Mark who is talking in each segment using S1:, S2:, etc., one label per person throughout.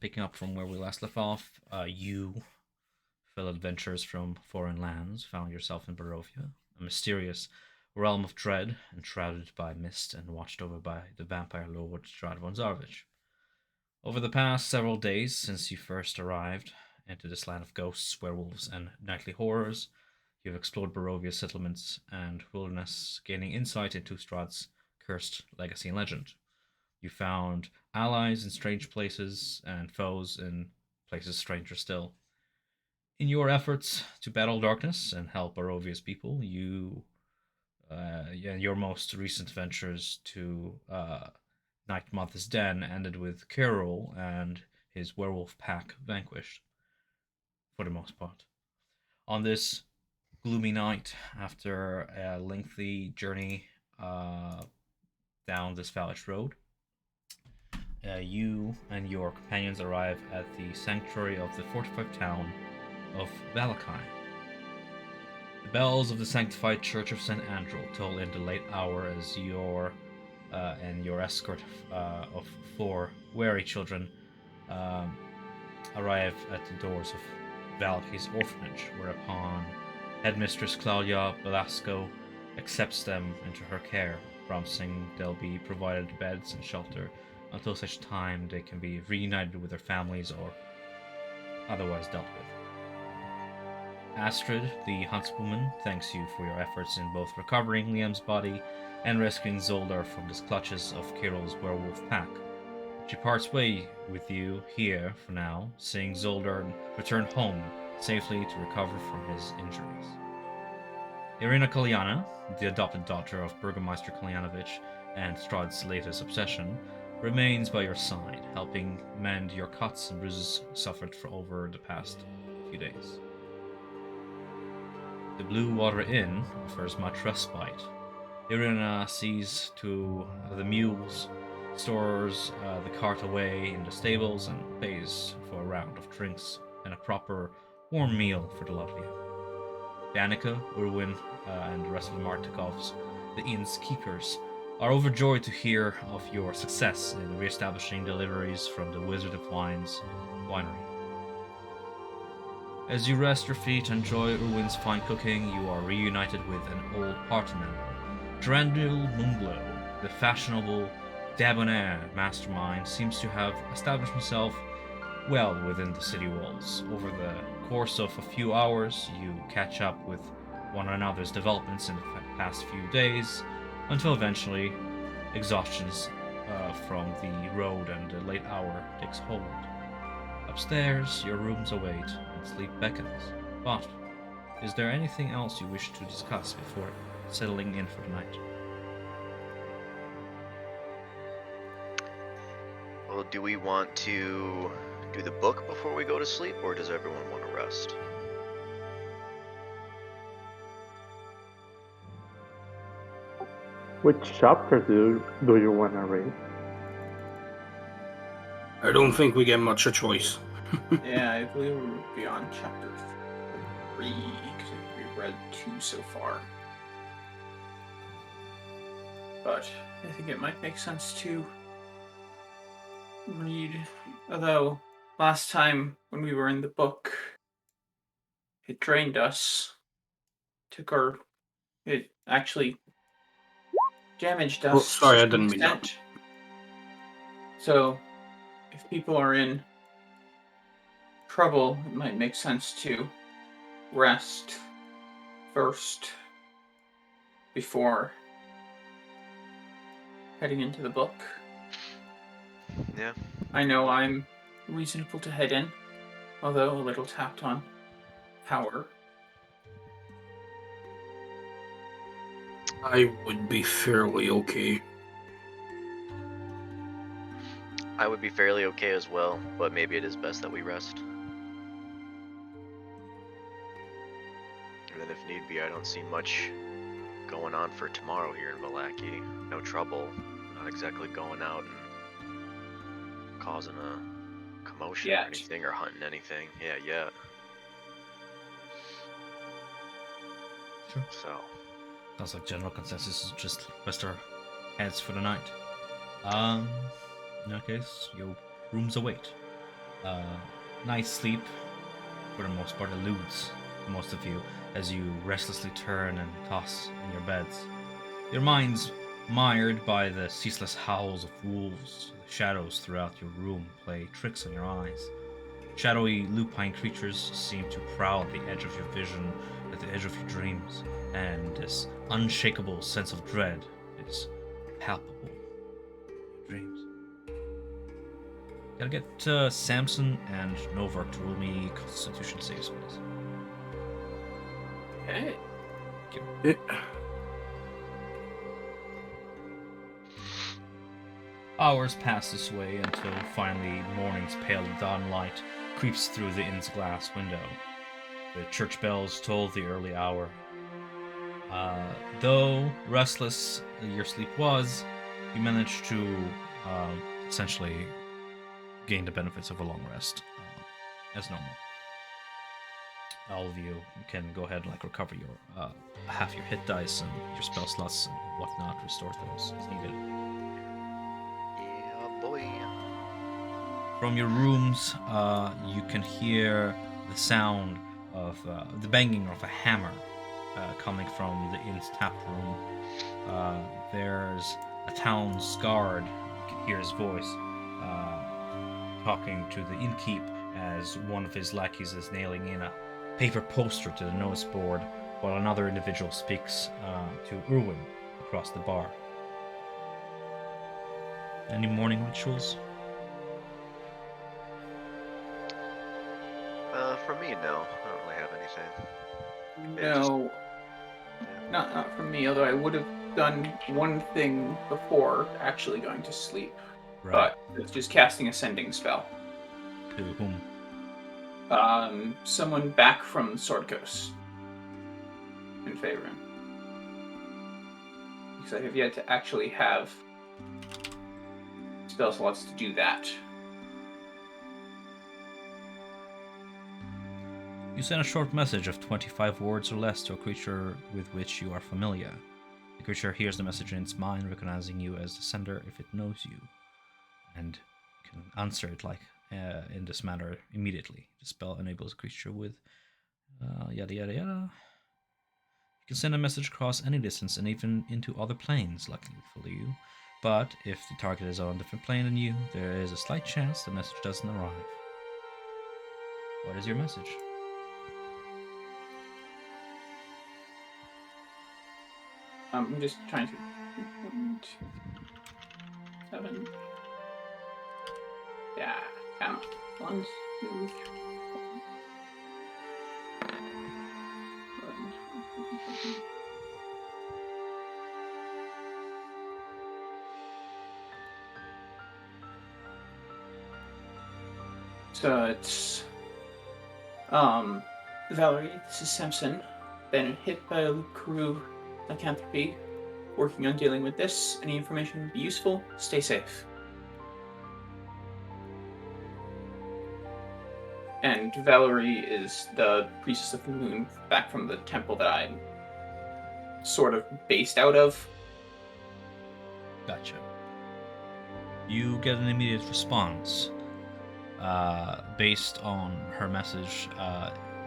S1: Picking up from where we last left off, you, fellow adventurers from foreign lands, found yourself in Barovia, a mysterious realm of dread, enshrouded by mist and watched over by the vampire lord Strahd von Zarvich. Over the past several days since you first arrived into this land of ghosts, werewolves, and nightly horrors, you've explored Barovia's settlements and wilderness, gaining insight into Strahd's cursed legacy and legend. You found allies in strange places and foes in places stranger still. In your efforts to battle darkness and help Barovia's people, yeah, your most recent ventures to Night Mother's Den ended with Carol and his werewolf pack vanquished, for the most part. On this gloomy night, after a lengthy journey uh, down this village road, you and your companions arrive at the sanctuary of the fortified town of Valakine. The bells of the sanctified Church of St. Andrew toll in the late hour as your escort of four wary children um, arrive at the doors of Valaki's orphanage, whereupon Headmistress Claudia Velasco accepts them into her care, promising they'll be provided beds and shelter until such time they can be reunited with their families or otherwise dealt with. Astrid, the huntswoman, thanks you for your efforts in both recovering Liam's body and rescuing Zolder from the clutches of Kirill's werewolf pack. She parts way with you here for now, seeing Zolder return home safely to recover from his injuries. Irina Kalyana, the adopted daughter of Burgomeister Kalyanovich and Strahd's latest obsession, remains by your side, helping mend your cuts and bruises suffered for over the past few days. The Blue Water Inn offers much respite. Irina sees to the mules, stores the cart away in the stables, and pays for a round of drinks and a proper warm meal for the lot of you. Danica, Urwin, and the rest of the Martikovs, the inn's keepers, are overjoyed to hear of your success in re-establishing deliveries from the Wizard of Wine's winery. As you rest your feet and enjoy Urwin's fine cooking, you are reunited with an old party member, Durandil Munglo. The fashionable, debonair mastermind seems to have established himself well within the city walls. Over the course of a few hours, you catch up with one another's developments in the past few days, until eventually exhaustion from the road and the late hour takes hold. Upstairs, your rooms await, and sleep beckons. But is there anything else you wish to discuss before settling in for the night?
S2: Well, do we want to do the book before we go to sleep, or does everyone want to rest?
S3: Which chapter do you want to read?
S4: I don't think we get much a choice.
S5: Yeah, I believe we're beyond chapter 3, because we've read 2 so far. But I think it might make sense to read, although last time when we were in the book, it drained us, it actually damaged us.
S4: Oh, sorry, I didn't mean that.
S5: So, if people are in trouble, it might make sense to rest first before heading into the book.
S2: Yeah.
S5: I know I'm reasonable to head in, although a little tapped on power.
S4: I would be fairly okay.
S2: I would be fairly okay as well, but maybe it is best that we rest. And then if need be, I don't see much going on for tomorrow here in Vallaki. No trouble. Not exactly going out and causing a commotion or anything, or hunting anything. Yeah.
S1: Sure.
S2: So.
S1: Sounds like general consensus is just rest our heads for the night. In that case, you'll rooms await. Night's sleep, for the most part, eludes most of you as you restlessly turn and toss in your beds. Your minds mired by the ceaseless howls of wolves, the shadows throughout your room play tricks on your eyes. Shadowy lupine creatures seem to prowl at the edge of your vision, at the edge of your dreams, and this unshakable sense of dread is palpable in your dreams. Gotta get Samson and Novak to roll me Constitution saves, please.
S5: Okay.
S4: Yeah.
S1: Hours pass this way until finally morning's pale dawnlight creeps through the inn's glass window. The church bells toll the early hour. Though restless your sleep was, you managed to essentially gain the benefits of a long rest as normal. All of you can go ahead and recover your half your hit dice and your spell slots and whatnot, restore those as needed.
S2: Yeah, boy.
S1: From your rooms, you can hear the sound of the banging of a hammer coming from the inn's tap room. There's a town's guard. You can hear his voice talking to the innkeep as one of his lackeys is nailing in a paper poster to the notice board, while another individual speaks to Irwin across the bar. Any morning rituals?
S2: For me, no. I don't really have anything.
S5: No, not for me. Although I would have done one thing before actually going to sleep,
S1: Right.
S5: but it's just casting a sending spell.
S1: To whom?
S5: Someone back from Sword Coast in Faerun. Because I have yet to actually have spell slots to do that.
S1: You send a short message of 25 words or less to a creature with which you are familiar. The creature hears the message in its mind, recognizing you as the sender if it knows you, and can answer it in this manner immediately. The spell enables a creature with yada yada yada. You can send a message across any distance and even into other planes, luckily for you. But if the target is on a different plane than you, there is a slight chance the message doesn't arrive. What is your message?
S5: I'm just trying to. 7. Yeah, count. 1, 2, 3. 11, 12, 13. So it's Valerie, this is Simpson. Been hit by a Carew lycanthropy. Working on dealing with this. Any information would be useful. Stay safe. And Valerie is the priestess of the moon back from the temple that I'm sort of based out of.
S1: Gotcha. You get an immediate response. Based on her message,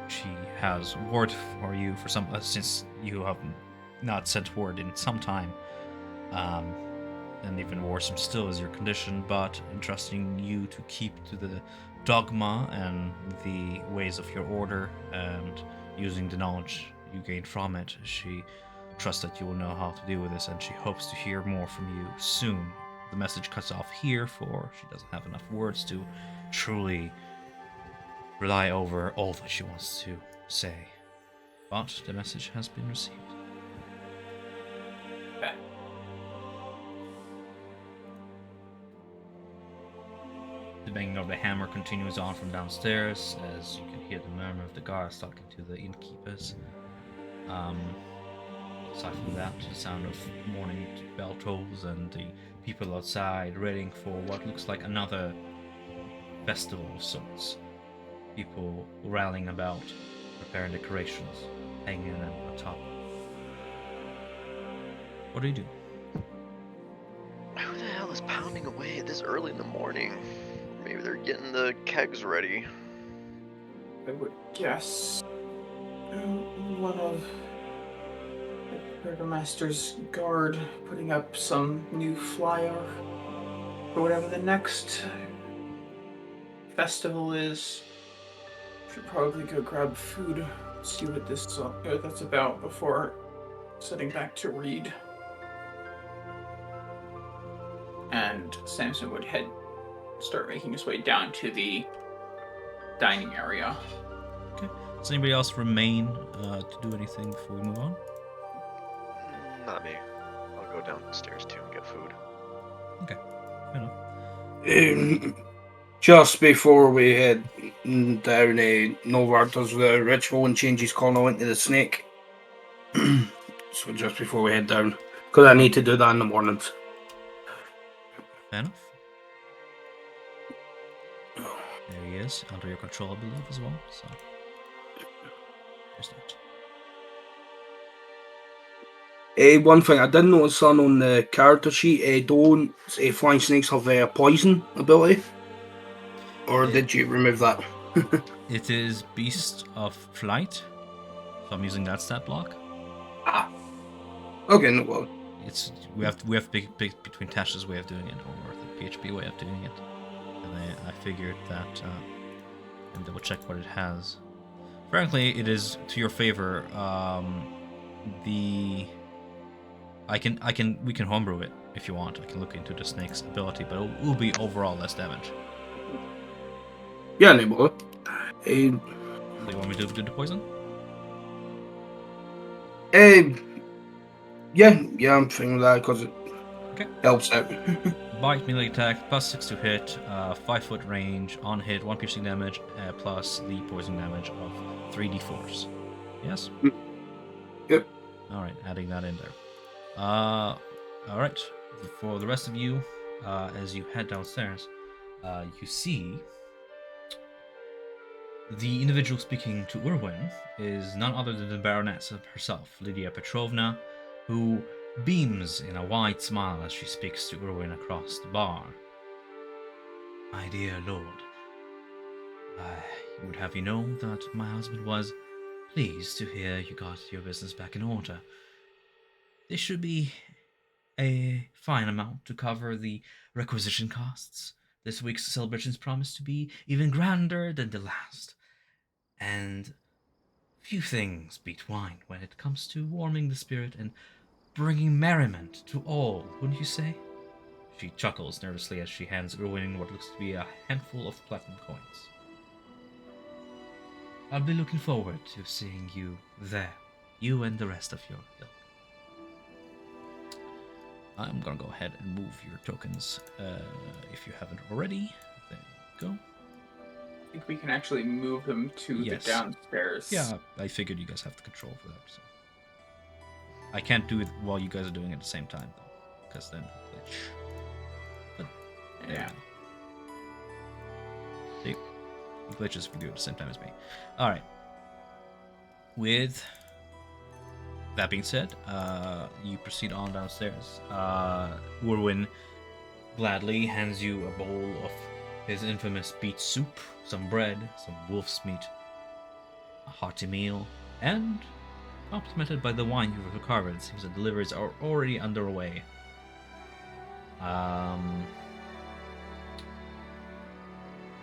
S1: she has word for you for some since you have not sent word in some time. And even worse still is your condition, but entrusting you to keep to the dogma and the ways of your order, and using the knowledge you gained from it, she trusts that you will know how to deal with this, and she hopes to hear more from you soon. The message cuts off here, for she doesn't have enough words to truly rely over all that she wants to say. But the message has been received.
S5: Okay.
S1: The banging of the hammer continues on from downstairs as you can hear the murmur of the guards talking to the innkeepers. Aside from that, the sound of morning bell tolls and the people outside waiting for what looks like another festival of sorts. People rallying about, preparing decorations, hanging them on top. What do you do?
S2: Who the hell is pounding away this early in the morning? Maybe getting the kegs ready?
S5: I would guess one of the Burgomaster's guard putting up some new flyer for whatever the next festival is. Should probably go grab food, see what that's about before setting back to read. And Samson would start making his way down to the dining area.
S1: Okay. Does anybody else remain to do anything before we move on?
S2: Not me. I'll go downstairs too and get food.
S1: Okay. Fair enough.
S4: Just before we head down, Novart does the ritual and changes Connell into the snake. So just before we head down, because I need to do that in the mornings.
S1: Fair enough. There he is, under your control, I believe, as well. So, there's that.
S4: One thing I did notice on the character sheet, don't flying snakes have a poison ability? Or did you remove that?
S1: It is Beast of Flight, so I'm using that stat block.
S4: Okay, no problem.
S1: We have big between Tash's way of doing it or the PHP way of doing it, and I figured that and double check what it has. Frankly, it is to your favor. We can homebrew it if you want. I can look into the snake's ability, but it will be overall less damage.
S4: Yeah, no problem.
S1: So you want me to do the poison?
S4: Yeah, I'm thinking that because it helps out.
S1: Bite, melee attack, +6 to hit, 5-foot range, on hit, 1 piercing damage, plus the poison damage of 3d4s. Yes?
S4: Yep.
S1: Alright, adding that in there. Alright, for the rest of you, as you head downstairs, you see the individual speaking to Urwin is none other than the Baroness herself, Lydia Petrovna, who beams in a wide smile as she speaks to Urwin across the bar. My dear lord, I would have you know that my husband was pleased to hear you got your business back in order. This should be a fine amount to cover the requisition costs. This week's celebrations promise to be even grander than the last. And few things beat wine when it comes to warming the spirit and bringing merriment to all, wouldn't you say? She chuckles nervously as she hands Urwin what looks to be a handful of platinum coins. I'll be looking forward to seeing you there, you and the rest of your ilk. I'm gonna go ahead and move your tokens if you haven't already. There you go.
S5: I think we can actually move them to the downstairs.
S1: Yeah, I figured you guys have the control for that. So. I can't do it while you guys are doing it at the same time, though, because then it'll glitch. But
S5: yeah.
S1: See, it glitches if you do it at the same time as me. All right. With that being said, you proceed on downstairs. Urwin gladly hands you a bowl of his infamous beet soup, some bread, some wolf's meat, a hearty meal, and, complemented by the wine you've recovered, it seems the deliveries are already underway.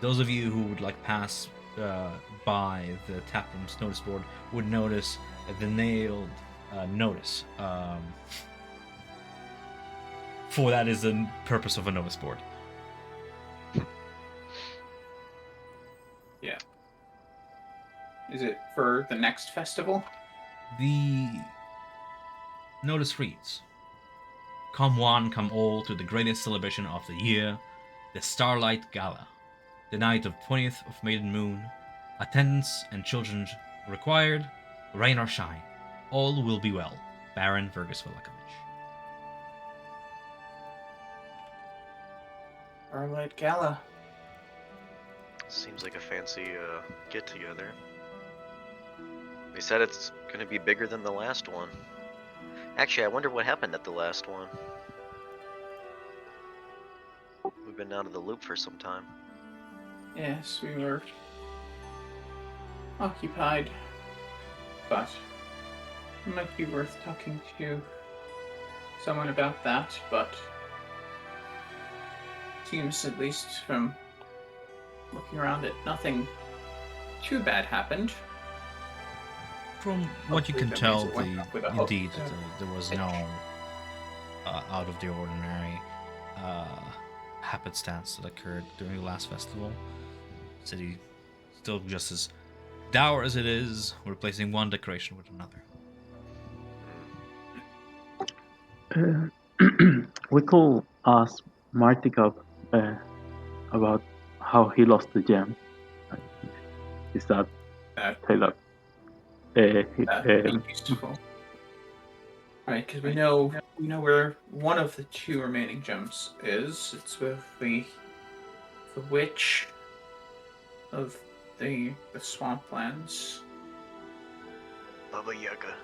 S1: Those of you who would pass by the taproom's notice board would notice the nailed notice. For that is the purpose of a notice board.
S5: Yeah. Is it for the next festival?
S1: The notice reads, "Come one, come all to the greatest celebration of the year, the Starlight Gala. The night of 20th of maiden moon. Attendance and children required, rain or shine. All will be well. Baron Vergus Velakovich."
S5: Starlight Gala.
S2: Seems like a fancy get-together. They said it's going to be bigger than the last one. Actually, I wonder what happened at the last one. We've been out of the loop for some time.
S5: Yes, we were occupied, but it might be worth talking to someone about that, but seems, at least from looking around it, nothing too bad happened.
S1: From what you
S5: Hopefully
S1: can
S5: the
S1: tell,
S5: music went off with a
S1: indeed there was
S5: pitch.
S1: no out of the ordinary uh, happenstance that occurred during the last festival. City still just as dour as it is, replacing one decoration with another.
S3: We could ask Martika about how he lost the gem. Is that
S5: That
S3: Taylor?
S5: would be useful, right? Because we know where one of the two remaining gems is. It's with the witch of the swamplands.
S2: Baba Yaga.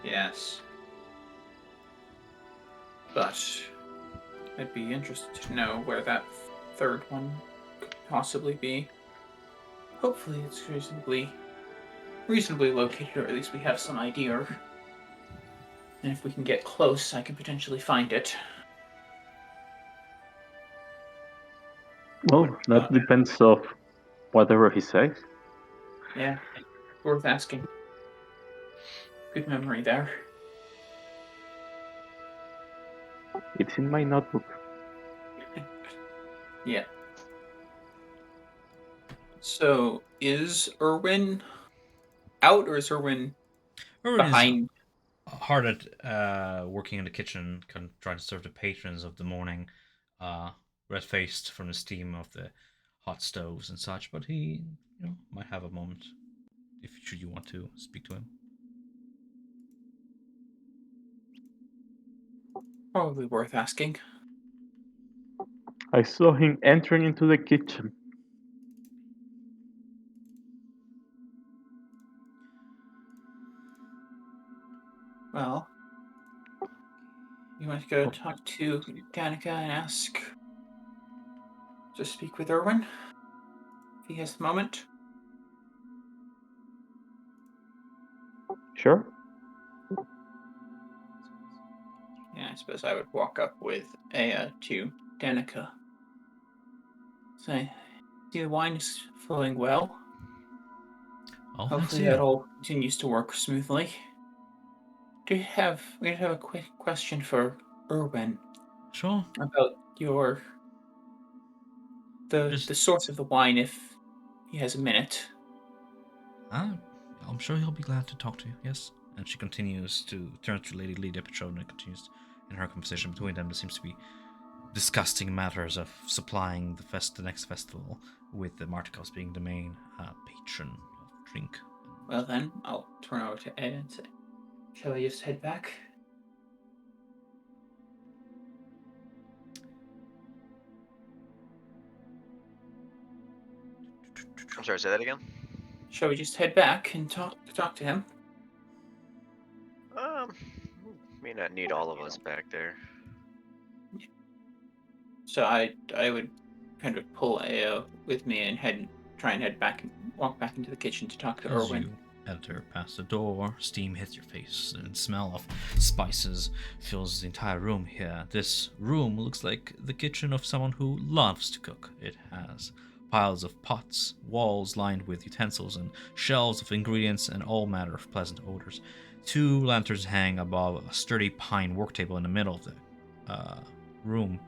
S5: Yes, but I'd be interested to know where that third one could possibly be. Hopefully, it's reasonably located, or at least we have some idea. And if we can get close, I can potentially find it.
S3: Well, that depends of whatever he says.
S5: Yeah, worth asking. Good memory there.
S3: It's in my notebook.
S5: Yeah. So, is Irwin out, or is Irwin
S1: Erwin is
S5: behind?
S1: hard at working in the kitchen, trying to serve the patrons of the morning, red-faced from the steam of the hot stoves and such. But he, might have a moment if should you want to speak to him.
S5: Probably worth asking.
S3: I saw him entering into the kitchen.
S5: Well, you want to go talk to Danica and ask to speak with Irwin? If he has the moment.
S3: Sure.
S5: Yeah, I suppose I would walk up with Aya to Danica. Say, see, the wine is flowing well.
S1: Oh, thanks to
S5: Hopefully
S1: you.
S5: that all continues to work smoothly. We have a quick question for Irwin
S1: Sure.
S5: about the
S1: Just,
S5: source of the wine, if he has a minute.
S1: I'm sure he'll be glad to talk to you. Yes. And she continues to turn to Lady Lydia Petrona and continues in her conversation between them. There seems to be disgusting matters of supplying the next festival, with the Martikos being the main patron of drink.
S5: Well then, I'll turn over to Ed and say, shall I just head back?
S2: I'm sorry, say that again?
S5: Shall we just head back and talk to him?
S2: Um, may not need all of us back there.
S5: So I would kind of pull Aya with me and walk back into the kitchen to talk to
S1: As
S5: Irwin.
S1: you enter past the door, steam hits your face, and smell of spices fills the entire room here. This room looks like the kitchen of someone who loves to cook. It has piles of pots, walls lined with utensils, and shelves of ingredients, and all manner of pleasant odors. Two lanterns hang above a sturdy pine work table in the middle of the room.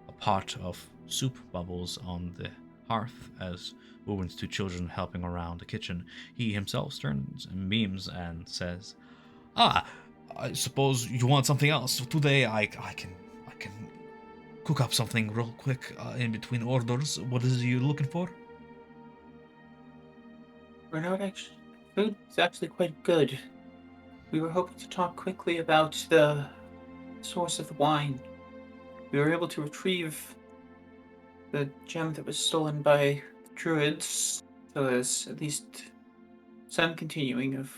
S1: A pot of soup bubbles on the hearth as Owen's two children helping around the kitchen. He himself turns and beams and says, "Ah, I suppose you want something else. Today I can cook up something real quick in between orders. What is you looking for?"
S5: Food is actually quite good. We were hoping to talk quickly about the source of the wine. We were able to retrieve the gem that was stolen by the druids, so there's at least some continuing of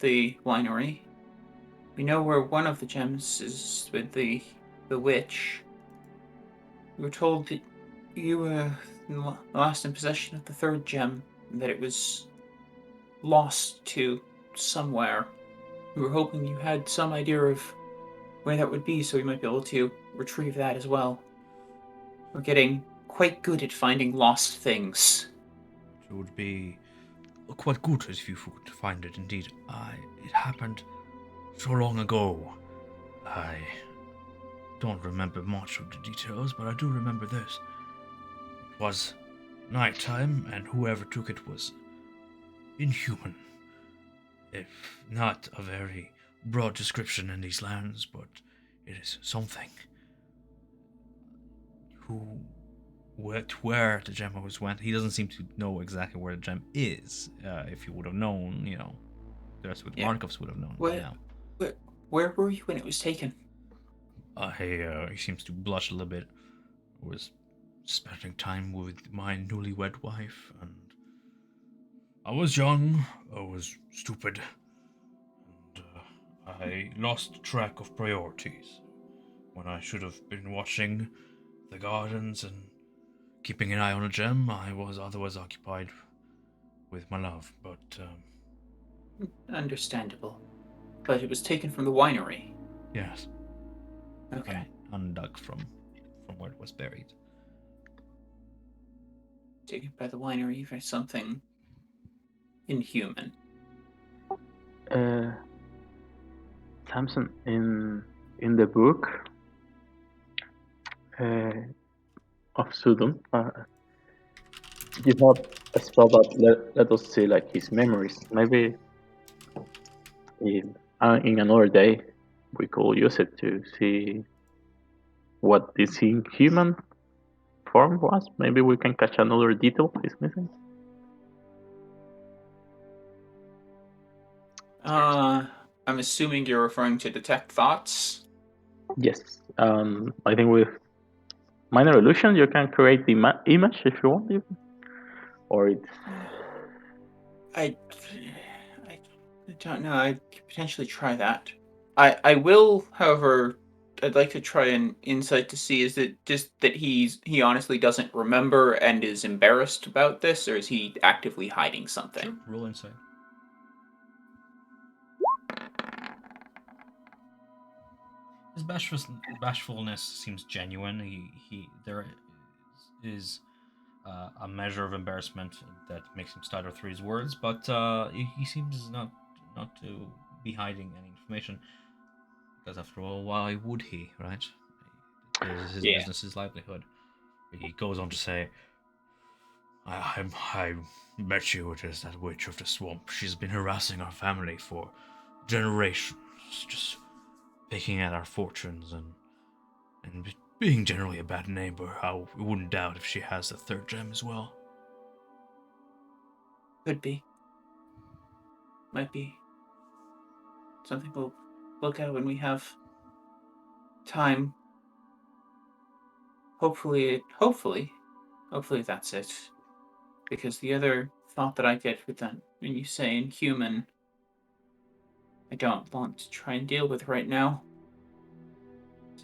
S5: the winery. We know where one of the gems is with the witch. We were told that you were last in possession of the third gem, and that it was lost to somewhere. We were hoping you had some idea of where that would be, so we might be able to retrieve that as well. We're getting quite good at finding lost things.
S1: It would be quite good if you could find it, indeed. It happened so long ago. I don't remember much of the details, but I do remember this. It was nighttime, and whoever took it was inhuman. If not a very broad description in these lands, but it is something. Where the gem always went. He doesn't seem to know exactly where the gem is. If he would have known, the rest with Markovs would have known.
S5: Where were you when it was taken?
S1: He seems to blush a little bit. I was spending time with my newlywed wife, and I was young, I was stupid, and I lost track of priorities. When I should have been watching the gardens and keeping an eye on a gem, I was otherwise occupied with my love, but...
S5: Understandable. But it was taken from the winery.
S1: Yes.
S5: Okay.
S1: Undug from where it was buried.
S5: Taken by the winery for something inhuman.
S3: Samson, in the book of Sudon, you have a spell that let us see like his memories. Maybe in another day we could use it to see what this inhuman form was. Maybe we can catch another detail he's missing.
S5: I'm assuming you're referring to detect thoughts?
S3: Yes. I think with minor illusion you can create the image if you want, even. Or it's...
S5: I don't know. I could potentially try that. I will, however, I'd like to try an insight to see, is it just that he honestly doesn't remember and is embarrassed about this, or is he actively hiding something?
S1: Sure, roll insight. His bashfulness seems genuine. There is a measure of embarrassment that makes him stutter through his words, but he seems not to be hiding any information. Because after all, why would he, right? It is his business, his livelihood. He goes on to say, I bet you it is that witch of the swamp. She's been harassing our family for generations, just picking at our fortunes and being generally a bad neighbor. I wouldn't doubt if she has the third gem as well.
S5: Could be. Might be. Something we'll look at when we have time. Hopefully that's it. Because the other thought that I get with that, when you say inhuman, I don't want to try and deal with right now.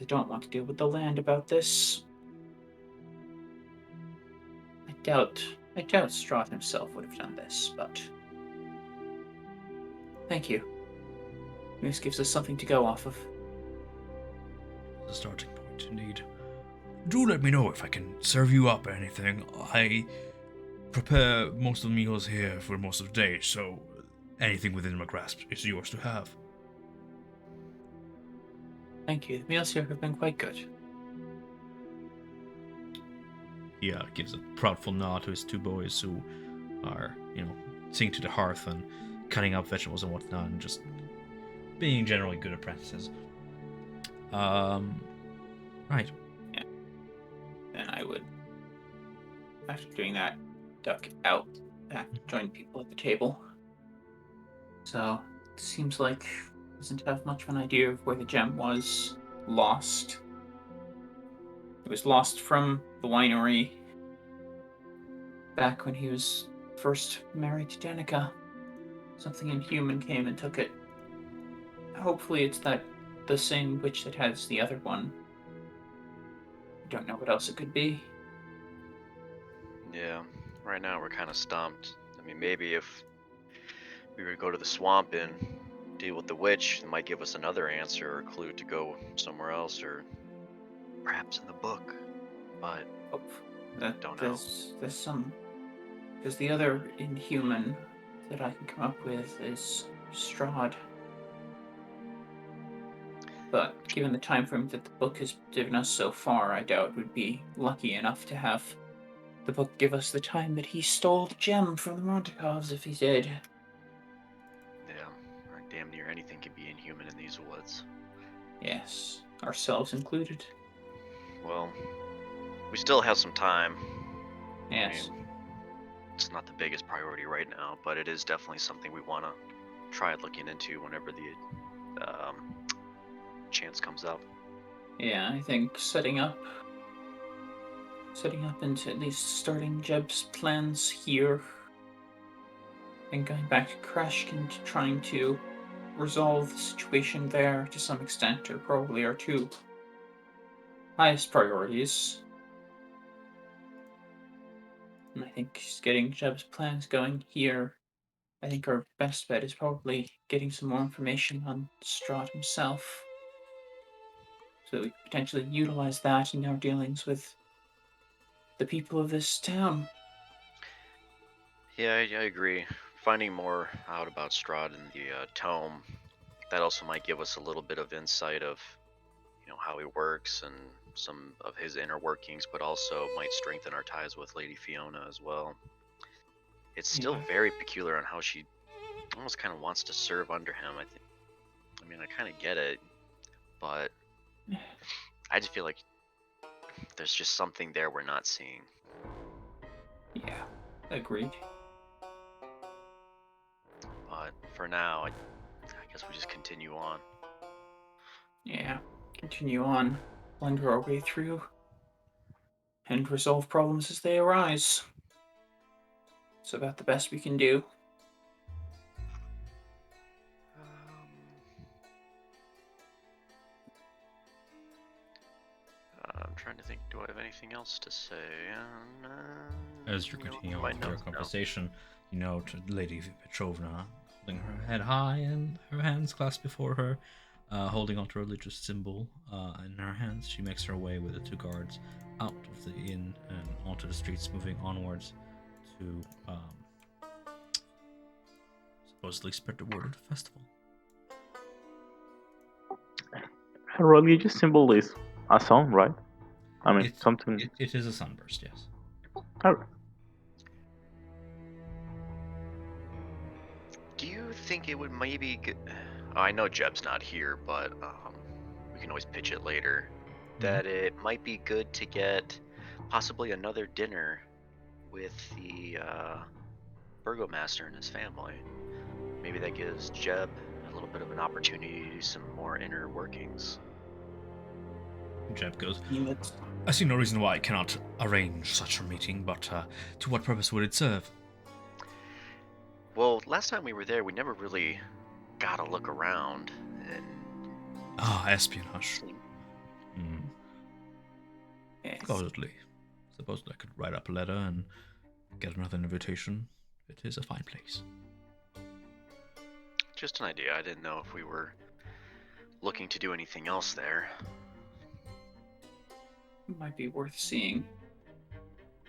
S5: I don't want to deal with the land about this. I doubt Strahd himself would have done this, but thank you. This gives us something to go off of.
S1: The starting point, indeed. Do let me know if I can serve you up anything. I prepare most of the meals here for most of the day, so anything within my grasp is yours to have.
S5: Thank you. The meals here have been quite good.
S1: He gives a proudful nod to his two boys who are, sitting to the hearth and cutting up vegetables and whatnot, and just being generally good apprentices. Right.
S5: Yeah. Then I would, after doing that, duck out back, join people at the table. So, it seems like he doesn't have much of an idea of where the gem was lost. It was lost from the winery back when he was first married to Danica. Something inhuman came and took it. Hopefully it's the same witch that has the other one. I don't know what else it could be.
S2: Yeah, right now we're kind of stumped. I mean, maybe if we were to go to the swamp and deal with the witch, it might give us another answer or clue to go somewhere else, or perhaps in the book. But
S5: Oh,
S2: don't know.
S5: there's the other inhuman that I can come up with is Strahd. But given the time frame that the book has given us so far, I doubt we'd be lucky enough to have the book give us the time that he stole the gem from the Montakovs if he did.
S2: Yeah, damn near anything can be inhuman in these woods.
S5: Yes, ourselves included.
S2: Well, we still have some time.
S5: Yes.
S2: I mean, it's not the biggest priority right now, but it is definitely something we want to try looking into whenever the chance comes up.
S5: Yeah, I think setting up and at least starting Jeb's plans here and going back to Kreshk and trying to resolve the situation there to some extent are probably our two highest priorities. And I think just getting Jeb's plans going here, I think our best bet is probably getting some more information on Strahd himself, so that we could potentially utilize that in our dealings with the people of this town.
S2: Yeah, I agree. Finding more out about Strahd in the tome, that also might give us a little bit of insight of, how he works and some of his inner workings, but also might strengthen our ties with Lady Fiona as well. It's still
S5: Yeah.
S2: very peculiar on how she almost kind of wants to serve under him. I mean, I kind of get it, but I just feel like there's just something there we're not seeing.
S5: Yeah, agreed.
S2: But for now, I guess we just continue on.
S5: Yeah, continue on, blunder our way through, and resolve problems as they arise. It's about the best we can do.
S2: I'm trying to think. Do I have anything else to say?
S1: As you're
S2: You know,
S1: continuing
S2: my
S1: on with your
S2: notes, no.
S1: conversation, you note Lady Petrovna holding her head high and her hands clasped before her, holding onto a religious symbol in her hands. She makes her way with the two guards out of the inn and onto the streets, moving onwards to supposedly spread the word of the festival.
S3: Her religious symbol is a sun, right? I mean, something.
S1: It is a sunburst, yes.
S3: Oh,
S2: Do you think it would maybe I know Jeb's not here, but we can always pitch it later. That it might be good to get possibly another dinner with the burgomaster and his family. Maybe that gives Jeb a little bit of an opportunity to do some more inner workings.
S1: Jeb goes,
S5: Units.
S1: I see no reason why I cannot arrange such a meeting, but to what purpose would it serve?
S2: Well, last time we were there, we never really got a look around, and
S1: Espionage.
S5: Yes.
S1: Supposedly I could write up a letter and get another invitation. It is a fine place.
S2: just an idea. I didn't know if we were looking to do anything else there.
S5: Might be worth seeing.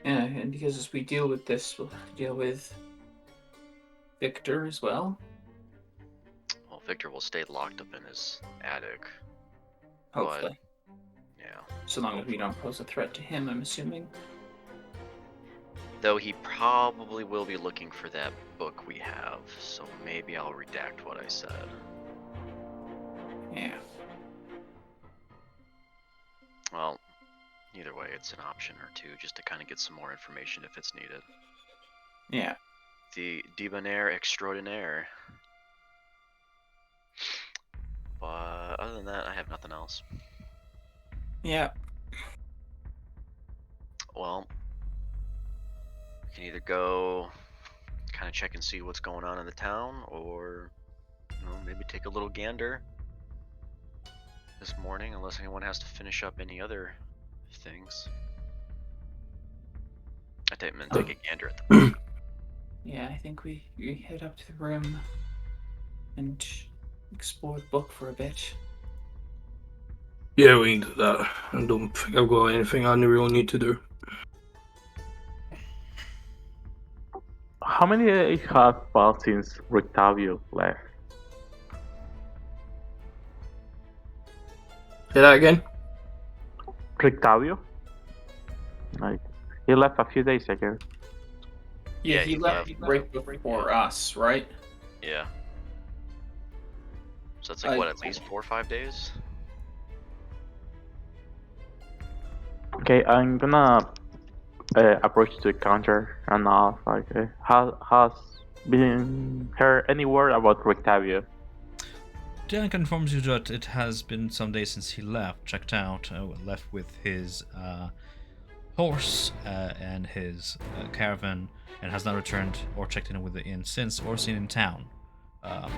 S5: Yeah, and because as we deal with this, we'll deal with Victor as well.
S2: Well, Victor will stay locked up in his attic.
S5: Hopefully.
S2: But, yeah.
S5: So long as we don't pose a threat to him, I'm assuming.
S2: Though he probably will be looking for that book we have, so maybe I'll redact what I said.
S5: Yeah.
S2: Well, either way, it's an option or two just to kind of get some more information if it's needed.
S5: Yeah.
S2: The debonair extraordinaire. But other than that, I have nothing else.
S5: Yeah.
S2: Well, we can either go kind of check and see what's going on in the town, or maybe take a little gander this morning, unless anyone has to finish up any other things. I think I'm gonna take a gander at the book.
S5: Yeah, I think we head up to the room and explore the book for a bit.
S4: Yeah, we can do that. I don't think I've got anything I really need to do.
S3: How many days have passed since Rictavio left?
S4: Say that again?
S3: Rictavio? Like, he left a few days ago.
S5: Yeah,
S2: Yeah,
S5: he
S2: he
S5: left
S2: left.
S5: right before us, right?
S2: Yeah. So that's like what, at least 4 or 5 days?
S3: Okay, I'm gonna approach the counter and ask, like, has been heard any word about Rictavio?
S1: Jack informs you that it has been some days since he left, checked out, left with his horse and his caravan, and has not returned or checked in with the inn since, or seen in town. Um,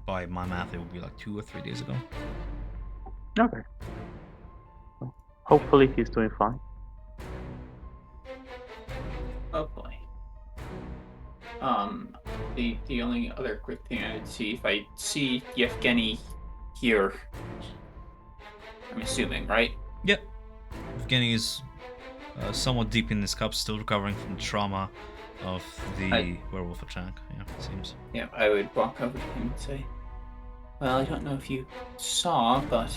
S1: by my math, it would be like 2 or 3 days ago.
S3: Okay. Well, hopefully he's doing fine.
S5: Hopefully. The only other quick thing I would see if I see Yevgeny here, I'm assuming, right?
S1: Yep. Evgeny is somewhat deep in his cup, still recovering from the trauma of the werewolf attack. Yeah, it seems.
S5: Yeah, I would walk over to him and say, "Well, I don't know if you saw, but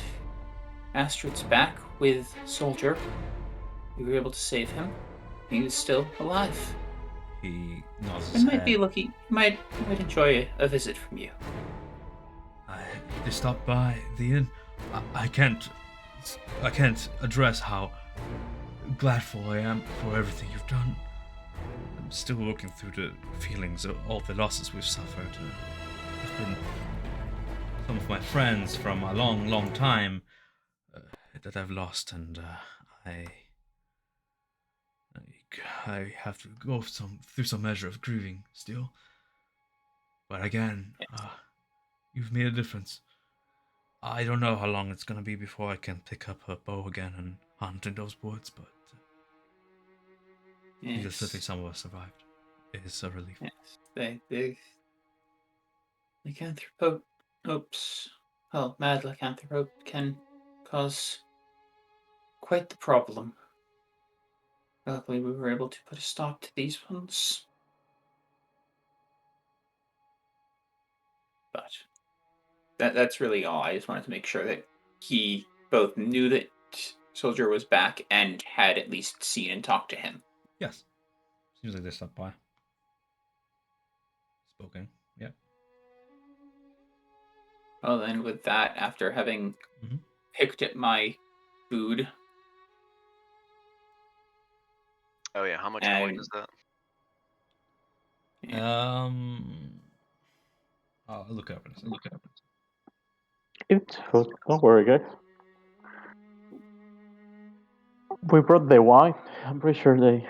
S5: Astrid's back with Soldier. We were able to save him. He was still alive.
S1: He nods
S5: I
S1: his
S5: might
S1: head.
S5: be lucky. Might enjoy a visit from you."
S1: They stopped by the inn. I can't address how gladful I am for everything you've done. I'm still working through the feelings of all the losses we've suffered. There's been some of my friends from a long, long time that I've lost, and I have to go through some measure of grieving still. But again, you've made a difference. I don't know how long it's gonna be before I can pick up a bow again and hunt in those woods, but needless to say, some of us survived. It is a relief.
S5: Yes, the lycanthropes, well, mad lycanthrope can cause quite the problem. Luckily, we were able to put a stop to these ones. But that's really all. I just wanted to make sure that he both knew that Soldier was back and had at least seen and talked to him.
S1: Yes. Seems like they stopped by. Spoken. Yep.
S5: Well, then, with that, after having
S1: Mhm.
S5: picked at my food,
S2: Oh yeah, how much
S5: And-
S2: coin is that?
S1: I'll look up in a second.
S3: It's food. Don't worry, guys. We brought the wine. I'm pretty sure they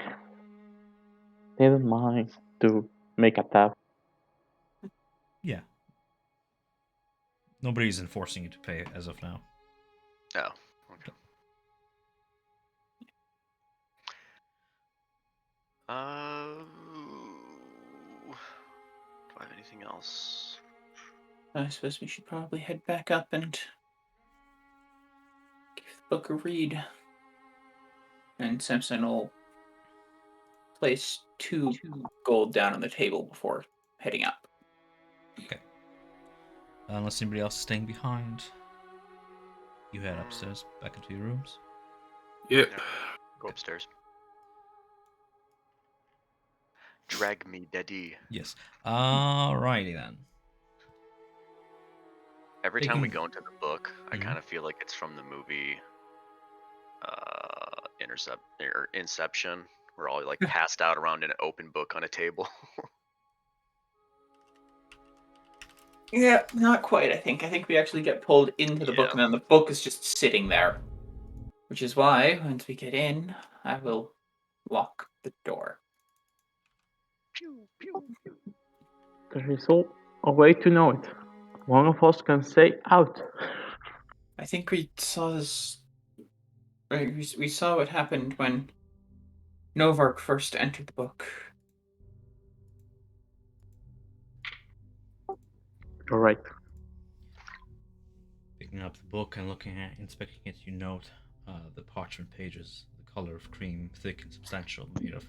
S3: don't mind to make a tap.
S1: Yeah. Nobody's enforcing you to pay as of now.
S2: Oh, okay. Do I have anything else?
S5: I suppose we should probably head back up and give the book a read. And Simpson will place 2 gold down on the table before heading up.
S1: Okay. Unless anybody else is staying behind, you head upstairs, back into your rooms.
S4: Yep.
S2: Yeah. Go upstairs. Drag me, daddy.
S1: Yes. Alrighty then.
S2: Every time we
S1: Taking-
S2: go into the book, I
S1: Mhm.
S2: kind of feel like it's from the movie Inception. We're all like passed out around an open book on a table.
S5: Yeah, not quite, I think. I think we actually get pulled into the book,
S2: Yeah.
S5: and then the book is just sitting there. Which is why, once we get in, I will lock the door.
S2: Pew, pew.
S3: There is a way to know it. One of us can say out.
S5: I think we saw this. Right, we saw what happened when Novark first entered the book.
S3: All right.
S1: Picking up the book and inspecting it, you note the parchment pages, the color of cream, thick and substantial, made of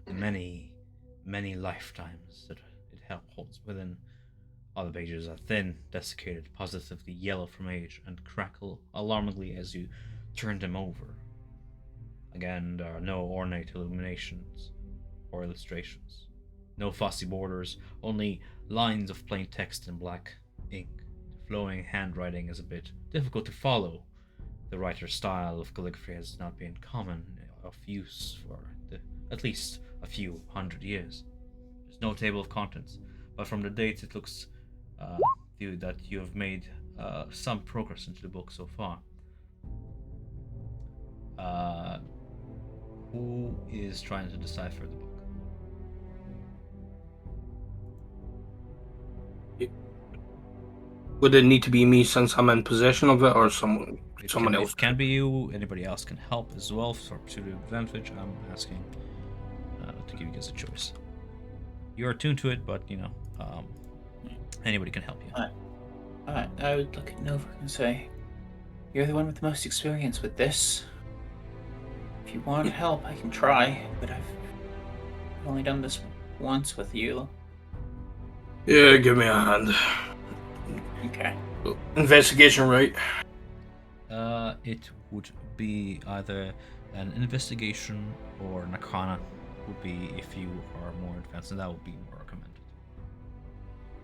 S1: the many, many lifetimes that it holds within. Other pages are thin, desiccated, positively yellow from age, and crackle alarmingly as you turn them over. Again, there are no ornate illuminations or illustrations. No fussy borders, only lines of plain text in black ink. The flowing handwriting is a bit difficult to follow. The writer's style of calligraphy has not been common of use for at least a few hundred years. There's no table of contents, but from the dates it looks that you have made some progress into the book so far. Who is trying to decipher the book?
S4: Would it need to be me since I'm in possession of it, or someone else?
S1: It can be you. Anybody else can help as well for pseudo advantage. I'm asking to give you guys a choice. You're attuned to it, but anybody can help you.
S5: I would look at Novark and say, "You're the one with the most experience with this. If you want help, I can try, but I've only done this once with you."
S4: Yeah, give me a hand.
S5: Okay.
S4: Investigation, right?
S1: It would be either an investigation or an arcana. Would be if you are more advanced, and that would be more recommended.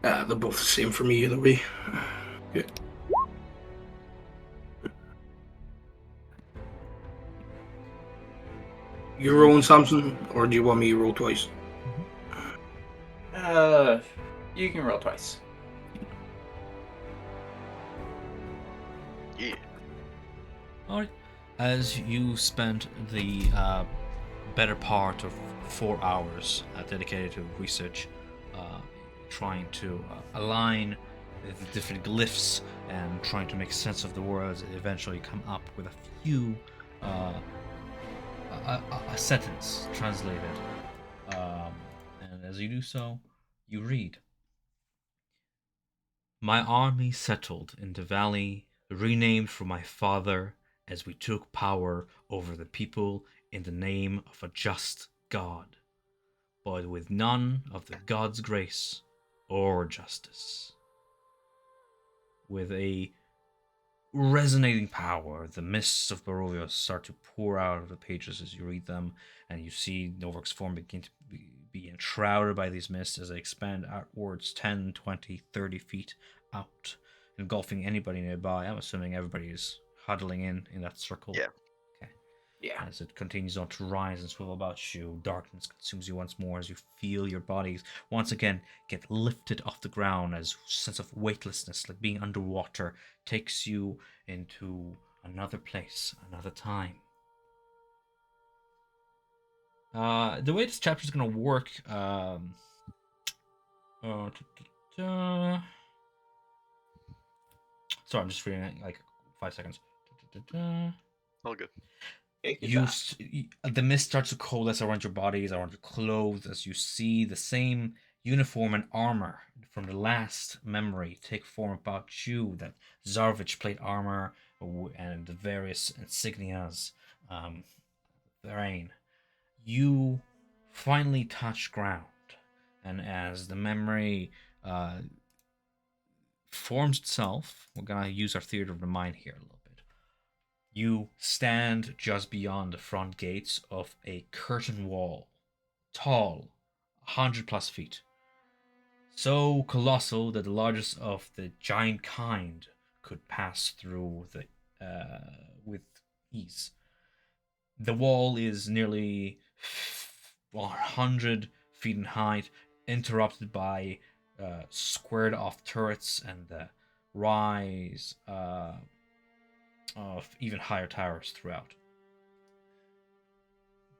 S4: They're both the same for me either way. Yeah. You rolling, Samson, or do you want me to roll twice?
S5: You can roll twice.
S2: Yeah.
S1: Alright. As you spent the better part of 4 hours dedicated to research, trying to align the different glyphs and trying to make sense of the words, and eventually come up with a few a sentence translated. And as you do so, you read. My army settled in the valley, renamed for my father, as we took power over the people in the name of a just God, but with none of the God's grace or justice. With a resonating power, the mists of Barovia start to pour out of the pages as you read them, and you see Novark's form begin to be enshrouded by these mists as they expand outwards 10, 20, 30 feet out, engulfing anybody nearby. I'm assuming everybody is huddling in that circle.
S2: Yeah.
S1: Okay.
S5: Yeah.
S1: As it continues on to rise and swivel about you, darkness consumes you once more as you feel your bodies once again get lifted off the ground, as a sense of weightlessness, like being underwater, takes you into another place, another time. The way this chapter is going to work, sorry, I'm just reading it like 5 seconds.
S2: All good.
S1: The mist starts to coalesce around your bodies, around your clothes, as you see the same uniform and armor from the last memory take form about you. That Zarvich plate armor and the various insignias therein. You finally touch ground, and as the memory forms itself, we're gonna use our theater of the mind here a little bit. You stand just beyond the front gates of a curtain wall, tall, 100+ feet. So colossal that the largest of the giant kind could pass through with ease. The wall is nearly 100 feet in height, interrupted by squared off turrets and the rise of even higher towers throughout.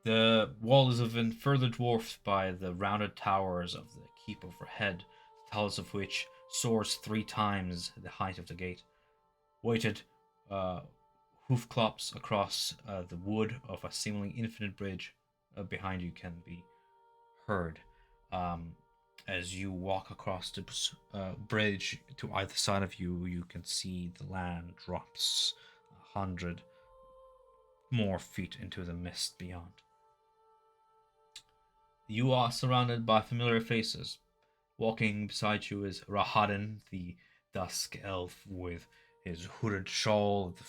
S1: The wall is even further dwarfed by the rounded towers of the keep overhead, the tallest of which soars 3 times the height of the gate. Weighted hoof clops across the wood of a seemingly infinite bridge behind you can be heard. As you walk across the bridge to either side of you, you can see the land drops 100 more feet into the mist beyond. You are surrounded by familiar faces. Walking beside you is Rahadin, the dusk elf with his hooded shawl, the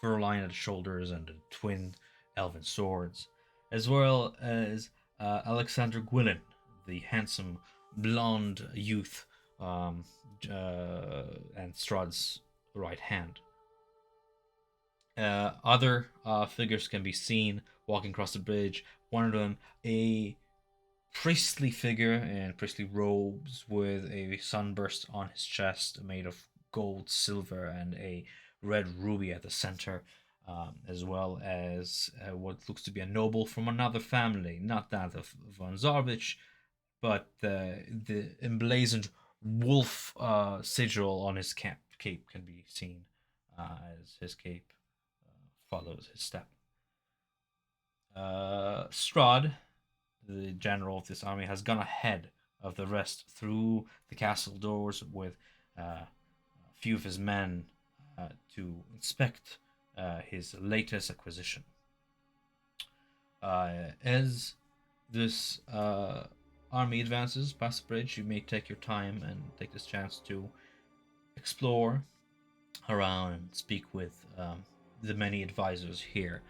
S1: fur line at the shoulders, and the twin elven swords, as well as Alexander Gwilyn, the handsome blonde youth, and Strahd's right hand. Other figures can be seen walking across the bridge. One of them, a priestly figure in priestly robes with a sunburst on his chest made of gold, silver, and a red ruby at the center, as well as what looks to be a noble from another family, not that of von Zarvich, but the emblazoned wolf sigil on his cape can be seen as his cape follows his step. Strahd, the general of this army, has gone ahead of the rest through the castle doors with a few of his men to inspect his latest acquisition. As this army advances past the bridge, you may take your time and take this chance to explore around and speak with the many advisors here.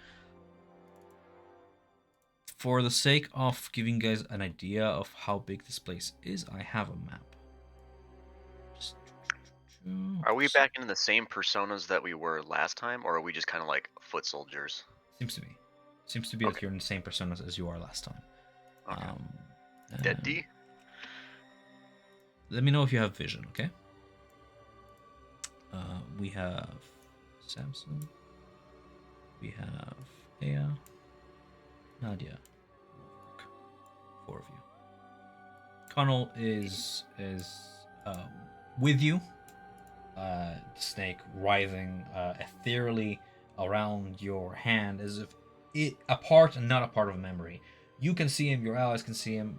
S1: For the sake of giving you guys an idea of how big this place is, I have a map.
S2: Are we back into the same personas that we were last time, or are we just kind of like foot soldiers?
S1: Seems to be. Seems to be
S2: Okay.
S1: like you're in the same personas as you are last time.
S2: Okay. Dead D?
S1: Let me know if you have vision, okay? We have Samson. We have Aya. Nadia. 4 of you. Connell is with you. The snake writhing ethereally around your hand as if a part and not a part of a memory. You can see him, your allies can see him,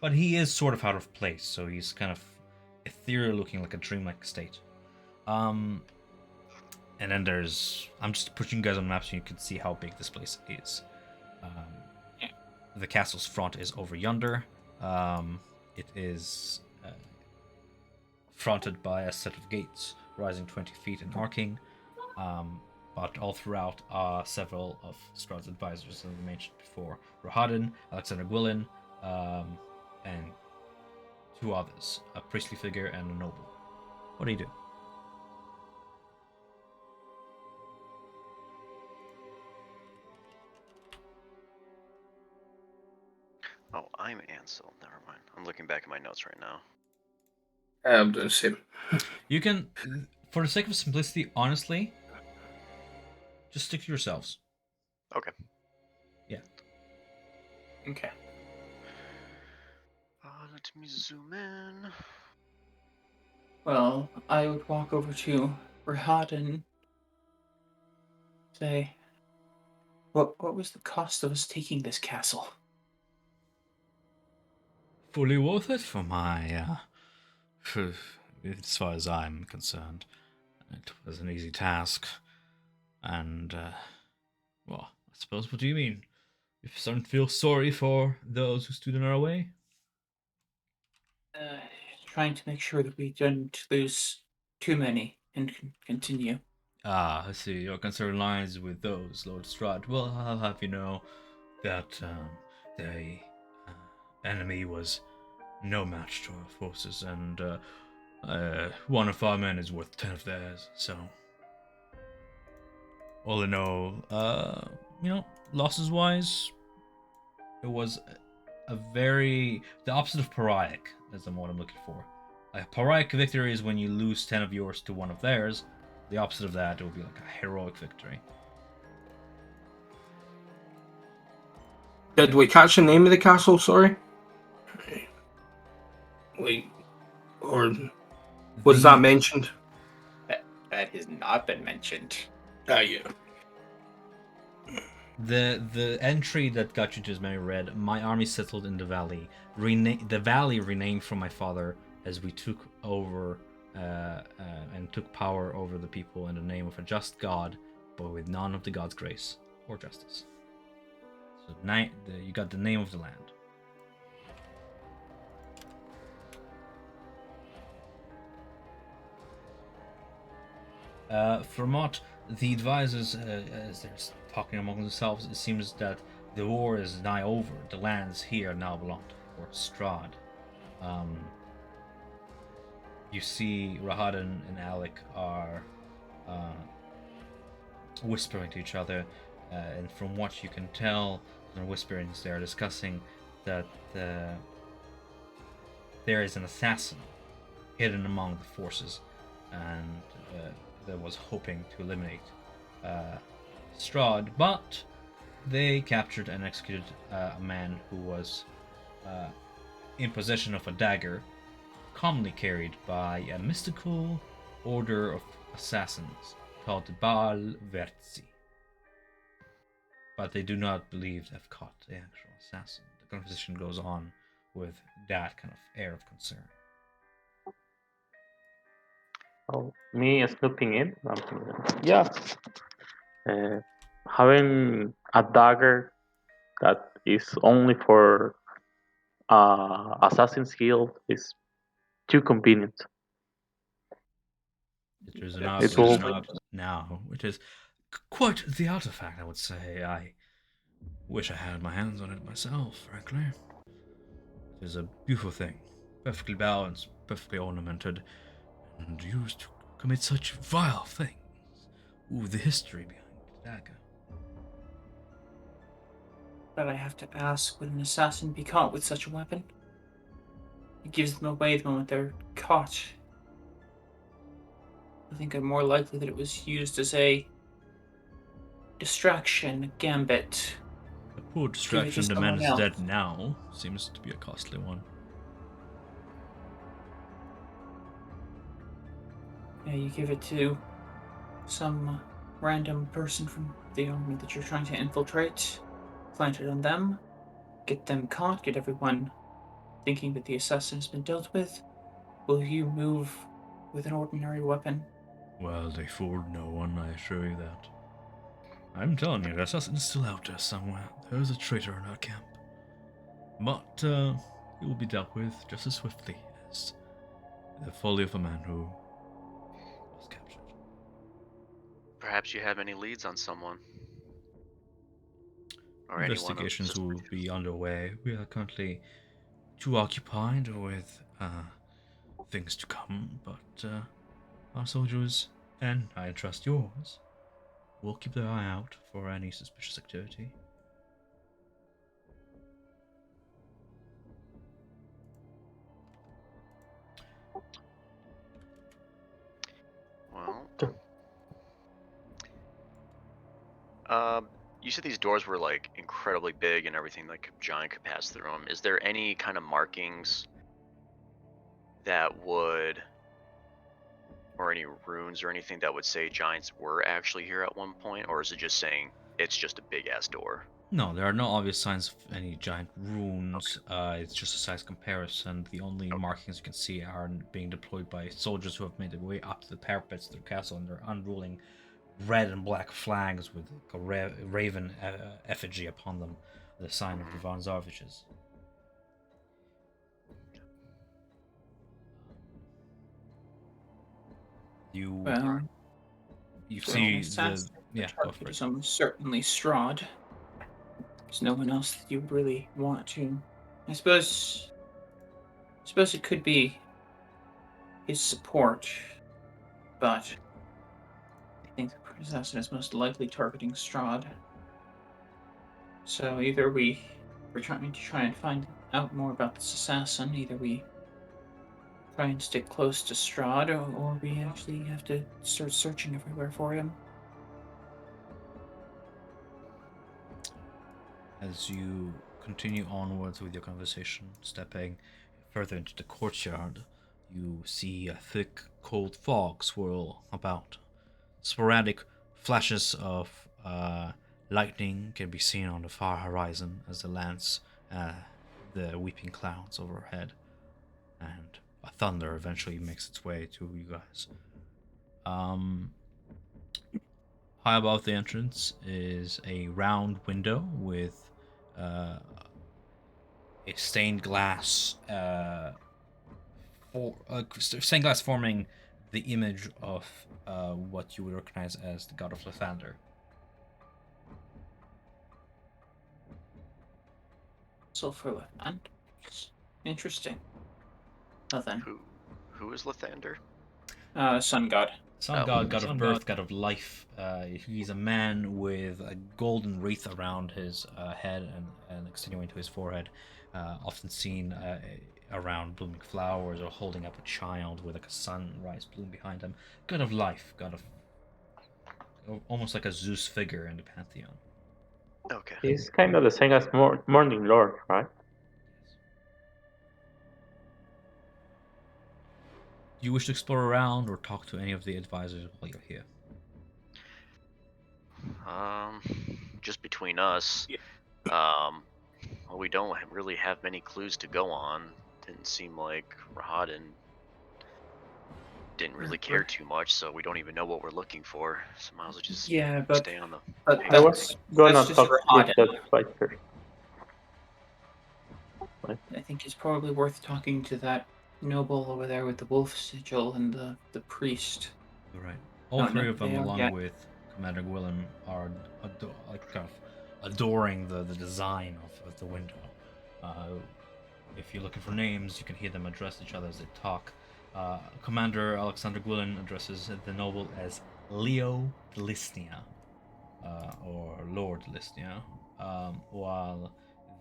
S1: but he is sort of out of place, so he's kind of ethereal looking, like a dreamlike state. And then I'm just putting you guys on maps so you can see how big this place is. The castle's front is over yonder. It is fronted by a set of gates rising 20 feet and arcing. But all throughout are several of Strahd's advisors, as we mentioned before. Rahadin, Alexander Gwilyn, and 2 others, a priestly figure and a noble. What do you do?
S2: Oh, I'm Ansel. Never mind. I'm looking back at my notes right now.
S4: I'm doing the same.
S1: You can, for the sake of simplicity, honestly, just stick to yourselves.
S2: Okay.
S1: Yeah.
S5: Okay.
S2: Let me zoom in.
S5: Well, I would walk over to Rahad and say, what was the cost of us taking this castle?
S1: Fully worth it for my, as far as I'm concerned. It was an easy task. And, well, I suppose, what do you mean? You don't feel sorry for those who stood in our way?
S5: Trying to make sure that we don't lose too many and continue.
S1: Ah, I see. Your concern lies with those, Lord Strahd. Well, I'll have you know that the enemy was no match to our forces, and one of our men is worth 10 of theirs, so... All in all, losses-wise, it was the opposite of pariah is the word I'm looking for. A pariah victory is when you lose 10 of yours to one of theirs. The opposite of that, it would be like a heroic victory.
S4: Did we catch the name of the castle? Sorry. Or was that mentioned?
S5: That has not been mentioned.
S4: Yeah.
S1: The entry that got you to as many read, my army settled in the valley. The valley renamed from my father as we took over and took power over the people in the name of a just God, but with none of the God's grace or justice. So you got the name of the land. From what the advisors, as they're talking among themselves, it seems that the war is nigh over. The lands here now belong to Fort Strahd. You see Rahadan and Alec are whispering to each other, and from what you can tell from the whisperings, they are discussing that there is an assassin hidden among the forces, and that was hoping to eliminate Strahd, but they captured and executed a man who was in possession of a dagger, commonly carried by a mystical order of assassins called the Baal Verzi. But they do not believe they have caught the actual assassin. The conversation goes on with that kind of air of concern.
S3: Oh, me snooping in. Yeah. Having a dagger that is only for Assassin's Guild is too convenient.
S1: It is an
S3: It will.
S1: artifact now, which is quite the artifact, I would say. I wish I had my hands on it myself, frankly. It is a beautiful thing, perfectly balanced, perfectly ornamented, and used to commit such vile things. Ooh, the history behind the dagger.
S5: But I have to ask, would an assassin be caught with such a weapon? It gives them away the moment they're caught. I think I'm more likely that it was used as a distraction, a gambit.
S1: A poor distraction, the man is dead now, seems to be a costly one.
S5: Yeah, you give it to some random person from the army that you're trying to infiltrate, plant it on them, get them caught, get everyone thinking that the assassin has been dealt with. Will you move with an ordinary weapon?
S1: Well, they fooled no one, I assure you that. I'm telling you, the assassin is still out there somewhere. There is a traitor in our camp. But he will be dealt with just as swiftly as the folly of a man who was captured.
S2: Perhaps you have any leads on someone or anyone of
S1: Investigations will
S2: suspicion.
S1: be underway. We are currently too occupied with things to come, but our soldiers, and I trust yours, will keep their eye out for any suspicious activity.
S2: Well, you said these doors were like incredibly big and everything, like a giant could pass through them. Is there any kind of markings that would, or any runes or anything that would say giants were actually here at one point, or is it just saying it's just a big ass door?
S1: No, there are no obvious signs of any giant runes. It's just a size comparison. The only markings you can see are being deployed by soldiers who have made their way up to the parapets of their castle, and they're unrolling red and black flags with a raven effigy upon them, the sign of the Von Zarviches. You see the
S5: target is almost certainly Strahd. There's no one else that you would really want to. I suppose it could be his support, but I think the assassin is most likely targeting Strahd. So either we're trying to find out more about this assassin. Either we try and stick close to Strahd, or we actually have to start searching everywhere for him.
S1: As you continue onwards with your conversation, stepping further into the courtyard, you see a thick, cold fog swirl about. Sporadic flashes of Lightning can be seen on the far horizon as it lands the weeping clouds overhead, and a thunder eventually makes its way to you guys. High above the entrance is a round window with a stained glass, stained glass forming the image of what you would recognize as the god of Lathander.
S5: Sulfur left hand. Interesting. Nothing.
S2: Who is Lathander?
S5: Sun god.
S1: Sun god, god of birth, god of life. He's a man with a golden wreath around his head and extending to his forehead. Often seen around blooming flowers or holding up a child with like a sunrise bloom behind him. God of life, god of almost like a Zeus figure in the pantheon.
S2: Okay.
S3: He's kind of the same as Morning Lord, right?
S1: Do you wish to explore around or talk to any of the advisors while you're here?
S2: Just between us.
S5: Yeah.
S2: Well, we don't really have many clues to go on. Didn't seem like Rahadin didn't really care too much, so we don't even know what we're looking for. So might as well just
S5: Yeah, but
S2: stay on the.
S3: I was gonna
S5: that's just
S3: talk with
S5: Rahadin.
S3: that fighter.
S5: I think it's probably worth talking to that noble over there with the wolf sigil and the priest.
S1: All right. All
S5: No,
S1: three
S5: no,
S1: of them,
S5: they are,
S1: along
S5: yeah.
S1: with Commander Gwillem, are kind of adoring the design of the window. If you're looking for names, you can hear them address each other as they talk. Commander Alexander Gwillem addresses the noble as Leo Listnia, or Lord Listnia, while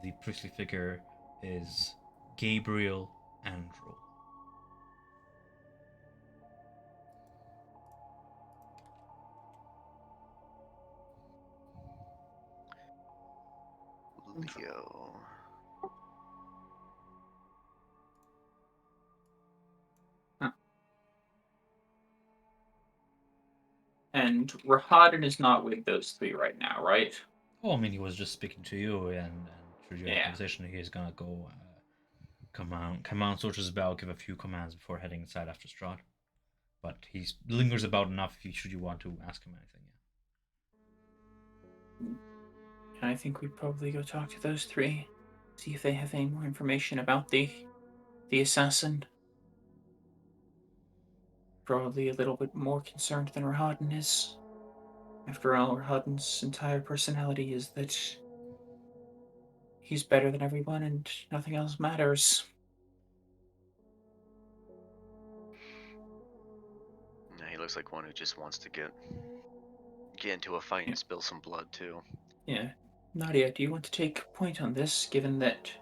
S1: the priestly figure is Gabriel Andro.
S2: Leo.
S5: And Rahadin is not with those three right now, right?
S1: Oh, I mean, he was just speaking to you, and through your
S5: Yeah.
S1: conversation, he's gonna go command Sorcerer's Bell, give a few commands before heading inside after Strahd. But he lingers about enough should you want to ask him anything.
S5: I think we'd probably go talk to those three, see if they have any more information about the assassin. Probably a little bit more concerned than Rahadin is. After all, Rahadin's entire personality is that he's better than everyone and nothing else matters.
S2: Yeah, he looks like one who just wants to get into a fight
S5: Yeah.
S2: and spill some blood too.
S5: Yeah. Nadia, do you want to take point on this, given that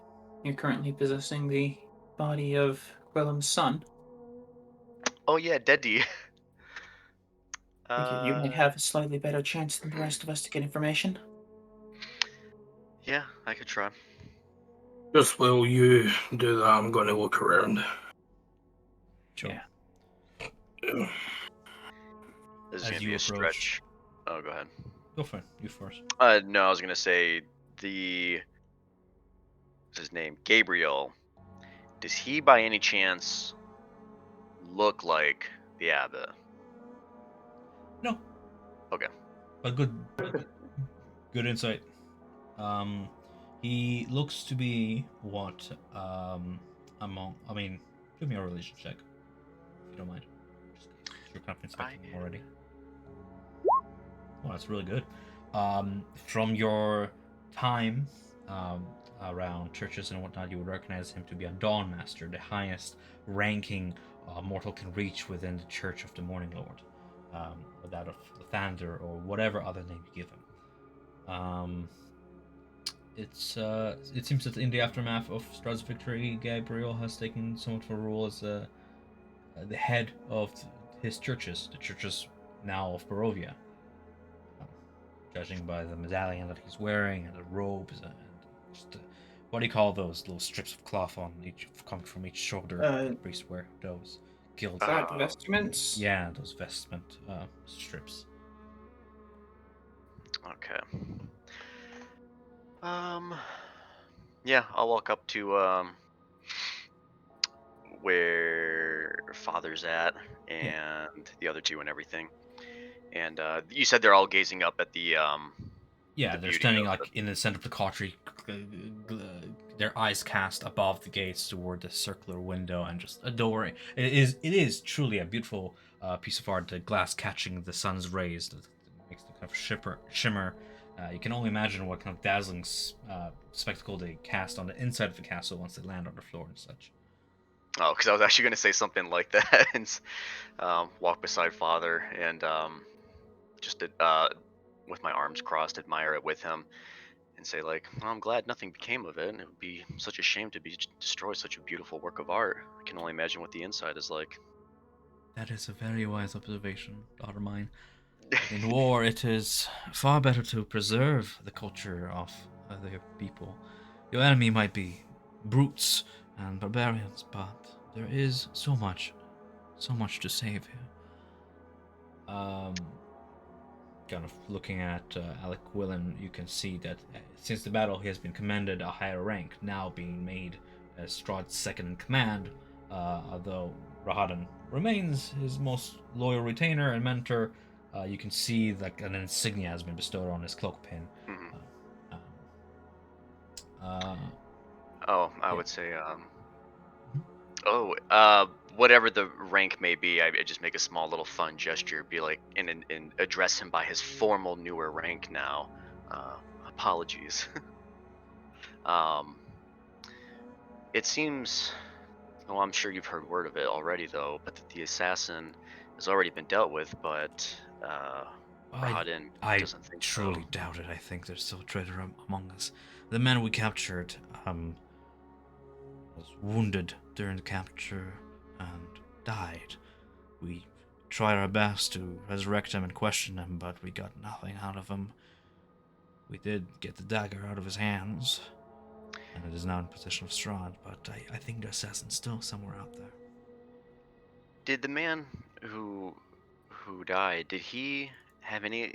S5: you're currently possessing the body of Gwillem's son?
S2: Oh yeah, Deddy.
S5: You might have a slightly better chance than the rest of us to get information.
S2: Yeah, I could try.
S4: Just while you do that, I'm going to look around.
S1: Sure.
S5: Yeah.
S4: Yeah.
S2: This is
S1: As
S2: gonna
S1: you
S2: be a
S1: approach-
S2: stretch. Oh, go ahead.
S1: Go for it. You first.
S2: No, I was gonna say what's his name? Gabriel. Does he by any chance look like the abbot?
S1: No.
S2: Okay.
S1: But good insight. He looks to be what I mean, give me a religion check if you don't mind. Just you're kind of inspecting him already. Oh, that's really good. From your time around churches and whatnot, you would recognize him to be a Dawn Master, the highest ranking mortal can reach within the Church of the Morning Lord, that of Lathander or whatever other name you give him. It seems that in the aftermath of Strahd's victory, Gabriel has taken somewhat of a role as the head of his churches, the churches now of Barovia. Judging by the medallion that he's wearing and the robes and just what do you call those little strips of cloth on each coming from each shoulder? The priests wear those guild.
S5: Vestments?
S1: Yeah, those vestment strips.
S2: Okay. Yeah, I'll walk up to where Father's at
S1: Yeah.
S2: and the other two and everything. And you said they're all gazing up at
S1: Yeah,
S2: the
S1: they're
S2: beauty
S1: standing
S2: of
S1: like in the center of the country, their eyes cast above the gates toward the circular window and just adoring. It is truly a beautiful piece of art. The glass catching the sun's rays that makes the kind of shimmer. You can only imagine what kind of dazzling spectacle they cast on the inside of the castle once they land on the floor and such.
S2: Oh, because I was actually going to say something like that and walk beside Father and just with my arms crossed, admire it with him and say like, well, I'm glad nothing became of it. And it would be such a shame to destroy such a beautiful work of art. I can only imagine what the inside is like.
S1: That is a very wise observation, daughter mine. In war, it is far better to preserve the culture of other people. Your enemy might be brutes and barbarians, but there is so much to save here. Kind of looking at Alec Quillen, you can see that since the battle, he has been commanded a higher rank, now being made as Strahd's second in command, although Rahadan remains his most loyal retainer and mentor. You can see like an insignia has been bestowed on his cloak pin.
S2: Mhm.
S1: Uh, um,
S2: Oh, I
S1: yeah.
S2: would say
S1: Mhm.
S2: oh, whatever the rank may be, I just make a small little fun gesture, be like, and address him by his formal newer rank now. Apologies. um, it seems, well, I'm sure you've heard word of it already, though, but that the assassin has already been dealt with, but
S1: I
S2: Rahadin
S1: I
S2: doesn't think so.
S1: truly doubt it. I think there's still a traitor among us. The man we captured was wounded during the capture and died. We tried our best to resurrect him and question him, but we got nothing out of him. We did get the dagger out of his hands, and it is now in possession of Strahd, but I think the assassin's still somewhere out there.
S2: Did the man who died, did he have any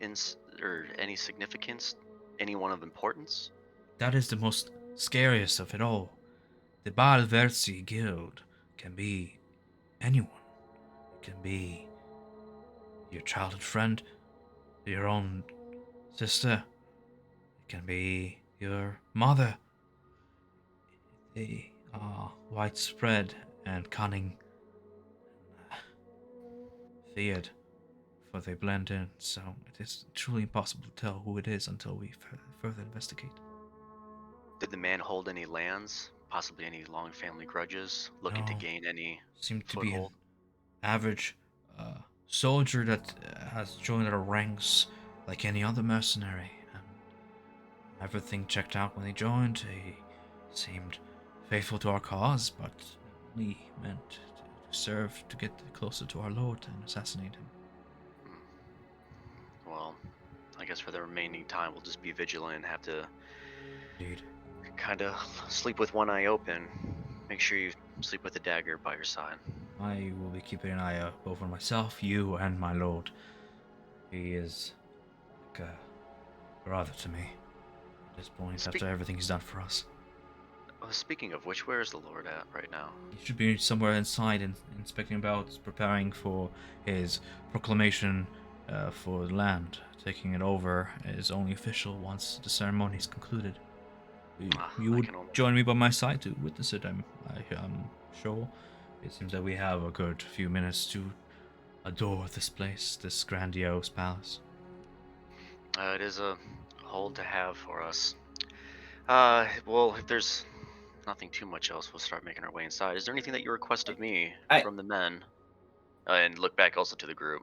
S2: or any significance? Anyone of importance?
S1: That is the most scariest of it all. The Balversi Guild can be anyone. It can be your childhood friend, your own sister. It can be your mother. They are widespread and cunning, feared, for they blend in, so it is truly impossible to tell who it is until we further investigate.
S2: Did the man hold any lands? Possibly any long family grudges? Looking to
S1: No,
S2: gain any
S1: seemed to be an
S2: foothold?
S1: average soldier that has joined our ranks like any other mercenary, and everything checked out when he joined. He seemed faithful to our cause, but only meant to serve to get closer to our lord and assassinate him.
S2: Well, I guess for the remaining time, we'll just be vigilant and have to
S1: Indeed.
S2: kind of sleep with one eye open. Make sure you sleep with a dagger by your side.
S1: I will be keeping an eye out both on myself, you, and my lord. He is like a brother to me at this point
S2: Speak.
S1: after everything he's done for us.
S2: Speaking of which, where is the Lord at right now?
S1: He should be somewhere inside and inspecting about, preparing for his proclamation for the land. Taking it over is only official once the ceremony is concluded. You
S2: I
S1: would
S2: can only.
S1: join me by my side to witness it, I'm sure. It seems that we have a good few minutes to adore this place, this grandiose palace.
S2: It is a hold to have for us. Well, if there's nothing too much else, we'll start making our way inside. Is there anything that you request of me
S5: I
S2: from the men? And look back also to the group.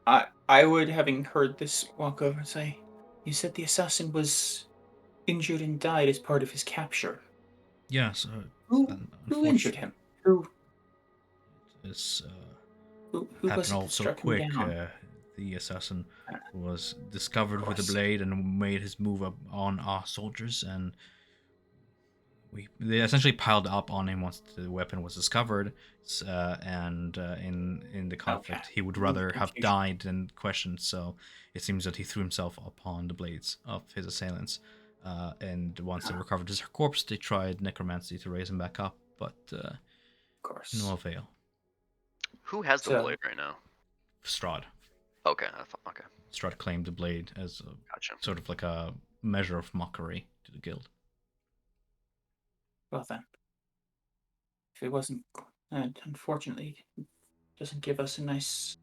S5: I would, having heard this, walk over and say, "You said the assassin was injured and died as part of his capture.
S1: Yes,
S5: Who injured
S1: unfortunately,
S5: him? Who
S1: this
S5: who was
S1: happened
S5: it
S1: all
S5: that
S1: so
S5: struck him
S1: quick.
S5: down?"
S1: The assassin
S5: Of
S1: was discovered with a
S5: course.
S1: blade and made his move up on our soldiers, and they essentially piled up on him once the weapon was discovered, and in the conflict, he would rather have
S5: Confusion.
S1: died than questioned. So it seems that he threw himself upon the blades of his assailants, and once they recovered his corpse, they tried necromancy to raise him back up, but
S5: Of course.
S1: no avail.
S2: Who has the
S5: So-
S2: blade right now?
S1: Strahd.
S2: Okay, okay,
S1: Strahd claimed the blade as
S2: gotcha.
S1: sort of like a measure of mockery to the guild.
S5: Well then, if it wasn't, unfortunately, it doesn't give us a nice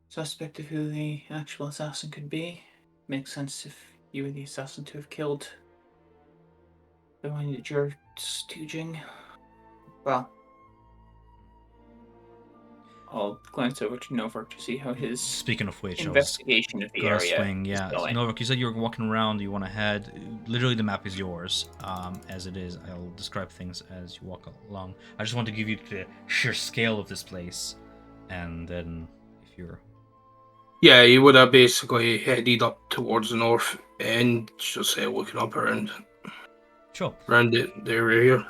S5: suspect of who the actual assassin could be. Makes sense if you were the assassin to have killed the one that you're stooging. Well, I'll glance over to Novak to see how his
S1: Speaking of which,
S5: investigation of the
S1: Gotta
S5: area
S1: swing,
S5: is
S1: yeah.
S5: going.
S1: Novak, you said you were walking around, you want to head. Literally, the map is yours. As it is, I'll describe things as you walk along. I just want to give you the sheer scale of this place, and then if you're.
S4: Yeah, he would have basically headed up towards the north and just looking up around
S1: Sure.
S4: the area here.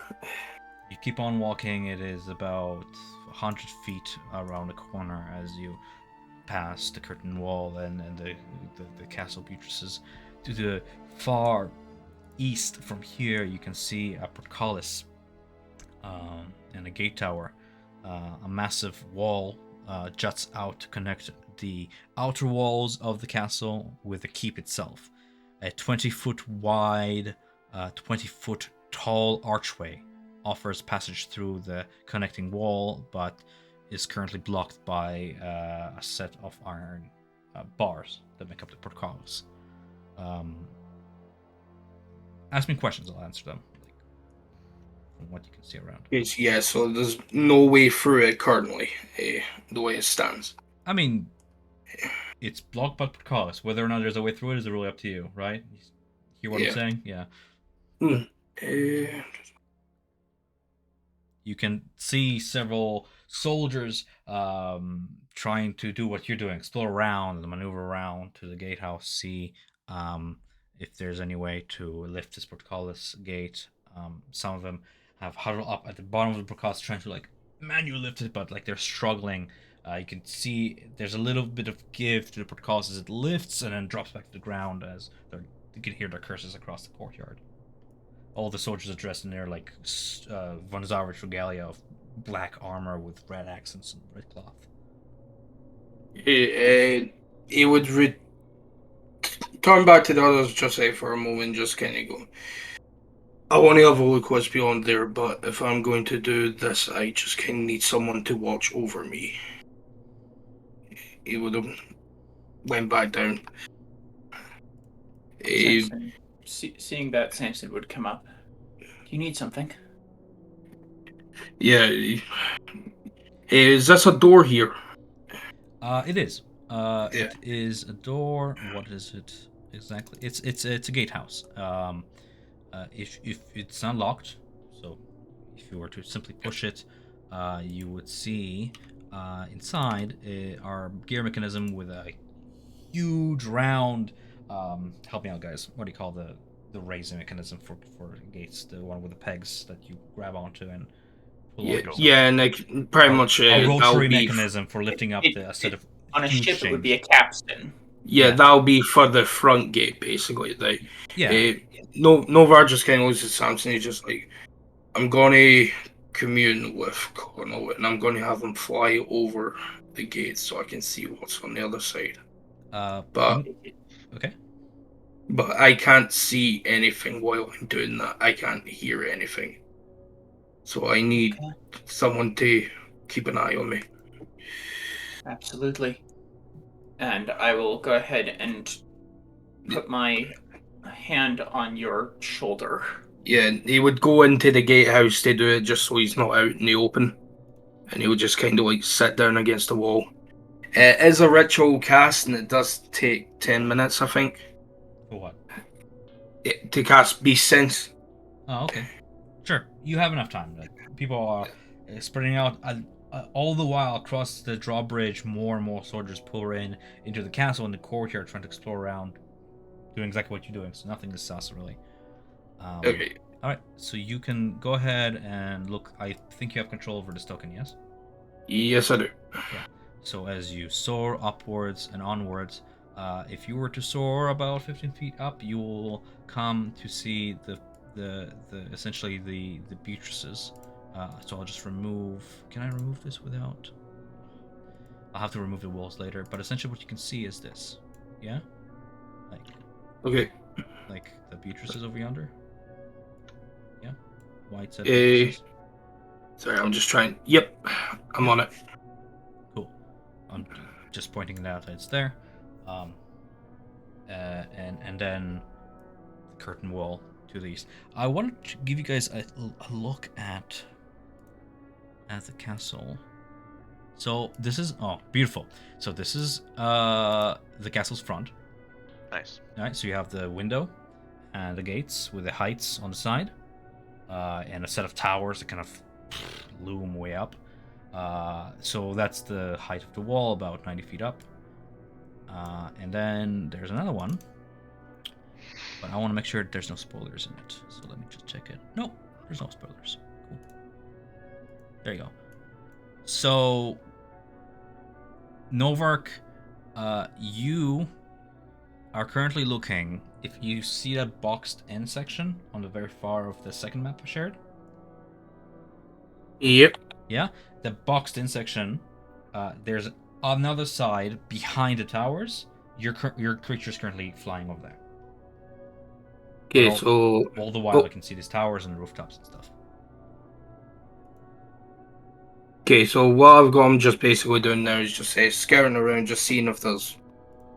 S1: You keep on walking, it is about 100 feet around the corner as you pass the curtain wall and the castle buttresses. To the far east from here, you can see a portcullis and a gate tower. A massive wall juts out to connect the outer walls of the castle with the keep itself. A 20-foot wide, 20-foot tall archway offers passage through the connecting wall, but is currently blocked by a set of iron bars that make up the portcullis. Ask me questions, I'll answer them. Like, from what you can see around.
S4: Yes, yeah, so there's no way through it currently, the way it stands.
S1: I mean, it's blocked by portcullis. Whether or not there's a way through it is really up to you, right? You hear what I'm saying? Yeah. You can see several soldiers trying to do what you're doing, explore around and maneuver around to the gatehouse, see if there's any way to lift this portcullis gate. Some of them have huddled up at the bottom of the portcullis trying to like manually lift it, but like they're struggling. You can see there's a little bit of give to the portcullis as it lifts and then drops back to the ground as you can hear their curses across the courtyard. All the soldiers are dressed in their like von Zarvich regalia of black armor with red accents and red cloth.
S4: He would turn back to the others just for a moment, just kind of go, I want to have a look what's beyond there, but if I'm going to do this, I just kind of need someone to watch over me. He would have went back down.
S5: Samson, seeing that, Samson would come up. Do you need something?
S4: Yeah. Is this a door here?
S1: It is.
S4: Yeah.
S1: It is a door. What is it exactly? It's a gatehouse. If it's unlocked, so if you were to simply push it, you would see inside our gear mechanism with a huge round. Help me out, guys. What do you call the raising mechanism for gates? The one with the pegs that you grab onto and pull on yourself.
S4: Yeah, and like pretty much
S1: a rotary
S4: that'll be
S1: mechanism for lifting up a set of
S5: On a
S1: huge
S5: ship, it would
S1: chains.
S5: be a capstan.
S4: Yeah,
S1: Yeah.
S4: that'll be for the front gate, basically. Like,
S1: Yeah.
S4: Novar just kind of looks at Samson. He's just like, I'm going to commune with Colonel, and I'm going to have him fly over the gate so I can see what's on the other side. But
S1: Okay.
S4: But I can't see anything while I'm doing that. I can't hear anything. So I need someone to keep an eye on me.
S5: Absolutely. And I will go ahead and put my hand on your shoulder.
S4: Yeah, he would go into the gatehouse to do it just so he's not out in the open. And he would just kind of like sit down against the wall. It is a ritual cast and it does take 10 minutes, I think.
S1: For what?
S4: To cast Beast Sense.
S1: Oh, okay. Sure. You have enough time. Like, people are spreading out. All the while, across the drawbridge, more and more soldiers pour into the castle and the courtyard, trying to explore around, doing exactly what you're doing. So nothing is sus, really.
S4: Okay.
S1: All right, so you can go ahead and look. I think you have control over this token, yes?
S4: Yes, I do.
S1: Yeah. So as you soar upwards and onwards, if you were to soar about 15 feet up, you will come to see the essentially the buttresses. So I'll just remove. Can I remove this without? I'll have to remove the walls later. But essentially, what you can see is this. Yeah. Like
S4: Okay.
S1: the buttresses over yonder. Yeah. White set
S4: Uh,
S1: buttresses.
S4: sorry, I'm just trying. Yep, I'm on it.
S1: Cool. I'm just pointing it out that it's there. And then the curtain wall to the east. I wanted to give you guys a look at the castle. So this is beautiful. So this is the castle's front.
S2: Nice.
S1: All right. So you have the window and the gates with the heights on the side, and a set of towers that kind of loom way up. So that's the height of the wall, about 90 feet up. And then there's another one, but I want to make sure there's no spoilers in it. So let me just check it. Nope, there's no spoilers. Cool. There you go. So, Novark, you are currently looking. If you see that boxed in section on the very far of the second map I shared,
S4: Yep.
S1: yeah, the boxed in section, there's another side behind the towers. Your creature's currently flying over there.
S4: Okay,
S1: But
S4: so
S1: all the while, I can see these towers and rooftops and stuff.
S4: okay, so what I've got, I'm just basically doing now is just scouting around, just seeing if there's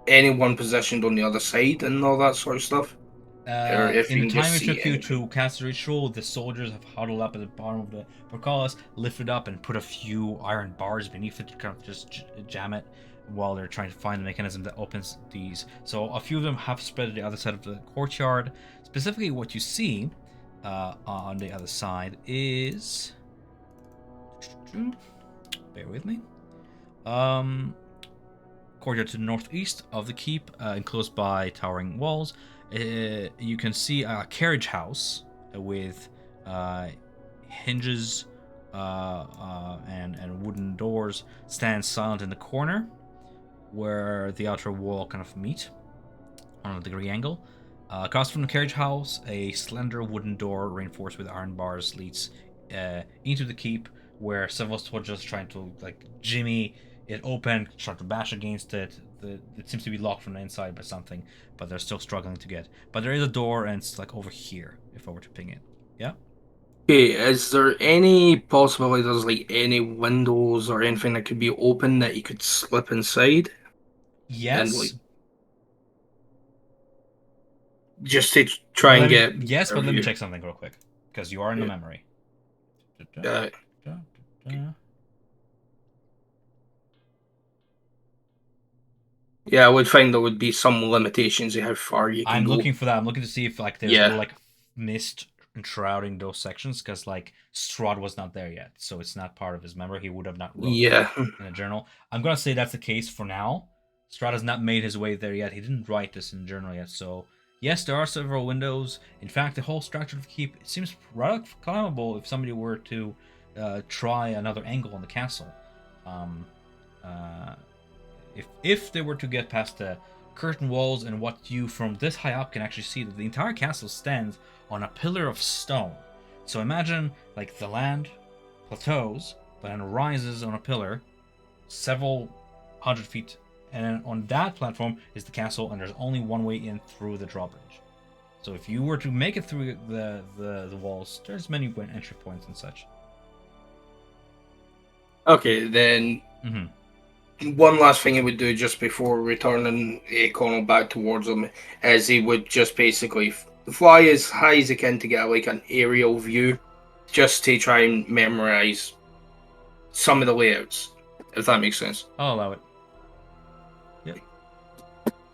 S4: anyone positioned on the other side and all that sort of stuff, or if
S1: In
S4: you
S1: the
S4: can just
S1: time it
S4: see
S1: took you
S4: anything.
S1: to cast the ritual, the soldiers have huddled up at the bottom of the portcullis, lifted up, and put a few iron bars beneath it to kind of just jam it while they're trying to find the mechanism that opens these. So a few of them have spread to the other side of the courtyard. Specifically, what you see on the other side is... Bear with me. Courtyard to the northeast of the keep, enclosed by towering walls. You can see a carriage house with hinges and wooden doors stand silent in the corner where the outer wall kind of meet on a degree angle. Across from the carriage house, a slender wooden door reinforced with iron bars leads into the keep, where several soldiers trying to jimmy it open, trying to bash against it. It seems to be locked from the inside by something, but they're still struggling to get. But there is a door, and it's over here. If I were to ping it, yeah.
S4: Okay, is there any possibility there's any windows or anything that could be open that you could slip inside? And
S1: Yes.
S4: just to try
S1: But
S4: and
S1: let me
S4: get
S1: yes,
S4: a
S1: but let me
S4: view.
S1: check something real quick because you are in the
S4: Yeah.
S1: memory.
S4: Uh, yeah, I would find there would be some limitations to how far you can
S1: I'm
S4: go.
S1: looking for that. I'm looking to see if there's a
S4: Yeah.
S1: little mist enshrouding those sections because Strahd was not there yet, so it's not part of his memory. He would have not wrote
S4: Yeah.
S1: in a journal. I'm gonna say that's the case for now. Strahd has not made his way there yet. He didn't write this in the journal yet. So yes, there are several windows. In fact, the whole structure of the keep seems rather climbable if somebody were to try another angle on the castle. Um, uh, if they were to get past the curtain walls and what you from this high up can actually see, that the entire castle stands on a pillar of stone. So imagine the land plateaus, but then rises on a pillar several hundred feet, and then on that platform is the castle, and there's only one way in through the drawbridge. So if you were to make it through the walls, there's many entry points and such.
S4: Okay, then one last thing he would do just before returning Connell back towards him is he would just basically fly as high as he can to get an aerial view, just to try and memorize some of the layouts, if that makes sense.
S1: I'll allow it. Yep.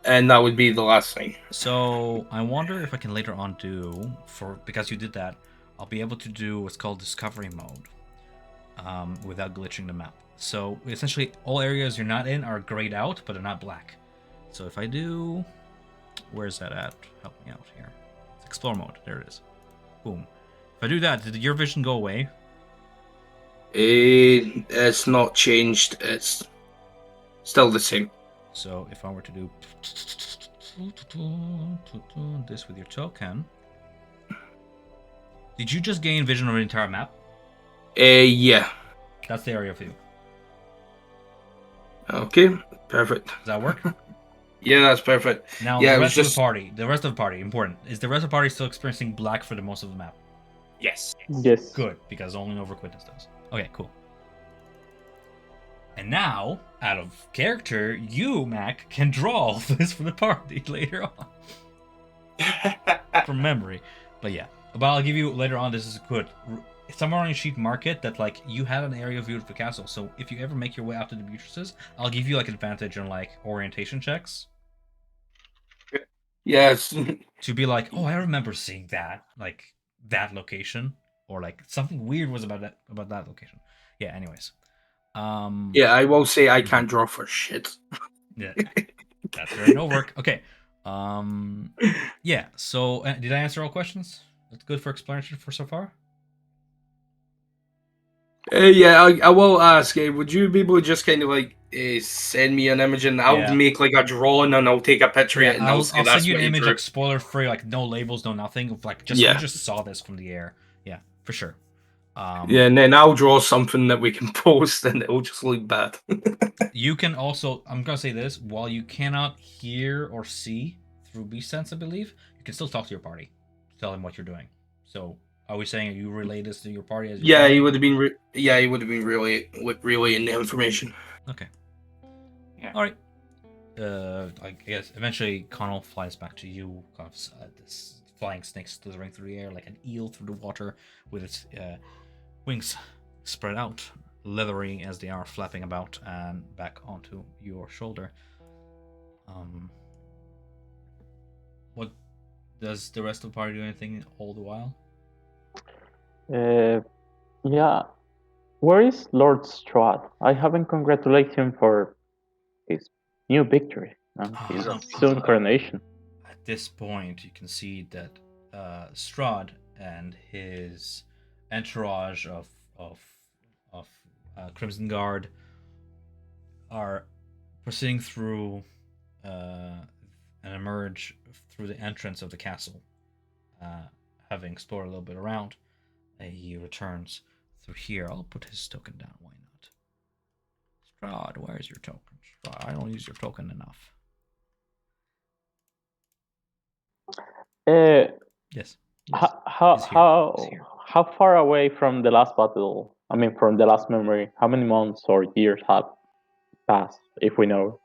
S4: And that would be the last thing.
S1: So I wonder if I can later on do, because you did that, I'll be able to do what's called discovery mode without glitching the map. So essentially all areas you're not in are grayed out, but they're not black. So if I do, where's that at? Help me out here. It's explore mode. There it is. Boom. If I do that, did your vision go away?
S4: It's not changed. It's still the same.
S1: So if I were to do this with your token, did you just gain vision of the entire map?
S4: Yeah.
S1: That's the area view.
S4: Okay, perfect.
S1: Does that work?
S4: Yeah, that's perfect.
S1: Now
S4: Yeah,
S1: the
S4: it was
S1: rest of
S4: just
S1: the party. The rest of the party, important. Is the rest of the party still experiencing black for the most of the map?
S5: Yes.
S3: Yes.
S1: Good, because only Nova Quintus does. Okay, cool. And now, out of character, you, Mac, can draw all this for the party later on. From memory. But yeah. But I'll give you later on, this is good. Somewhere on your sheet market that like you have an area view of the castle. So if you ever make your way out to the Beatrices, I'll give you like advantage on like orientation checks.
S4: yes.
S1: To be like, oh, I remember seeing that, like that location. Or like something weird was about that location. Yeah, anyways.
S4: Yeah, I will say I can't draw for shit.
S1: Yeah. That's very no work. Okay. Yeah, so did I answer all questions? That's good for explanation for so far?
S4: Yeah, I will ask. Would you be able to just kind of like send me an image and I'll
S1: Yeah.
S4: make like a drawing and I'll take a picture
S1: Yeah,
S4: of it and I'll say
S1: I'll
S4: that's
S1: send you
S4: what
S1: an
S4: you
S1: image
S4: drew.
S1: like spoiler free, like no labels, no nothing. Of like just
S4: Yeah.
S1: you just saw this from the air. Yeah, for sure.
S4: Yeah, and then I'll draw something that we can post and it'll just look bad.
S1: You can also, I'm gonna say this, while you cannot hear or see through Beast Sense, I believe, you can still talk to your party. Tell them what you're doing. So are we saying you relay this to your party as you
S4: Yeah,
S1: talk?
S4: he would have been. He would have been really relaying the information.
S1: Okay.
S5: Yeah.
S1: All right. I guess eventually Connell flies back to you, kind of this flying snake slithering through the air like an eel through the water, with its wings spread out, leathery as they are, flapping about and back onto your shoulder. What does the rest of the party do? Anything all the while?
S3: Yeah. Where is Lord Strahd? I haven't congratulated him for his new victory and his soon coronation.
S1: At this point, you can see that Strahd and his entourage of Crimson Guard are proceeding through and emerge through the entrance of the castle. Having explored a little bit around, he returns through here. I'll put his token down. Why not? Strahd, where's your token? Strahd, I don't use your token enough. Yes.
S3: How far away from the last battle? I mean, from the last memory. How many months or years have passed, if we know,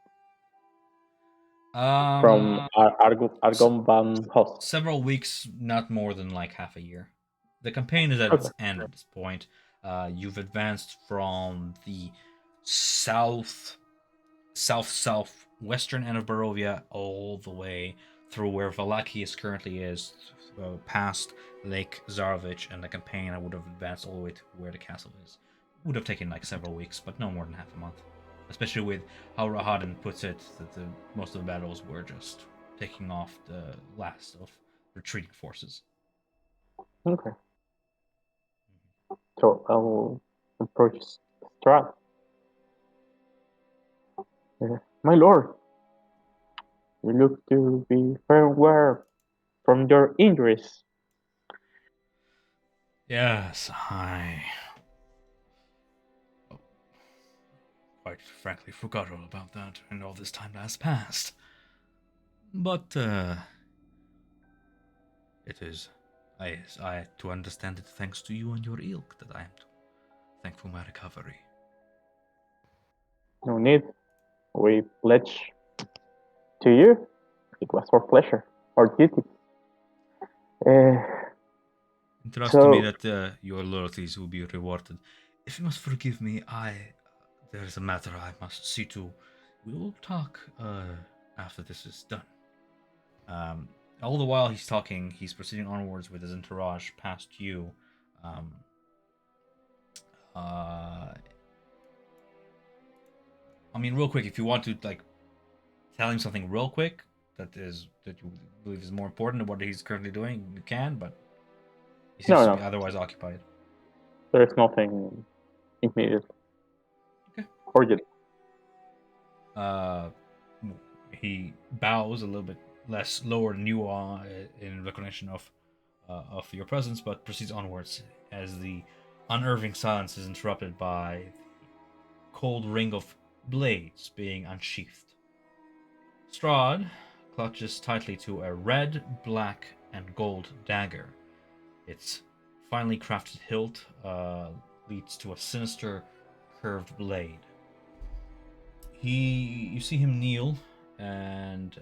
S3: from Argon van Host?
S1: Several weeks, not more than like half a year. The campaign is at its end at this point. You've advanced from the southwestern end of Barovia all the way through where Valakius currently is, past Lake Zarovich, and the campaign I would have advanced all the way to where the castle is. Would have taken like several weeks, but no more than half a month. Especially with how Rahadin puts it, that most of the battles were just taking off the last of retreating forces.
S3: Okay. So I'll approach Strahd. My lord, you look to be very well from your injuries.
S1: Yes, quite frankly forgot all about that, and all this time has passed. But it is, I to understand it thanks to you and your ilk that I am thankful for my recovery.
S3: No need. We pledge to you. It was our pleasure, our duty.
S1: Trust
S3: So-
S1: to me that your loyalties will be rewarded. If you must forgive me, there is a matter I must see to. We will talk after this is done. All the while he's talking, he's proceeding onwards with his entourage past you. I mean, real quick, if you want to like tell him something real quick that you believe is more important than what he's currently doing, you can. But He seems to be
S3: No.
S1: otherwise occupied.
S3: There is nothing immediate.
S1: Okay.
S3: Urgent.
S1: Uh, he bows a little bit less lower than you are in recognition of your presence, but proceeds onwards as the unnerving silence is interrupted by the cold ring of blades being unsheathed. Strahd clutches tightly to a red, black, and gold dagger. Its finely crafted hilt leads to a sinister, curved blade. You see him kneel and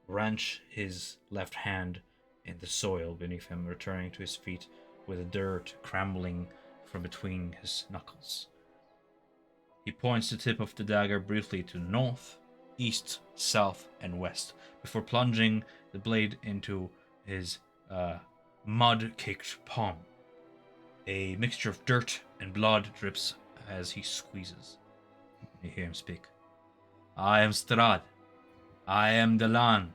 S1: wrench his left hand in the soil beneath him, returning to his feet with the dirt crumbling from between his knuckles. He points the tip of the dagger briefly to north, east, south, and west before plunging the blade into his mud-caked palm. A mixture of dirt and blood drips as he squeezes. You hear him speak. I am Strahd. I am the Lan.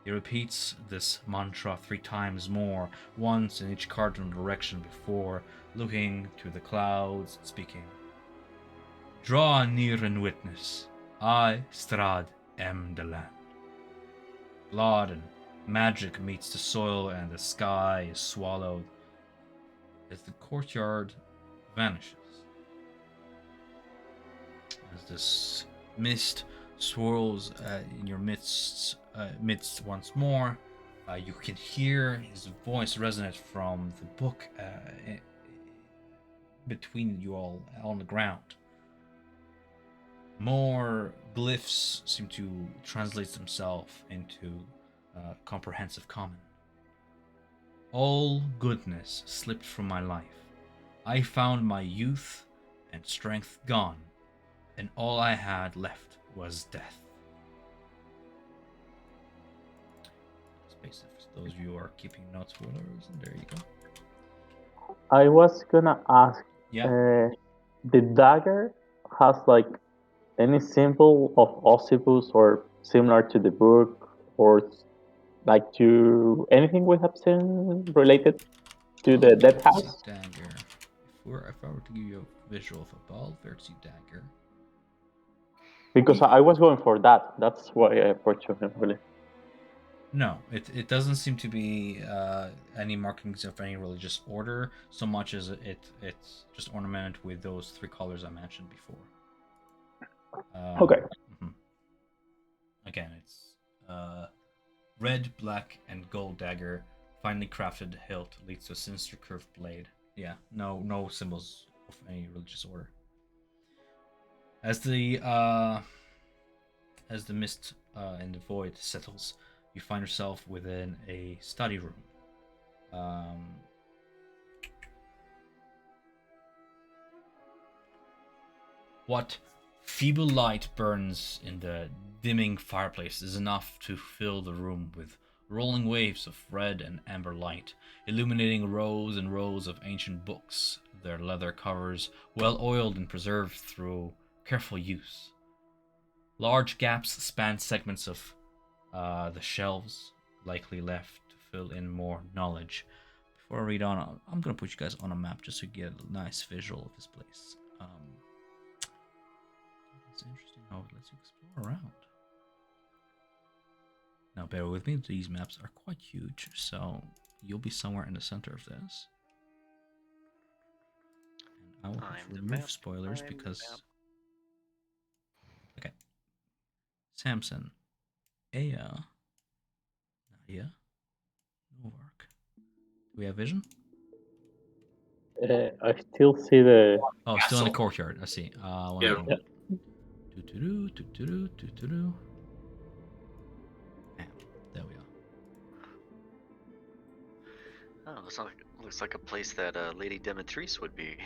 S1: He repeats this mantra 3 times more, once in each cardinal direction before looking to the clouds and speaking. Draw near and witness. I, Strahd, am the land. Blood and magic meets the soil and the sky is swallowed as the courtyard vanishes. As this mist swirls in your midst once more, you can hear his voice resonate from the book between you all on the ground. More glyphs seem to translate themselves into comprehensive common. All goodness slipped from my life. I found my youth and strength gone, and all I had left was death. Space it for those of you who are keeping notes for whatever reason. There you go.
S3: I was gonna ask.
S1: Yeah.
S3: The dagger has like any symbol of Ossibus or similar to the book, or like to anything we have seen related to the Death House?
S1: Dagger. If I were to give you a visual of a Balvertzi dagger.
S3: Because I was going for that. That's why I approached him really.
S1: No, it doesn't seem to be any markings of any religious order, so much as it's just ornamented with those 3 colors I mentioned before.
S3: Okay.
S1: Mm-hmm. Again, it's red, black, and gold dagger, finely crafted hilt leads to a sinister curved blade. Yeah, no symbols of any religious order. As the mist and the void settles, you find yourself within a study room. What feeble light burns in the dimming fireplace is enough to fill the room with rolling waves of red and amber light, illuminating rows and rows of ancient books, their leather covers well oiled and preserved through careful use. Large gaps span segments of the shelves, likely left to fill in more knowledge. Before I read on, I'm going to put you guys on a map just to get a nice visual of this place. It's interesting how it lets you explore around. Now, bear with me, these maps are quite huge, so you'll be somewhere in the center of this. And I will have to remove spoilers because. Okay. Samson, Aya, Nadia, Novark. Do we have vision?
S3: I still see the.
S1: Oh, still in the courtyard. I see.
S4: Yeah.
S1: There we are.
S2: Oh, looks like a place that Lady Demetrice would be.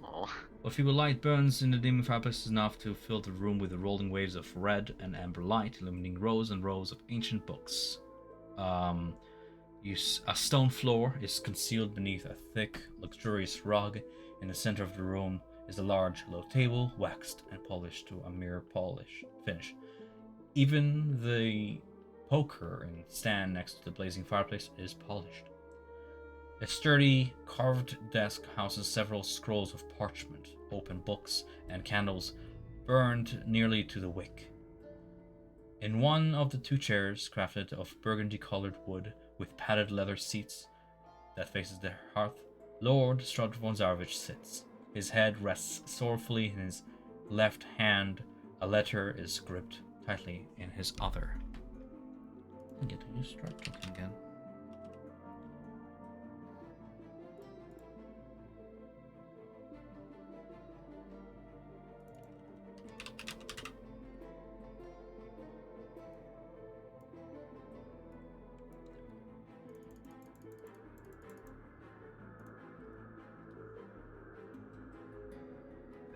S2: Oh.
S1: What feeble light burns in the dimming fireplace enough to fill the room with the rolling waves of red and amber light, illuminating rows and rows of ancient books. A stone floor is concealed beneath a thick, luxurious rug. In the center of the room is a large, low table, waxed and polished to a mere finish. Even the poker and stand next to the blazing fireplace is polished. A sturdy, carved desk houses several scrolls of parchment, open books, and candles burned nearly to the wick. In one of the two chairs, crafted of burgundy-colored wood with padded leather seats that faces the hearth, Lord Strahd von Zarvich sits. His head rests sorrowfully in his left hand. A letter is gripped tightly in his other. I get to use Strahd token again.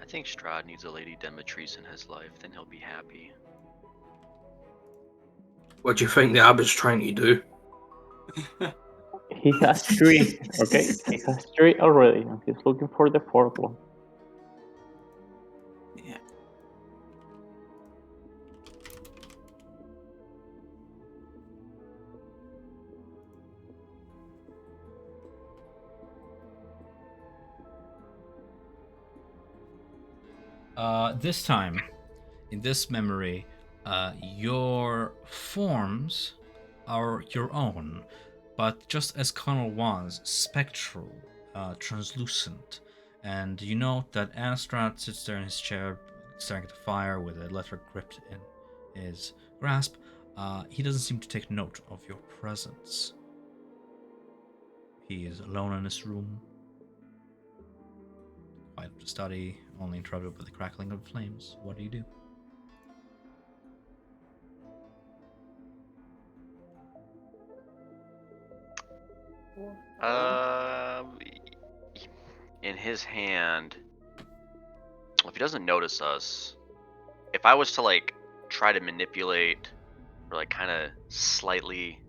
S2: I think Strahd needs a Lady Demetrice in his life, then he'll be happy.
S4: What do you think the abbot's trying to do?
S3: He has 3, okay? He has 3 already, and he's looking for the 4th one.
S5: Yeah.
S1: This time, in this memory, your forms are your own, but just as Connell was, spectral, translucent. And you note that as Strahd sits there in his chair, staring at the fire with a letter gripped in his grasp, he doesn't seem to take note of your presence. He is alone in his room, quiet of the study, only interrupted by the crackling of flames. What do you do?
S2: In his hand, if he doesn't notice us, if I was to like try to manipulate or like kind of slightly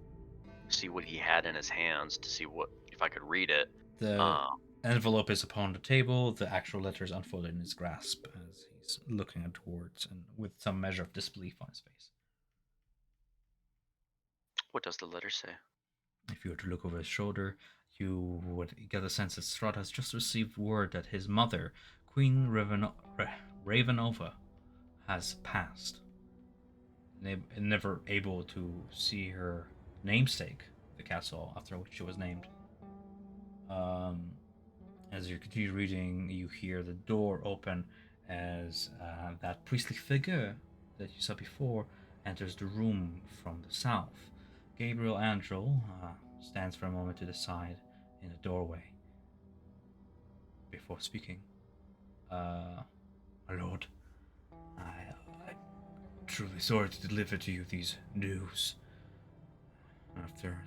S2: see what he had in his hands to see what if I could read it.
S1: The envelope is upon the table, the actual letter is unfolded in his grasp as he's looking towards and with some measure of disbelief on his face.
S2: What does the letter say?
S1: If you were to look over his shoulder, you would get the sense that Strahd has just received word that his mother, Queen Ravenova, has passed. Never able to see her namesake, the castle after which she was named. As you continue reading, you hear the door open as that priestly figure that you saw before enters the room from the south. Gabriel Angel stands for a moment to the side in the doorway before speaking. My lord, I'm truly sorry to deliver to you these news. After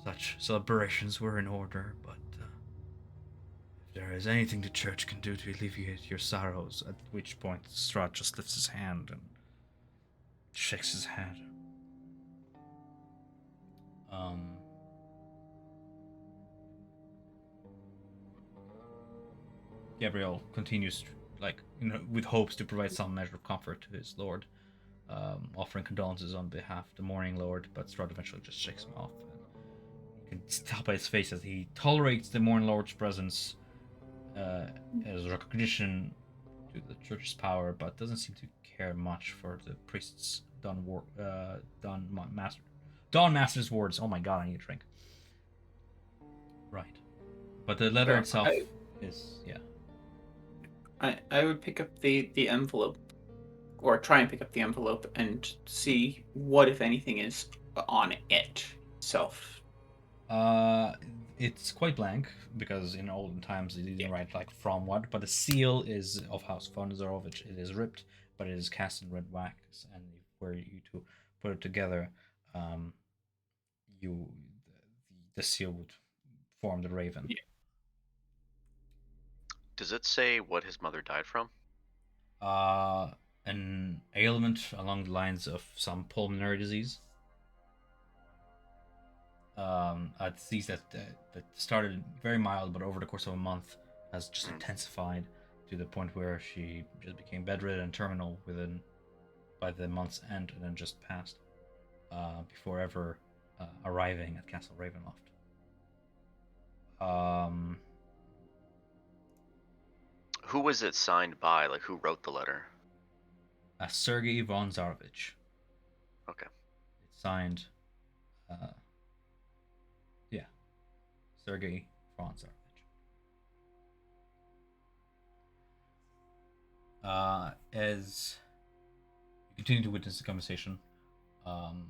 S1: such celebrations were in order, but if there is anything the church can do to alleviate your sorrows, at which point Strahd just lifts his hand and shakes his head. Gabriel continues, with hopes to provide some measure of comfort to his lord, offering condolences on behalf of the mourning lord, but Strahd eventually just shakes him off. You can tell by his face that he tolerates the mourning lord's presence as recognition to the church's power, but doesn't seem to care much for the priest's Don Master's words. Oh my god, I need a drink. Right, but the letter itself is
S5: I would pick up the envelope, or try and pick up the envelope and see what, if anything, is on it itself.
S1: It's quite blank because in olden times they didn't write like from what, but the seal is of House von Zarovich. It is ripped, but it is cast in red wax, and were you to put it together, you the seal would form the raven.
S5: Yeah.
S2: Does it say what his mother died from?
S1: An ailment along the lines of some pulmonary disease. A disease that started very mild, but over the course of a month has just intensified to the point where she just became bedridden and terminal by the month's end, and then just passed before ever arriving at Castle Ravenloft. Um,
S2: Who was it signed by? Like, who wrote the letter?
S1: Sergei von Zarovich.
S2: Okay.
S1: It's signed. Uh, yeah, Sergei von Zarovich. As you continue to witness the conversation, um,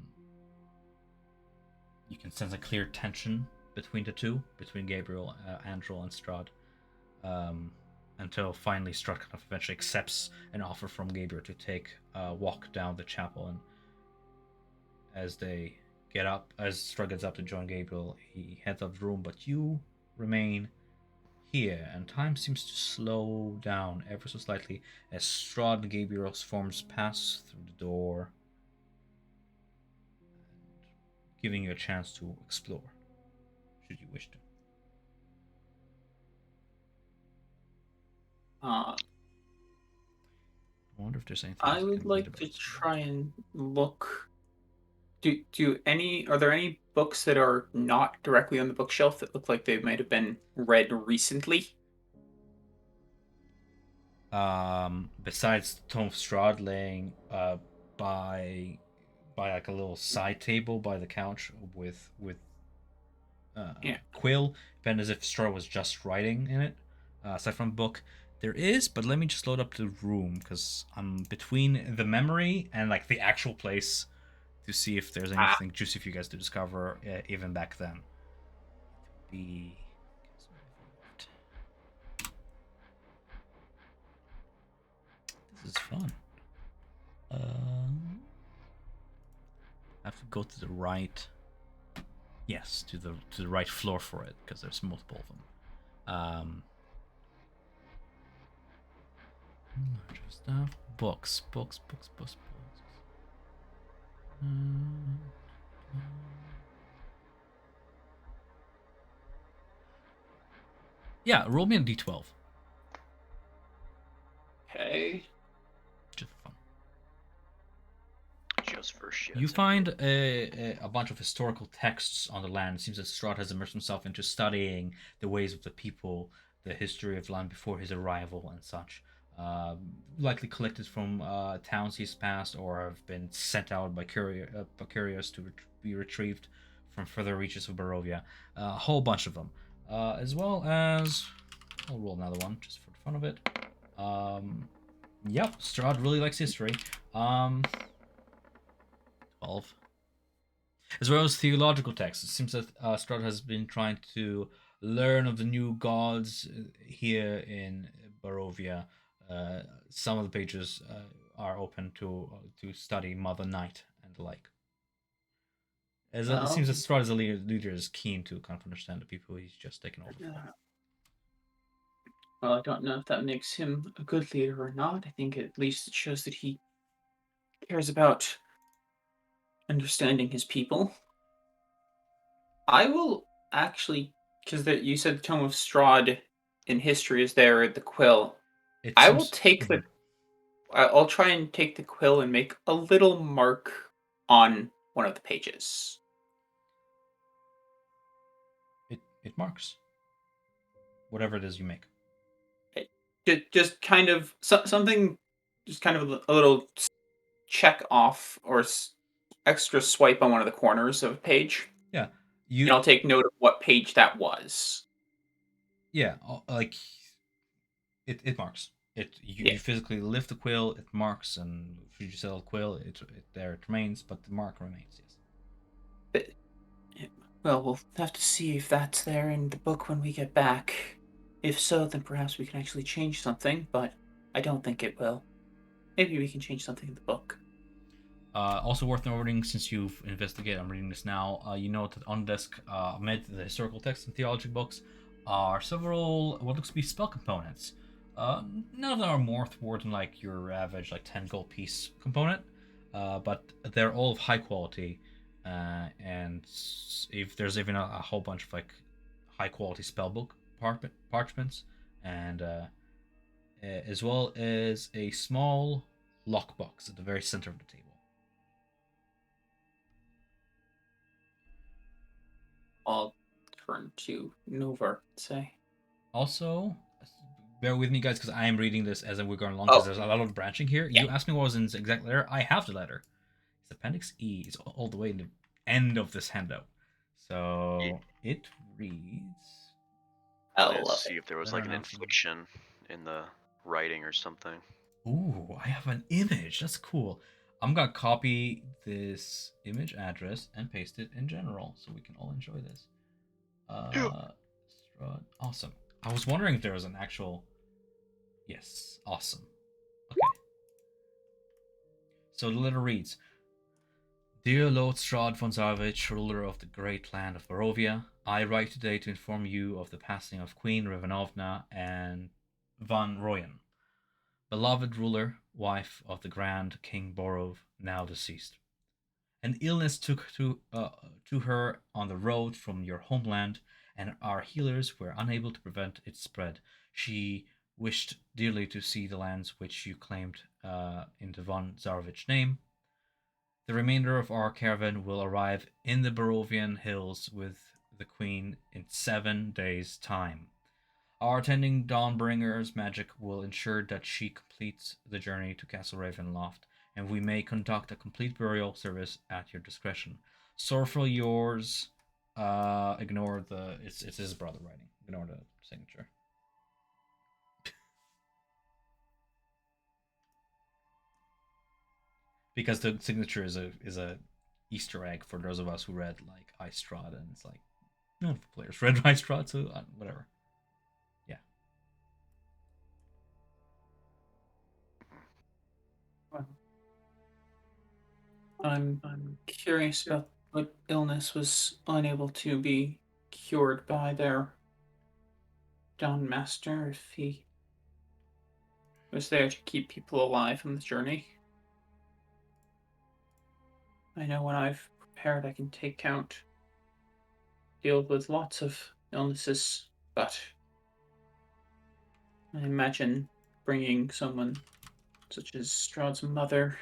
S1: you can sense a clear tension between the two, between Gabriel, Andrel, and Strahd, until finally Strahd kind of eventually accepts an offer from Gabriel to take a walk down the chapel. And as they get up, as Strahd gets up to join Gabriel, he heads out of the room, but you remain here, and time seems to slow down ever so slightly as Strahd and Gabriel's forms pass through the door, giving you a chance to explore, should you wish to.
S5: Uh,
S1: I wonder if there's anything
S5: I
S1: else you
S5: would
S1: can read
S5: like
S1: about
S5: to
S1: this.
S5: try and look. Are there any books that are not directly on the bookshelf that look like they might have been read recently?
S1: Besides the Tome of Strahd laying by like a little side table by the couch with
S5: Yeah.
S1: quill, bent as if Strahd was just writing in it. Aside from the book, there is, but let me just load up the room because I'm between the memory and like the actual place to see if there's
S5: Ah,
S1: anything juicy for you guys to discover even back then. Be this is fun. I have to go to the right. Yes, to the right floor for it because there's multiple of them. Larger stuff. Books. Yeah, roll me a d12.
S5: okay.
S1: Just for fun.
S2: Just for shit.
S1: You find a bunch of historical texts on the land. It seems that Strahd has immersed himself into studying the ways of the people, the history of the land before his arrival, and such. Likely collected from towns he's passed or have been sent out by couriers to be retrieved from further reaches of Barovia. A whole bunch of them. As well as. I'll roll another one just for the fun of it. Yep, Strahd really likes history. 12. As well as theological texts. It seems that Strahd has been trying to learn of the new gods here in Barovia. Some of the pages are open to study Mother Night and the like. As it seems that
S5: Well,
S1: Strahd as a leader is keen to kind of understand the people he's just taken over from.
S5: well, I don't know if that makes him a good leader or not. I think at least it shows that he cares about understanding his people. I will actually, because you said the Tome of Strahd in history is there at the quill.
S1: It
S5: I will
S1: seems
S5: take the. I'll try and take the quill and make a little mark on one of the pages.
S1: it marks whatever it is you make.
S5: Just kind of something, just kind of a little check off or extra swipe on one of the corners of a page.
S1: Yeah,
S5: And I'll take note of what page that was.
S1: yeah, like it marks.
S5: Yeah.
S1: You physically lift the quill, it marks, and if you sell a quill, it there it remains, but the mark remains. Yes.
S5: But, well, we'll have to see if that's there in the book when we get back. If so, then perhaps we can actually change something, but I don't think it will. Maybe we can change something in the book.
S1: Also worth noting, since you've investigated, I'm reading this now. You note that on the desk, amid the historical texts and theology books, are several what looks to be spell components. None of them are more toward than like your average like 10 gold piece component, but they're all of high quality. And if there's even a whole bunch of like high quality spellbook parchments, and as well as a small lockbox at the very center of the table.
S5: I'll return to Nova, say.
S1: Also, bear with me, guys, because I am reading this as we're going along,
S4: Oh.
S1: because there's a lot of branching here.
S5: Yeah.
S1: You asked me what was in the exact letter. I have the letter. It's Appendix E. It's all the way in the end of this handout. So it reads...
S2: Let's see if there was
S1: Better
S2: like an
S1: enough.
S2: infliction in the writing or something.
S1: Ooh, I have an image. That's cool. I'm gonna copy this image address and paste it in general so we can all enjoy this. Strahd. Awesome. I was wondering if there was an actual... Yes, awesome. Okay. So the letter reads, Dear Lord Strahd von Zarvich, ruler of the great land of Barovia, I write today to inform you of the passing of Queen Rivanovna and Van Royen, beloved ruler, wife of the Grand King Borov, now deceased. An illness took to her on the road from your homeland, and our healers were unable to prevent its spread. She wished dearly to see the lands which you claimed in the von Zarovich name. The remainder of our caravan will arrive in the Barovian hills with the Queen in 7 days' time. Our attending Dawnbringer's magic will ensure that she completes the journey to Castle Ravenloft, and we may conduct a complete burial service at your discretion. Sorrowful yours. Ignore the. It's his brother writing. Ignore the signature. Because the signature is a Easter egg for those of us who read like Ice Strahd, and it's like none of the players read Ice Strahd, so whatever.
S5: I'm curious about what illness was unable to be cured by their Dawn Master, if he was there to keep people alive on the journey. I know when I've prepared, I can take count, deal with lots of illnesses, but I imagine bringing someone such as Strahd's mother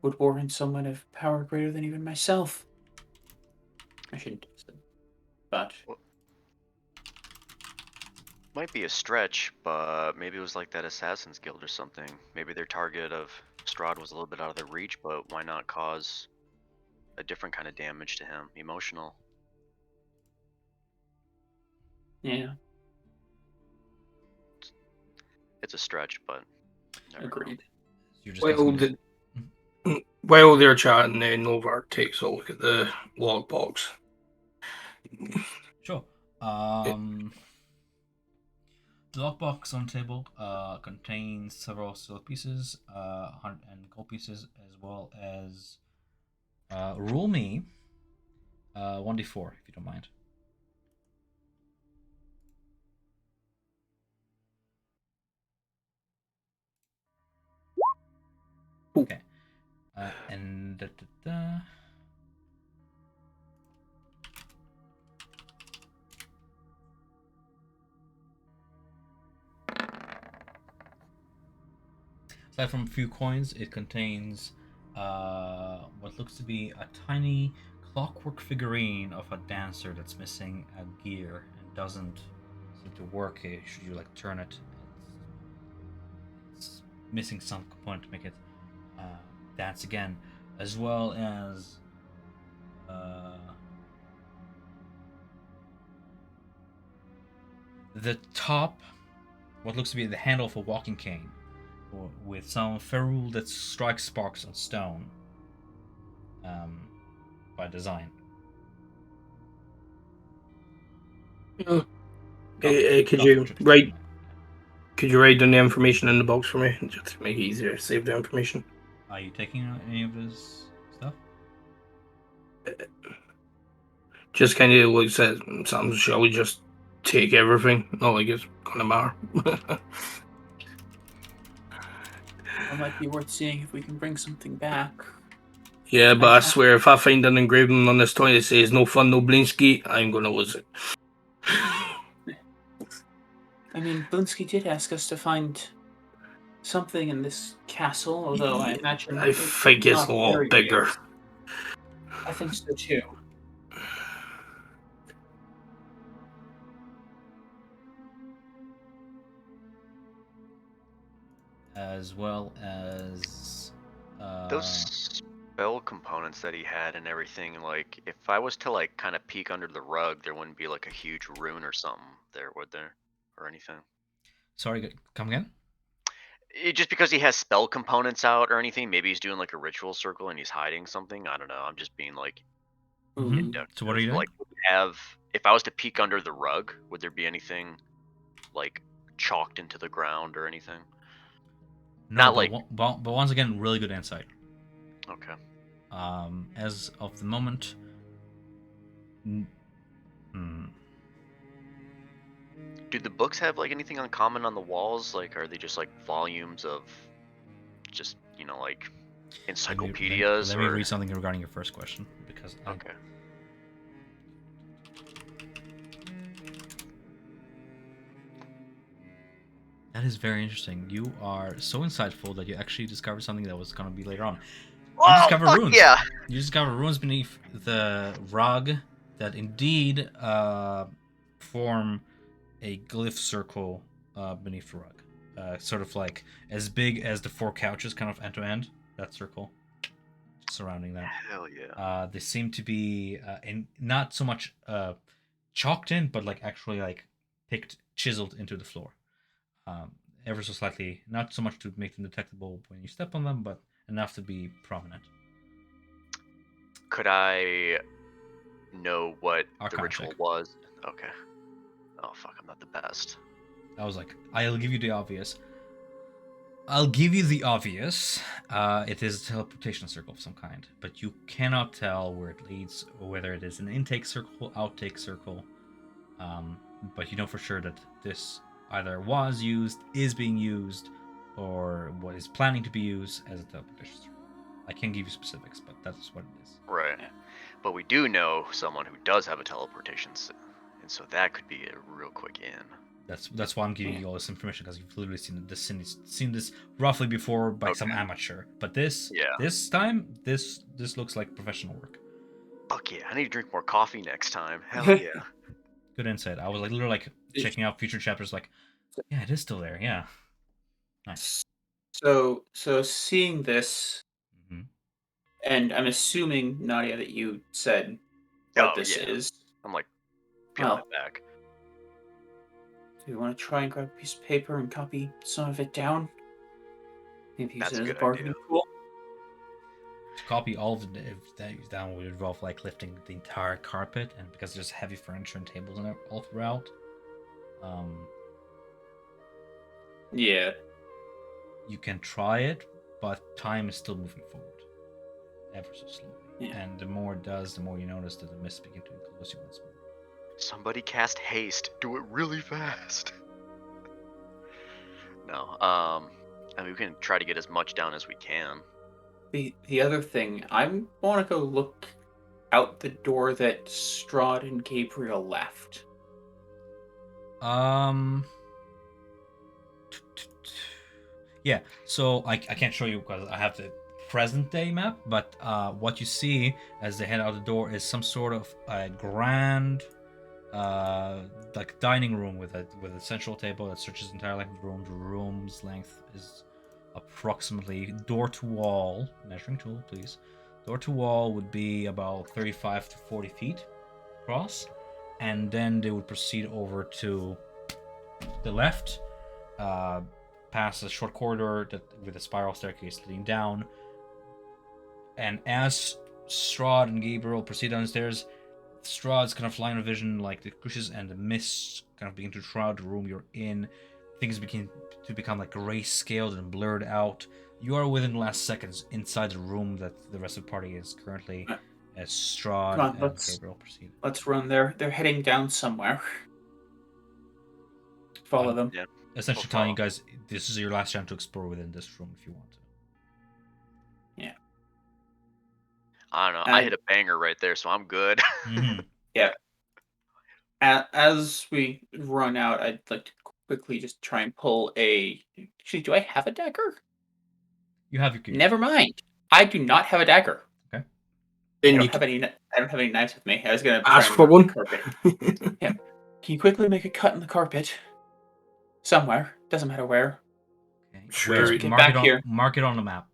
S5: would warrant someone of power greater than even myself. I shouldn't have said, but
S2: Might be a stretch, but maybe it was like that Assassin's Guild or something. Maybe their target of Strahd was a little bit out of their reach, but why not cause a different kind of damage to him? Emotional.
S5: yeah,
S2: It's a stretch, but never know.
S5: agreed.
S1: You're discussing
S4: While they're chatting, Novar takes a look at the logbox.
S1: Sure. The lockbox on the table contains several silver pieces and gold pieces, as well as roll me 1d4 if you don't mind. Okay. And aside from a few coins, it contains what looks to be a tiny clockwork figurine of a dancer that's missing a gear and doesn't seem to work. Should you like turn it, it's missing some component to make it dance again, as well as the top, what looks to be the handle of a walking cane, with some ferrule that strikes sparks on stone by design.
S4: Could you write down the information in the box for me, just to make it easier to save the information?
S1: Are you taking any of this stuff?
S4: Just kind of like said, something. Shall we just take everything? Not like it's gonna matter.
S5: It might be worth seeing if we can bring something back.
S4: Yeah, but I swear, if I find an engraving on this toy that says "No fun, no Blinsky," I'm gonna lose it.
S5: I mean, Blinsky did ask us to find something in this castle, although I imagine
S4: I think it's a lot bigger.
S5: I think so too.
S1: as well as
S2: Those spell components that he had and everything, like, if I was to, like, kind of peek under the rug, there wouldn't be, like, a huge rune or something there, would there? Or anything?
S1: sorry, come again.
S2: Just because he has spell components out or anything, maybe he's doing, like, a ritual circle and he's hiding something. I don't know. I'm just being, like,
S1: Mm-hmm.
S5: Ooh.
S1: So what are you doing?
S2: like, if I was to peek under the rug, would there be anything, like, chalked into the ground or anything?
S1: No,
S2: Not
S1: but,
S2: like,
S1: but once again, really good insight.
S2: okay.
S1: As of the moment,
S2: Do the books have, like, anything uncommon on the walls? Like, are they just, like, volumes of just, like, encyclopedias
S1: let me
S2: or?
S1: read something regarding your first question because
S2: Okay.
S1: that is very interesting. You are so insightful that you actually discovered something that was going to be later on.
S2: Oh,
S1: You discover
S2: fuck
S1: runes.
S2: yeah!
S1: You discover runes beneath the rug that indeed form a glyph circle beneath the rug. Sort of like as big as the 4 couches, kind of end to end. That circle surrounding that.
S2: Hell yeah.
S1: They seem to be not so much chalked in, but like actually like chiseled into the floor. Ever so slightly, not so much to make them detectable when you step on them, but enough to be prominent.
S2: Could I know what the
S1: Arcana
S2: ritual
S1: check.
S2: was? Okay. Oh fuck, I'm not the best.
S1: I was like, I'll give you the obvious. It is a teleportation circle of some kind, but you cannot tell where it leads, or whether it is an intake circle, outtake circle. But you know for sure that this either was used, is being used, or what is planning to be used as a teleportation circle. I can't give you specifics, but that's what it is.
S2: Right. But we do know someone who does have a teleportation, and so that could be a real quick in.
S1: That's why I'm giving you all this information, because you've literally seen this roughly before by some amateur. But this time this looks like professional work.
S2: Fuck yeah! I need to drink more coffee next time. Hell yeah!
S1: Good insight. I was like literally like checking out future chapters. Like, yeah, it is still there. Yeah, nice.
S5: So seeing this,
S1: Mm-hmm.
S5: and I'm assuming, Nadia, that you said what
S2: Oh
S5: this
S2: yeah.
S5: is.
S2: I'm like peeling
S5: Well,
S2: it back.
S5: do you want to try and grab a piece of paper and copy some of it down? Maybe use
S2: That's
S5: it
S2: a
S5: as a
S2: good
S5: bargaining
S2: idea.
S5: tool.
S1: To copy all of that down would involve like lifting the entire carpet, and because there's heavy furniture and tables and all throughout,
S5: Yeah.
S1: you can try it, but time is still moving forward, ever so slowly.
S5: Yeah.
S1: And the more it does, the more you notice that the mist begin to enclose you once more.
S2: Somebody cast haste. Do it really fast. No. I mean, we can try to get as much down as we can.
S5: The other thing, I want to go look out the door that Strahd and Gabriel left.
S1: Yeah, so I can't show you because I have the present day map, but what you see as they head out the door is some sort of a grand like dining room with a central table that stretches the entire length of the room. The room's length is approximately door to wall, measuring tool please, door to wall would be about 35 to 40 feet across, and then they would proceed over to the left, past a short corridor with a spiral staircase leading down. And as Strahd and Gabriel proceed down the stairs, Strahd's kind of line of vision like decreases, and the mist kind of begin to shroud the room you're in. Things begin to become like gray-scaled and blurred out. You are within the last seconds inside the room that the rest of the party is currently, as Strahd
S5: Come on,
S1: and Gabriel proceed.
S5: Let's run. They're heading down somewhere. Follow them.
S2: Yeah.
S1: Essentially telling you guys this is your last chance to explore within this room if you want to.
S5: Yeah.
S2: I don't know. I hit a banger right there, so I'm good.
S1: Mm-hmm.
S5: Yeah. As we run out, I'd like to quickly just try and pull a. Actually, do I have a dagger?
S1: You have your key.
S5: Never mind. I do not have a dagger.
S1: Okay.
S5: I don't have any knives with me. I was gonna
S4: ask for one.
S5: Carpet. Yeah. Can you quickly make a cut in the carpet? Somewhere. Doesn't matter where.
S1: Okay.
S4: Sure.
S5: Get back here.
S1: Mark it on the map.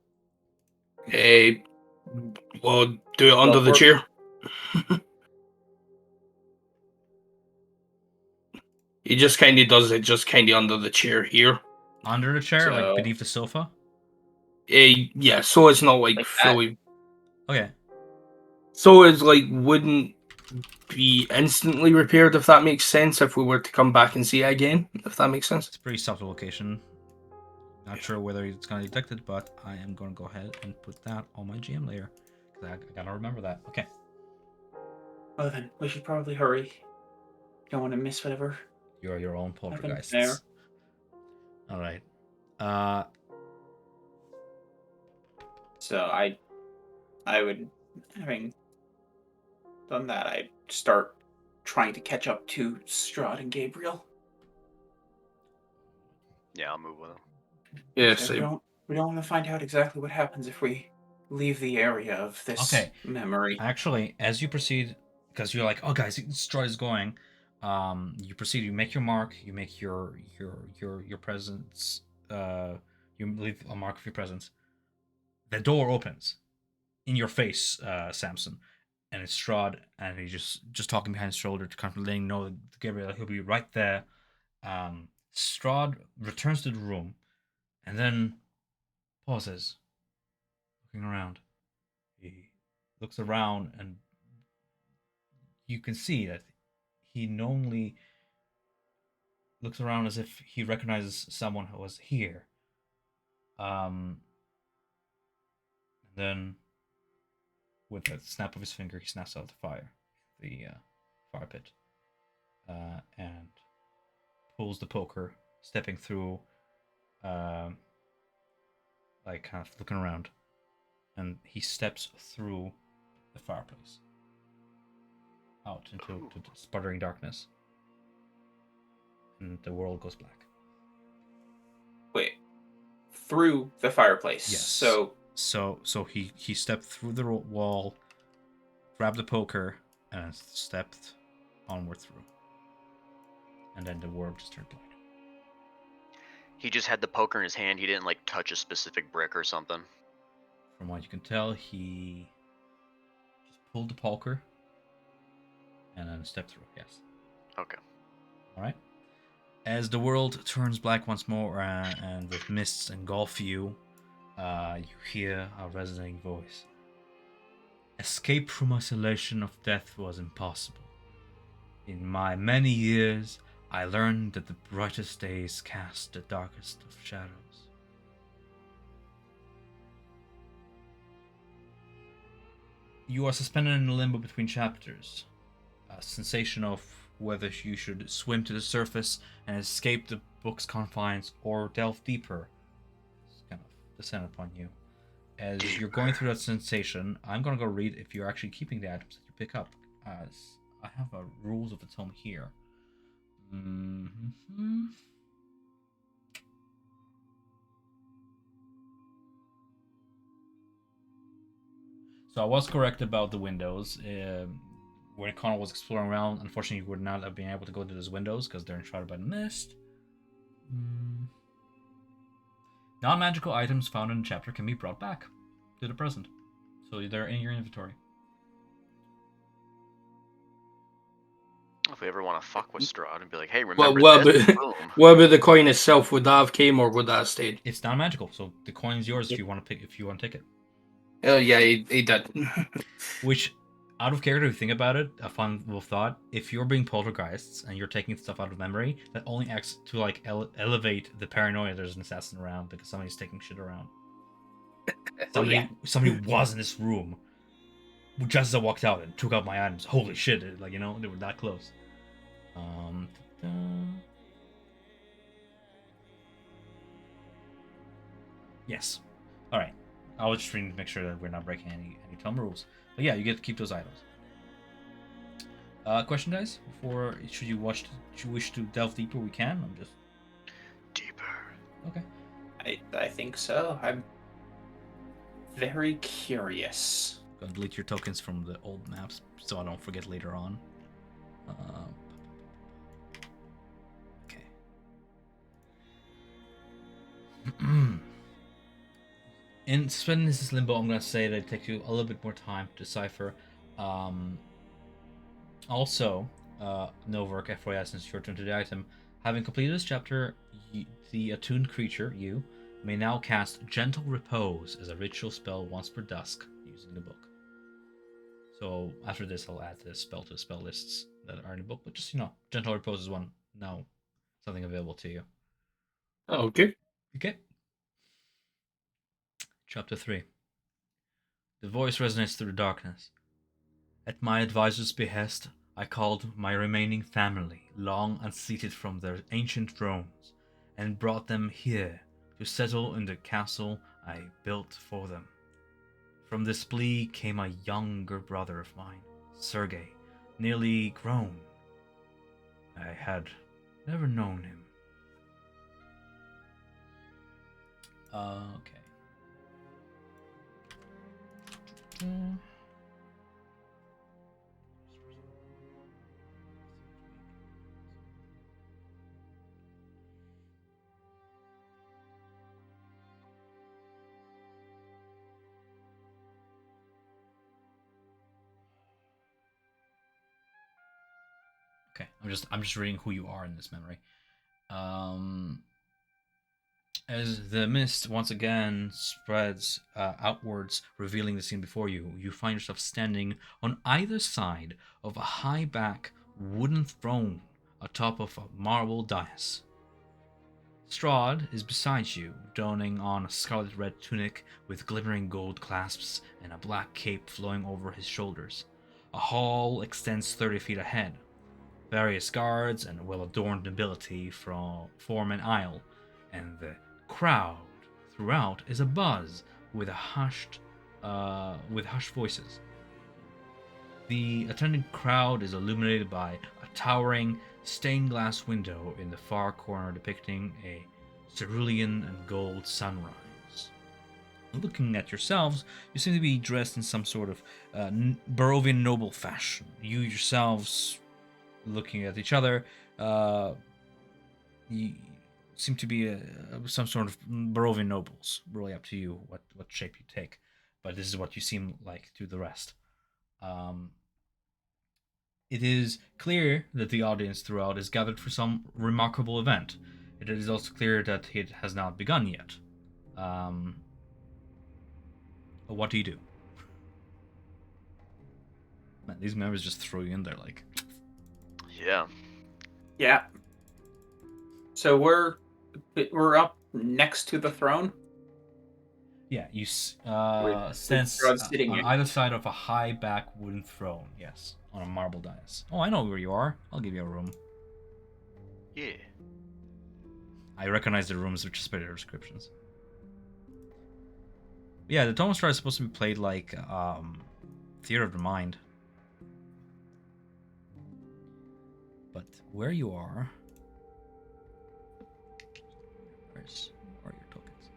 S4: Well, do it under the
S5: Teleport.
S4: chair. He just kind of does it, just kind of under the chair here.
S1: Under the chair, like
S5: So-
S1: beneath the sofa.
S4: Yeah, so it's not like
S5: Like that?
S4: fully.
S1: Okay.
S4: So it's like wouldn't be instantly repaired, if that makes sense, if we were to come back and see it again, if that makes sense.
S1: It's a pretty subtle location. Not sure whether it's gonna detect it, but I am gonna go ahead and put that on my GM layer. Cause I gotta remember that. Okay.
S5: Well then, we should probably hurry. Don't want to miss whatever.
S1: You're your own
S5: Happened
S1: poltergeists.
S5: there.
S1: Alright.
S5: So I would, having done that, I'd start trying to catch up to Strahd and Gabriel.
S2: Yeah, I'll move with him.
S4: Yeah,
S5: So we
S4: so
S5: don't want to find out exactly what happens if we leave the area of this
S1: Okay.
S5: memory.
S1: Actually, as you proceed, because you're like, oh guys, Strahd is going. You proceed. You make your mark. You make your presence. You leave a mark of your presence. The door opens in your face, Samson, and it's Strahd, and he's just talking behind his shoulder to kind of letting know that Gabriel he'll be right there. Strahd returns to the room, and then pauses, looking around. He looks around, and you can see that he normally looks around as if he recognizes someone who was here. And then, with a snap of his finger, he snaps out the fire pit, and pulls the poker, stepping through, like kind of looking around, and he steps through the fireplace out into the sputtering darkness, and the world goes black.
S5: Wait, through the fireplace.
S1: Yes. So he stepped through the wall, grabbed the poker, and stepped onward through, and then the world just turned black.
S2: He just had the poker in his hand. He didn't like touch a specific brick or something.
S1: From what you can tell, he just pulled the poker and then stepped through. Yes.
S2: Okay.
S1: All right. As the world turns black once more, and with mists engulf you, you hear a resonating voice. Escape from isolation of death was impossible. In my many years, I learned that the brightest days cast the darkest of shadows. You are suspended in a limbo between chapters. A sensation of whether you should swim to the surface and escape the book's confines or delve deeper is kind of descend upon you. As you're going through that sensation, I'm gonna go read if you're actually keeping the items that you pick up, as I have rules of its own here. So I was correct about the windows. When Connor was exploring around, unfortunately, you would not have been able to go to those windows because they're enshrouded by the mist. Non-magical items found in the chapter can be brought back to the present, so they're in your inventory.
S2: If we ever want to fuck with Strahd and be like, hey,
S4: Well,
S2: remember this? Boom.
S4: what about the coin itself? Would that have came or would that have stayed?
S1: It's non-magical, so the coin's yours if you want to pick. If you want to take it.
S4: Yeah, he did.
S1: Which, out of character, if you think about it, a fun little thought: if you're being poltergeists and you're taking stuff out of memory, that only acts to like elevate the paranoia. There's an assassin around because somebody's taking shit around. Somebody was in this room just as I walked out and took out my items. Holy shit! Like, you know, they were that close. Yes. All right. I was just trying to make sure that we're not breaking any Tom rules. But yeah, you get to keep those items. Question, guys? Before should you wish to delve deeper? We can. I'm just
S2: Deeper.
S1: okay.
S5: I think so. I'm very curious.
S1: Gonna delete your tokens from the old maps so I don't forget later on. Okay. In spending this limbo, I'm going to say that it takes you a little bit more time to decipher. Also, Novark, FYI, since your turn to the item, having completed this chapter, the attuned creature, you, may now cast Gentle Repose as a ritual spell once per dusk using the book. So after this, I'll add this spell to the spell lists that are in the book. But just, Gentle Repose is one now, something available to you.
S4: Okay.
S1: Okay. Chapter 3. The voice resonates through the darkness. At my advisor's behest, I called my remaining family, long unseated from their ancient thrones, and brought them here to settle in the castle I built for them. From this plea came a younger brother of mine, Sergei, nearly grown. I had never known him. Okay. Okay, I'm just reading who you are in this memory. As the mist once again spreads outwards, revealing the scene before you, you find yourself standing on either side of a high-back wooden throne atop of a marble dais. Strahd is beside you, donning on a scarlet red tunic with glimmering gold clasps and a black cape flowing over his shoulders. A hall extends 30 feet ahead. Various guards and well-adorned nobility form an aisle, and the crowd throughout is abuzz with hushed voices. The attending crowd is illuminated by a towering stained glass window in the far corner depicting a cerulean and gold sunrise. Looking at yourselves, you seem to be dressed in some sort of Barovian noble fashion. You yourselves, looking at each other, you seem to be some sort of Barovian nobles. Really up to you what shape you take, but this is what you seem like to the rest. It is clear that the audience throughout is gathered for some remarkable event. It is also clear that it has not begun yet. What do you do? Man, these members just throw you in there like...
S2: Yeah.
S5: Yeah. So we're up next to the throne.
S1: Yeah, you
S5: With
S1: sense
S5: Strahd sitting
S1: on
S5: in.
S1: either side of a high back wooden throne. Yes, on a marble dais. Oh, I know where you are. I'll give you a room.
S2: Yeah.
S1: I recognize the rooms just by their descriptions. Yeah, the Thomas Strahd is supposed to be played like theater of the mind. But where you are, where are your tokens?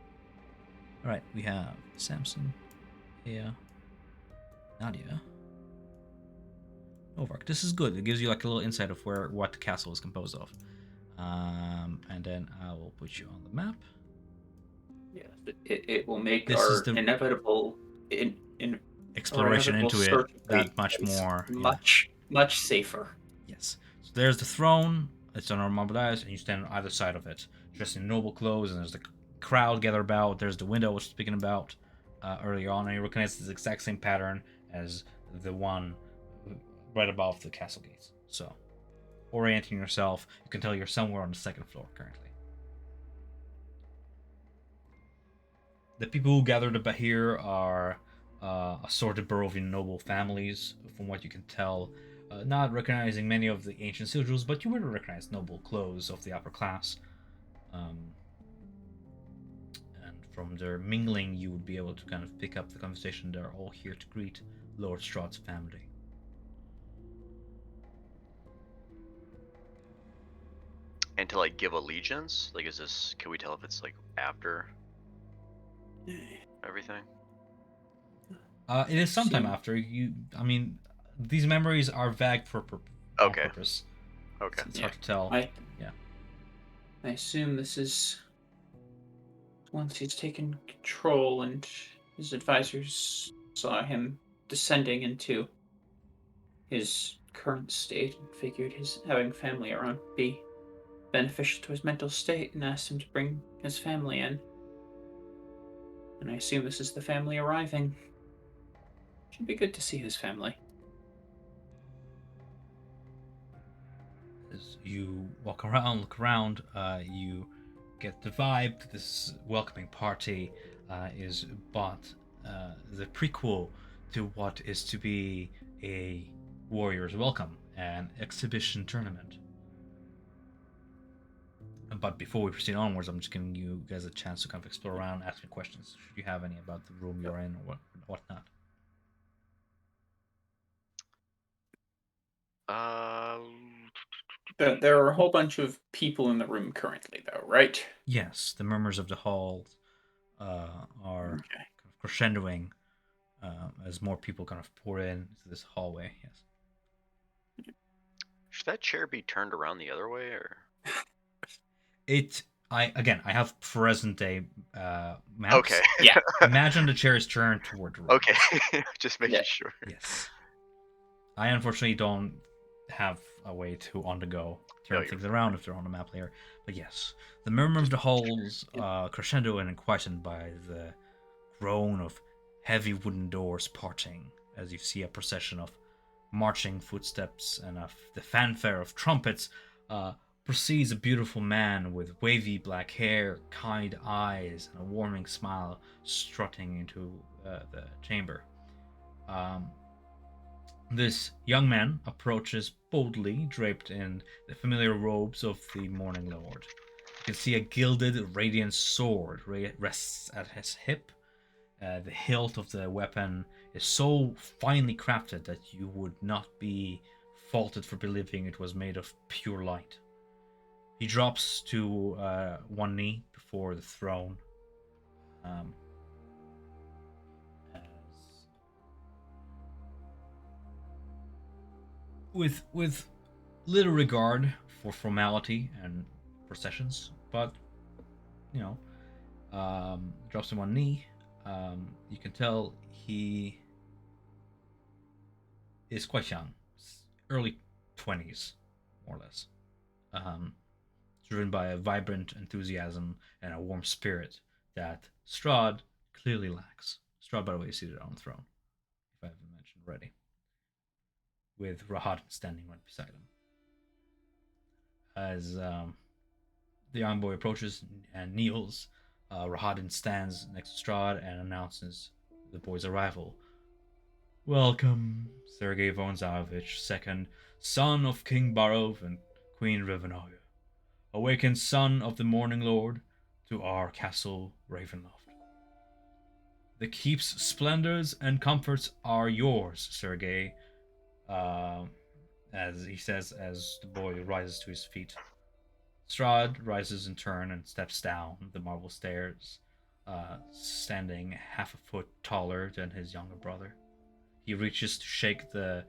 S1: All right, we have Samson, Aya, Nadia, Novark. This is good. It gives you like a little insight of what the castle is composed of. And then I will put you on the map.
S5: Yes, it will make
S1: This
S5: our
S1: is the
S5: inevitable
S1: exploration into it
S5: search
S1: that much more.
S5: much safer.
S1: Yes. So there's the throne. It's on our marble dais, and you stand on either side of it, dressed in noble clothes. And there's the crowd gathered about. There's the window I was speaking about earlier on, and you recognize this exact same pattern as the one right above the castle gates. So, orienting yourself, you can tell you're somewhere on the second floor currently. The people who gathered about here are assorted Barovian noble families, from what you can tell. Not recognizing many of the ancient sigils, but you would recognize noble clothes of the upper class. And from their mingling, you would be able to kind of pick up the conversation. They're all here to greet Lord Strahd's family.
S2: And to like give allegiance, like, is this? Can we tell if it's like after everything?
S1: It is sometime after you. I mean, these memories are vague for
S2: Okay.
S1: purpose.
S2: Okay.
S1: It's hard to tell.
S5: I assume this is once he's taken control and his advisors saw him descending into his current state and figured his having family around would be beneficial to his mental state and asked him to bring his family in. And I assume this is the family arriving. Should be good to see his family.
S1: As you walk around, look around, you get the vibe that this welcoming party is but the prequel to what is to be a Warriors Welcome, an exhibition tournament. But before we proceed onwards, I'm just giving you guys a chance to kind of explore around, ask me questions. Should you have any about the room you're in or whatnot?
S5: There are a whole bunch of people in the room currently, though, right?
S1: Yes, the murmurs of the hall are
S5: Okay.
S1: kind of crescendoing as more people kind of pour in to this hallway. Yes.
S2: Should that chair be turned around the other way, or?
S1: I have present day maps.
S2: Okay.
S5: Yeah.
S1: Imagine the chair is turned toward the room.
S2: Okay. Just making
S5: Yeah.
S2: sure.
S1: Yes. I unfortunately don't have a way to on the go turn
S2: you're
S1: things around if they're on the map layer. But yes, the murmur of the halls crescendo and quietened by the groan of heavy wooden doors parting as you see a procession of marching footsteps and of the fanfare of trumpets proceeds a beautiful man with wavy black hair, kind eyes, and a warming smile strutting into the chamber. This young man approaches boldly, draped in the familiar robes of the Morning Lord. You can see a gilded, radiant sword rests at his hip. The hilt of the weapon is so finely crafted that you would not be faulted for believing it was made of pure light. He drops to one knee before the throne. With little regard for formality and processions, but drops to one knee. You can tell he is quite young, early 20s, more or less. Driven by a vibrant enthusiasm and a warm spirit that Strahd clearly lacks. Strahd, by the way, is seated on the throne, if I haven't mentioned already, with Rahad standing right beside him. As the young boy approaches and kneels, Rahadin stands next to Strahd and announces the boy's arrival. Welcome, Sergei Vonzavich, second son of King Barov and Queen Rivenaya, awakened son of the Morning Lord, to our castle Ravenloft. The keep's splendors and comforts are yours, Sergei, as he says as the boy rises to his feet. Strahd rises in turn and steps down the marble stairs, standing half a foot taller than his younger brother. He reaches to shake the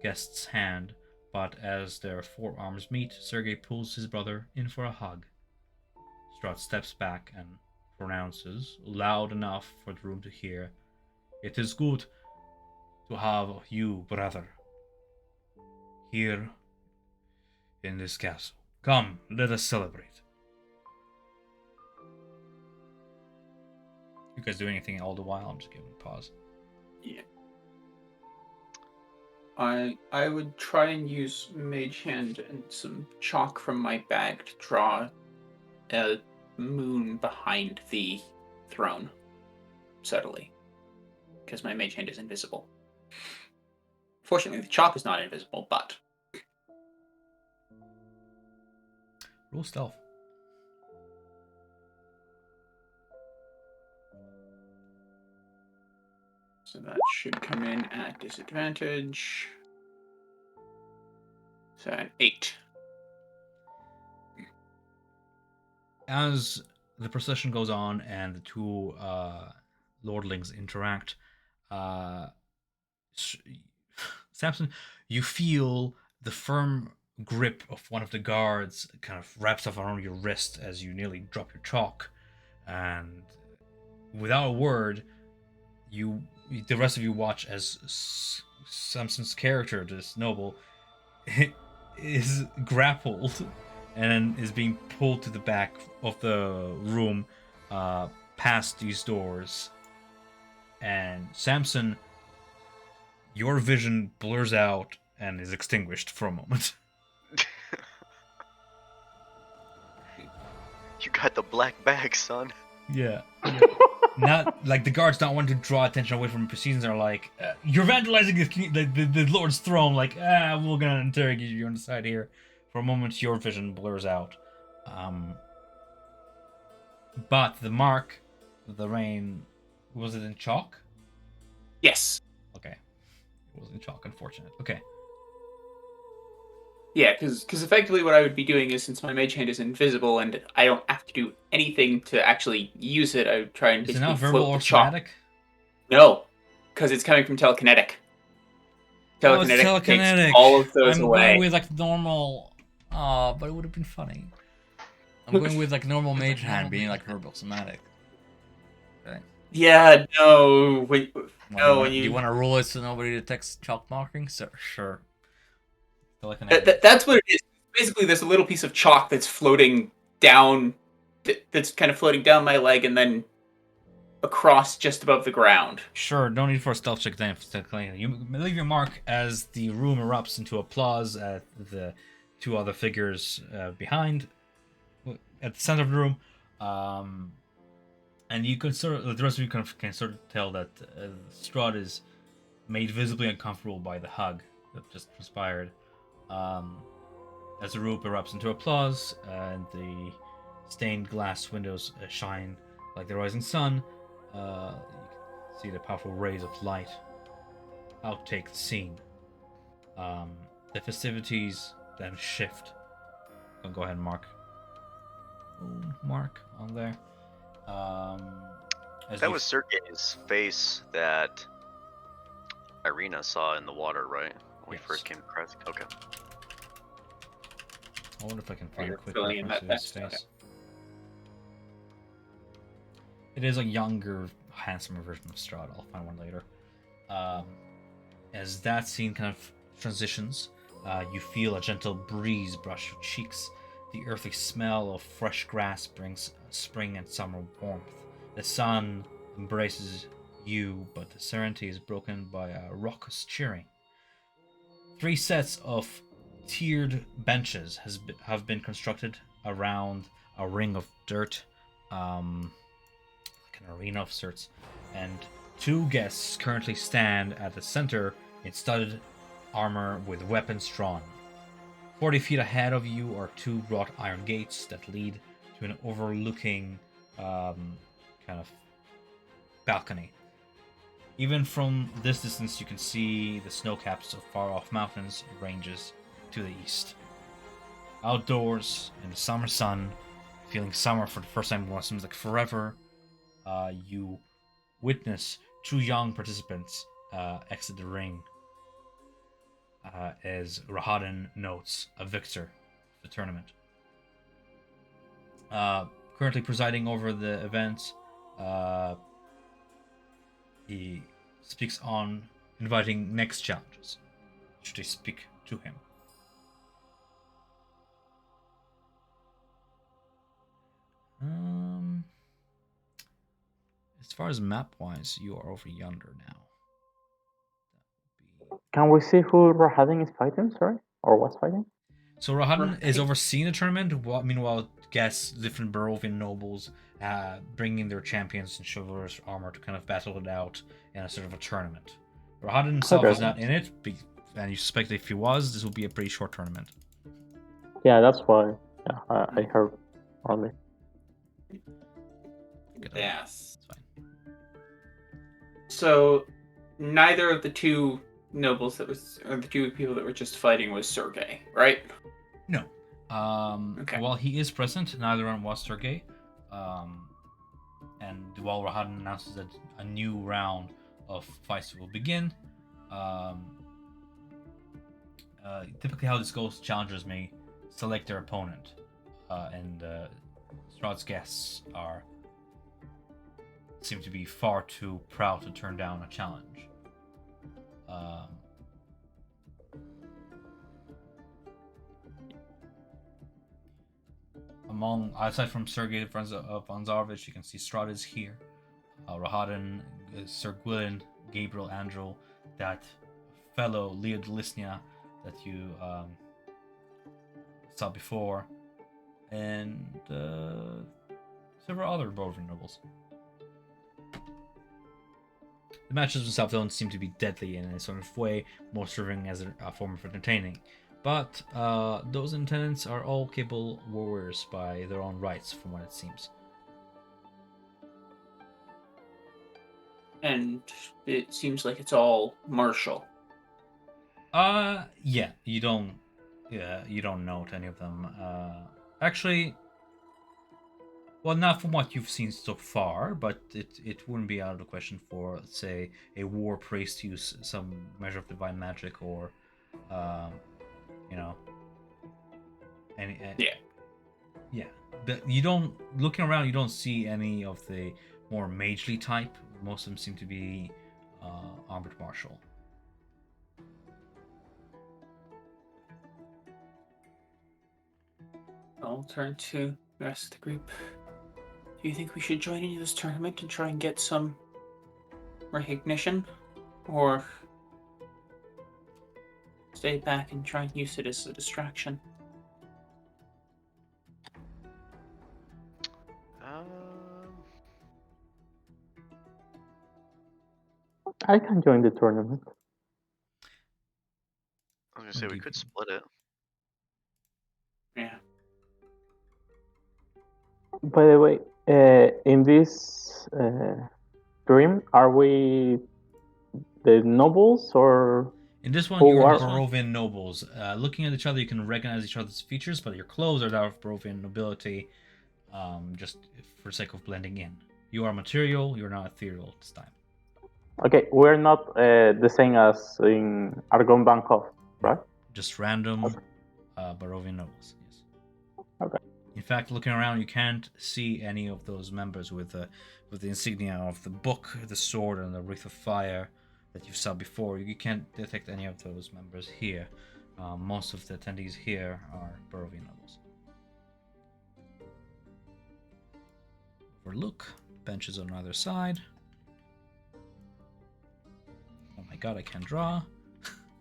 S1: guest's hand, but as their forearms meet, Sergei pulls his brother in for a hug. Strahd steps back and pronounces, loud enough for the room to hear, "It is good to have you, brother, here in this castle. Come, let us celebrate." You guys do anything all the while? I'm just giving a pause.
S5: Yeah. I would try and use Mage Hand and some chalk from my bag to draw a moon behind the throne, subtly, because my Mage Hand is invisible. Fortunately, the chalk is not invisible, but
S1: Roll stealth.
S5: so that should come in at disadvantage. So an 8.
S1: As the procession goes on and the two lordlings interact, Samson, you feel the firm grip of one of the guards kind of wraps up around your wrist as you nearly drop your chalk. and without a word, the rest of you watch as Samson's character, this noble, is grappled and is being pulled to the back of the room, past these doors. And Samson, your vision blurs out and is extinguished for a moment.
S2: You got the black bag, son.
S1: Yeah. Not like the guards not wanting to draw attention away from proceedings are like, you're vandalizing the Lord's throne. Like, we're gonna interrogate you on the side here. For a moment, your vision blurs out. But the mark, the rain, was it in chalk?
S5: Yes.
S1: Okay, it was in chalk. Unfortunate. Okay.
S5: Yeah, because effectively what I would be doing is, since my mage hand is invisible and I don't have to do anything to actually use it, I would try and
S1: Is it
S5: basically
S1: not verbal
S5: float
S1: or
S5: the chalk.
S1: somatic?
S5: No, because it's coming from telekinetic.
S1: Oh, it's
S5: Telekinetic
S1: telekinetic.
S5: takes all of those
S1: I'm
S5: away.
S1: going with like normal. Oh, but it would have been funny. I'm going with like normal mage hand being like verbal somatic. Okay.
S5: Yeah, no. When
S1: You want to rule it so nobody detects chalk markings? Sure. Telekinetic.
S5: That's what it is. Basically, there's a little piece of chalk that's floating down, that's kind of floating down my leg and then across just above the ground.
S1: Sure, no need for a stealth check then. You leave your mark as the room erupts into applause at the two other figures behind, at the center of the room. And you can the rest of you can sort of tell that Strahd is made visibly uncomfortable by the hug that just transpired. As the room erupts into applause and the stained glass windows shine like the rising sun, you can see the powerful rays of light outtake the scene. The festivities then shift. Go ahead and mark on there.
S2: That was Sergei's face that Irina saw in the water, right? When we first came across. Okay.
S1: I wonder if I can find a quick
S5: filling in
S1: reference to
S5: that
S1: his
S5: text,
S1: face. It is a younger, handsomer version of Strahd. I'll find one later. As that scene kind of transitions, you feel a gentle breeze brush your cheeks. The earthy smell of fresh grass brings spring and summer warmth. The sun embraces you, but the serenity is broken by a raucous cheering. 3 sets of tiered benches have been constructed around a ring of dirt, like an arena of sorts, and 2 guests currently stand at the center in studded armor with weapons drawn. 40 feet ahead of you are 2 wrought iron gates that lead to an overlooking kind of balcony. Even from this distance, you can see the snow caps of far-off mountains ranges to the east. Outdoors, in the summer sun, feeling summer for the first time in what seems like forever, you witness 2 young participants exit the ring as Rahadin notes a victor of the tournament. Currently presiding over the event, he speaks on inviting next challenges, should they speak to him. As far as map-wise, you are over yonder now.
S3: Can we see who Rahadin is fighting? Sorry, or was fighting?
S1: So Rahadin is overseeing the tournament. Meanwhile, guests, different Barovian nobles, bringing their champions in chivalrous armor to kind of battle it out in a sort of a tournament. Rahadin himself is not in it, and you suspect that if he was, this would be a pretty short tournament.
S3: Yeah, that's why. Yeah, I heard only.
S5: Yes.
S1: It's fine.
S5: So, neither of the 2 nobles or the 2 people that were just fighting was Sergei, right?
S1: No.
S5: Okay.
S1: While he is present, neither one was Sergei. And while Rahadin announces that a new round of fights will begin, typically how this goes, challengers may select their opponent, and Strahd's guests are seem to be far too proud to turn down a challenge. Aside from Sergei von Zarvich, you can see Strahd is here. Rahadin, Sir Gwyn, Gabriel, Andrew, that fellow Leo Delisnia that you saw before, and several other Bovian nobles. The matches themselves don't seem to be deadly in a sort of way, more serving as a form of entertaining. But those intendants are all capable warriors by their own rights, from what it seems.
S5: And it seems like it's all martial.
S1: Yeah, you don't note any of them. Actually, well, not from what you've seen so far, but it wouldn't be out of the question for, let's say, a war priest to use some measure of divine magic, or, yeah. But you don't, looking around, you don't see any of the more magely type. Most of them seem to be armored martial.
S5: I'll turn to the rest of the group. Do you think we should join in this tournament and try and get some recognition? Or stay back and try and use it as a distraction?
S3: I can join the tournament.
S2: I was gonna say we could split it.
S5: Yeah.
S3: By the way, in this dream, are we the nobles or?
S1: In this one,
S3: Who
S1: you are
S3: are-
S1: Barovian nobles. Looking at each other, you can recognize each other's features, but your clothes are that of Barovian nobility, just for the sake of blending in. You are material, you're not ethereal this time.
S3: Okay, we're not the same as in Argon Bankov, right?
S1: Just random Barovian nobles, yes.
S3: Okay.
S1: In fact, looking around, you can't see any of those members with the insignia of the book, the sword, and the wreath of fire that you saw before. You can't detect any of those members here. Most of the attendees here are Barovian nobles. Overlook, benches on either side. Oh my god, I can't draw.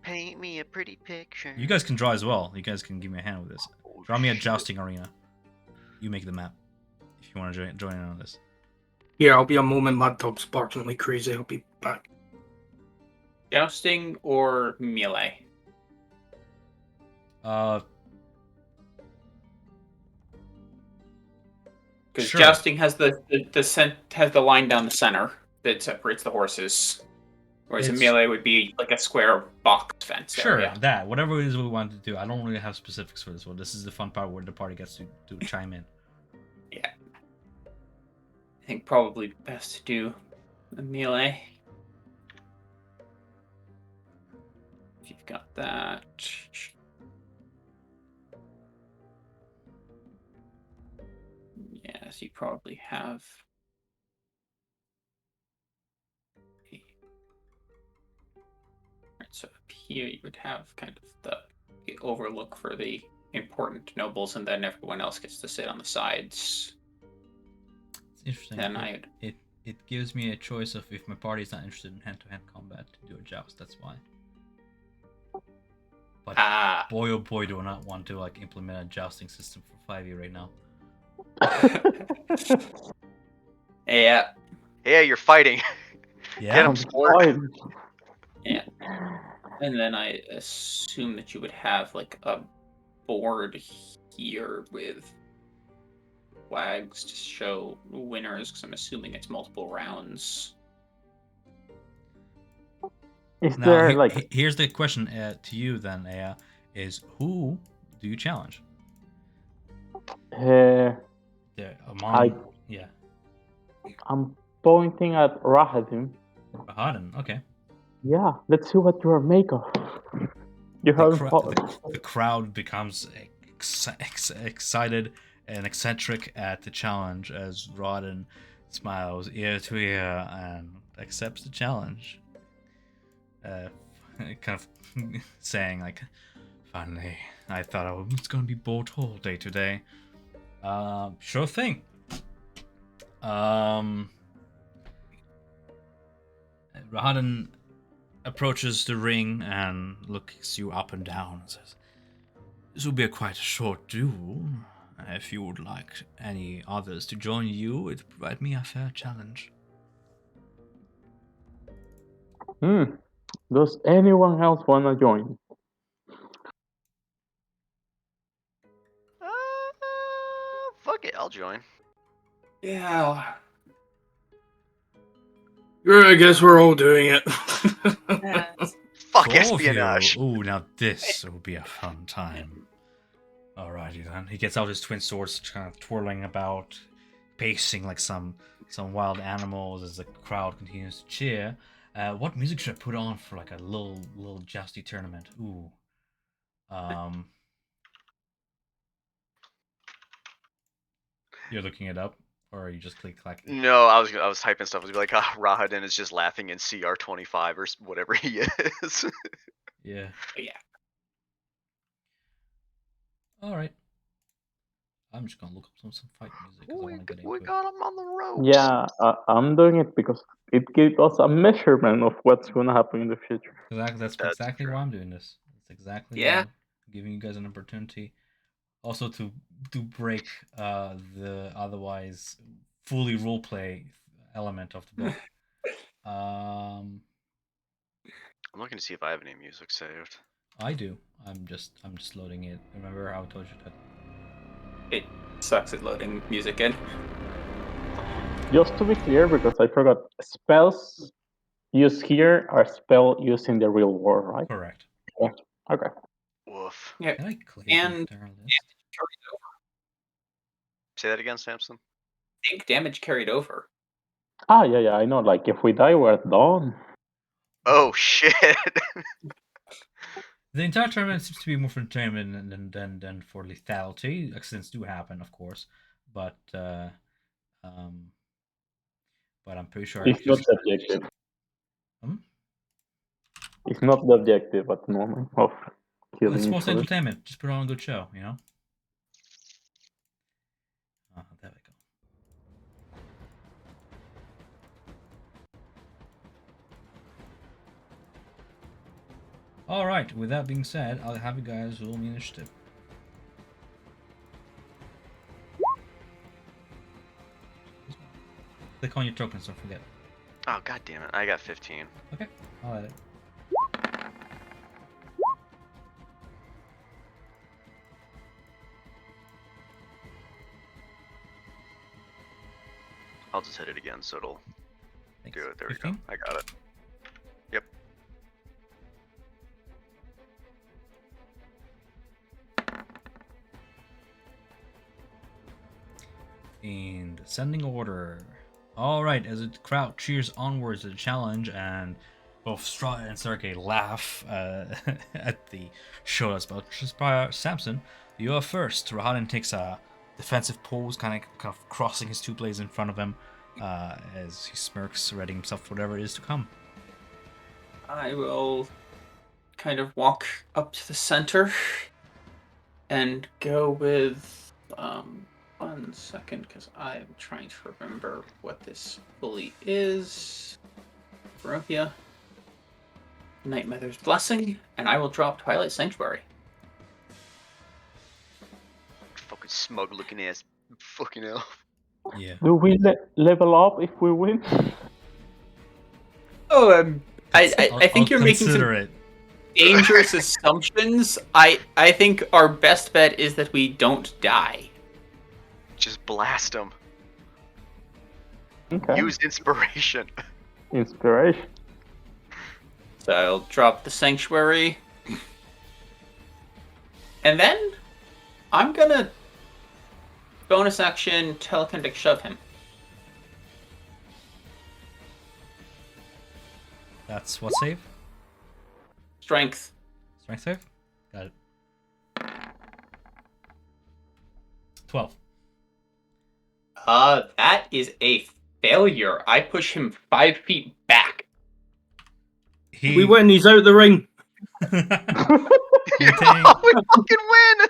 S2: Paint me a pretty picture.
S1: You guys can draw as well. You guys can give me a hand with this.
S2: Oh,
S1: Draw me a
S2: shit.
S1: jousting arena. You make the map if you want to join in on this.
S4: Yeah, I'll be a moment. My dog's barking like crazy. I'll be back.
S5: Jousting or melee?
S1: Uh,
S5: Because
S1: Sure.
S5: jousting has has the line down the center that separates the horses, whereas a
S1: It's-
S5: melee would be like a square box fence.
S1: sure,
S5: area.
S1: that. Whatever it is we want to do. I don't really have specifics for this one. This is the fun part where the party gets to chime in.
S5: I think probably best to do a melee. If you've got that. Yes, you probably have. Right, so up here you would have kind of the overlook for the important nobles, and then everyone else gets to sit on the sides.
S1: It's interesting.
S5: Then
S1: It gives me a choice of if my party is not interested in hand-to-hand combat to do a joust. That's why. But boy, oh boy, do I not want to implement a jousting system for 5e right now.
S5: Yeah.
S2: Yeah, you're fighting.
S1: Yeah.
S2: Get 'em, sport.
S3: Fine.
S5: Yeah. And then I assume that you would have like a board here with flags to show winners, because I'm assuming it's multiple rounds.
S3: Is
S1: Now,
S3: there
S1: here's the question to you then, Aya, is who do you challenge?
S3: Uh,
S1: There, among, yeah.
S3: I'm pointing at Rahadim.
S1: Bahadan, okay.
S3: Yeah, let's see what you are made of. You
S1: The,
S3: haven't
S1: cra-
S3: fought.
S1: the crowd becomes excited and eccentric at the challenge as Rodden smiles ear to ear and accepts the challenge. Kind of saying like, finally, I thought I was gonna be bored all day today. Sure thing. Rahadan approaches the ring and looks you up and down and says, "This will be quite a short duel. If you would like any others to join you, it would provide me a fair challenge."
S3: Does anyone else wanna join?
S2: Fuck it, I'll join.
S5: Yeah.
S4: Yeah, I guess we're all doing it.
S2: Fuck
S1: For all of
S2: espionage.
S1: you, ooh, now this will be a fun time. Alrighty then. He gets out his twin swords, kind of twirling about, pacing like some wild animals as the crowd continues to cheer. What music should I put on for like a little jousty tournament? Ooh. You're looking it up, or are you just clacking?
S2: No, I was typing stuff. I was like, Rahadin is just laughing in CR25 or whatever he is.
S1: Yeah.
S5: Yeah.
S1: All right. I'm just gonna look up some fight music because I want to get into
S2: we
S1: it.
S2: got him on the ropes.
S3: Yeah, I'm doing it because it gives us a measurement of what's gonna happen in the future.
S1: That's
S2: That's
S1: exactly
S2: true.
S1: why I'm doing this. That's exactly
S5: Yeah.
S1: why I'm giving you guys an opportunity, also to break the otherwise fully roleplay element of the book.
S2: I'm looking to see if I have any music saved.
S1: I do. I'm just loading it. Remember how I told you that?
S5: It sucks at loading music in.
S3: Just to be clear, because I forgot, spells used here are spell used in the real world, right?
S1: Correct.
S3: Yeah. Okay.
S2: Woof.
S5: Yeah.
S1: Can I clear
S5: And
S1: the entire list?
S2: Say that again, Samson.
S5: I think damage carried over.
S3: Yeah, I know. Like, if we die, we're done.
S2: Oh shit.
S1: The entire tournament seems to be more for entertainment than for lethality. Accidents do happen, of course, but I'm pretty sure
S3: It's not the objective.
S1: Hmm?
S3: It's not the objective at the moment of killing
S1: It's
S3: each
S1: mostly
S3: other.
S1: entertainment. Just put on a good show, you know. There we go. All right. With that being said, I'll have you guys roll me initiative. Click on your tokens. Don't forget.
S2: Oh god damn it! I got 15.
S1: Okay. I'll add it.
S2: I'll just hit it again, so it'll
S1: Thanks.
S2: do it. There
S1: 15?
S2: we go. I got it. Yep.
S1: In descending order. Alright, as the crowd cheers onwards to the challenge, and both Strahd and Sergei laugh at the show that's about to transpire, Samson, you are first. Rahadin takes a defensive pose, kind of crossing his two blades in front of him as he smirks, readying himself for whatever it is to come.
S5: I will kind of walk up to the center and go with 1 second, because I'm trying to remember what this fully is. Barovia. Night Mother's Blessing, and I will drop Twilight Sanctuary.
S2: Fucking smug looking ass fucking elf.
S1: Yeah.
S3: Do we level up if we win?
S5: Oh, I think
S1: I'll
S5: you're making some
S1: consider it.
S5: dangerous assumptions. I think our best bet is that we don't die.
S2: Just blast him.
S3: Okay.
S2: Use inspiration.
S3: Inspiration.
S5: So I'll drop the Sanctuary. And then I'm gonna bonus action telekinetic shove him.
S1: That's what save?
S5: Strength.
S1: Strength save? Got it. 12.
S5: That is a failure, I push him 5 feet back.
S4: We win. He's out the ring.
S1: maintaining,
S2: we fucking win!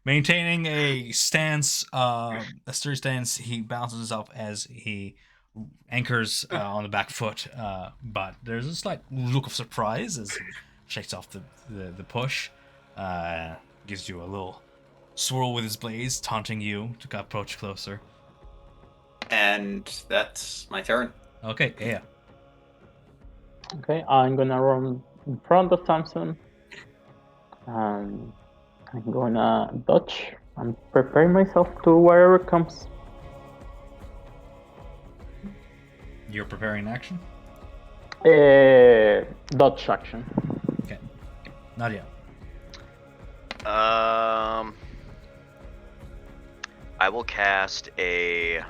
S1: maintaining a stance, a sturdy stance, he balances himself as he anchors on the back foot. But there's a slight look of surprise as he shakes off the push. Gives you a little swirl with his blades, taunting you to approach closer.
S5: And that's my turn.
S1: Okay, yeah.
S3: Okay, I'm gonna run in front of Thompson. I'm gonna dodge. I'm preparing myself to wherever comes.
S1: You're preparing action?
S3: Dodge action.
S1: Okay. Not yet.
S2: I will cast a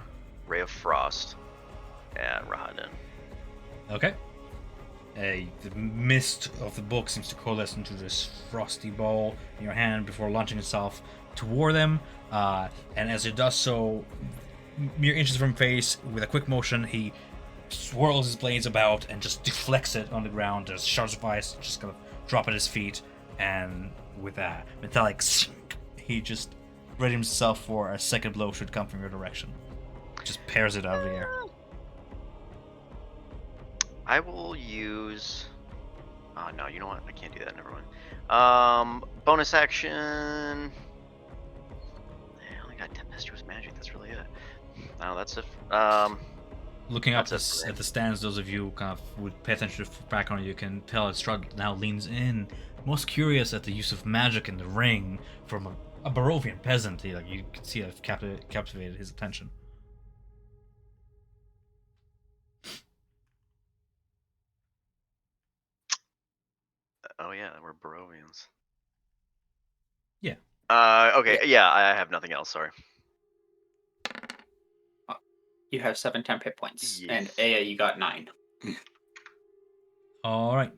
S2: Ray of Frost at Rahadan.
S1: Okay. The mist of the book seems to coalesce into this frosty ball in your hand before launching itself toward them. And as it does so, mere inches from face, with a quick motion, he swirls his blades about and just deflects it on the ground. There's shards of ice just kind of drop at his feet, and with a metallic he just ready himself for a second blow should come from your direction. Just pairs it out of the air.
S2: I will use. Oh no, you know what? I can't do that. Never mind. Bonus action. I only got tempestuous magic. That's really it. No, that's a.
S1: Looking up
S2: That's
S1: at the stands, those of you kind of would pay attention to the background, you can tell that Strahd now leans in, most curious at the use of magic in the ring from a Barovian peasant. You can see I've captivated his attention.
S2: Oh yeah, we're Barovians.
S1: Yeah.
S2: Okay. Yeah, I have nothing else. Sorry.
S5: You have 7 temp hit points.
S2: Yeah.
S5: And Aya, you got 9.
S1: All right.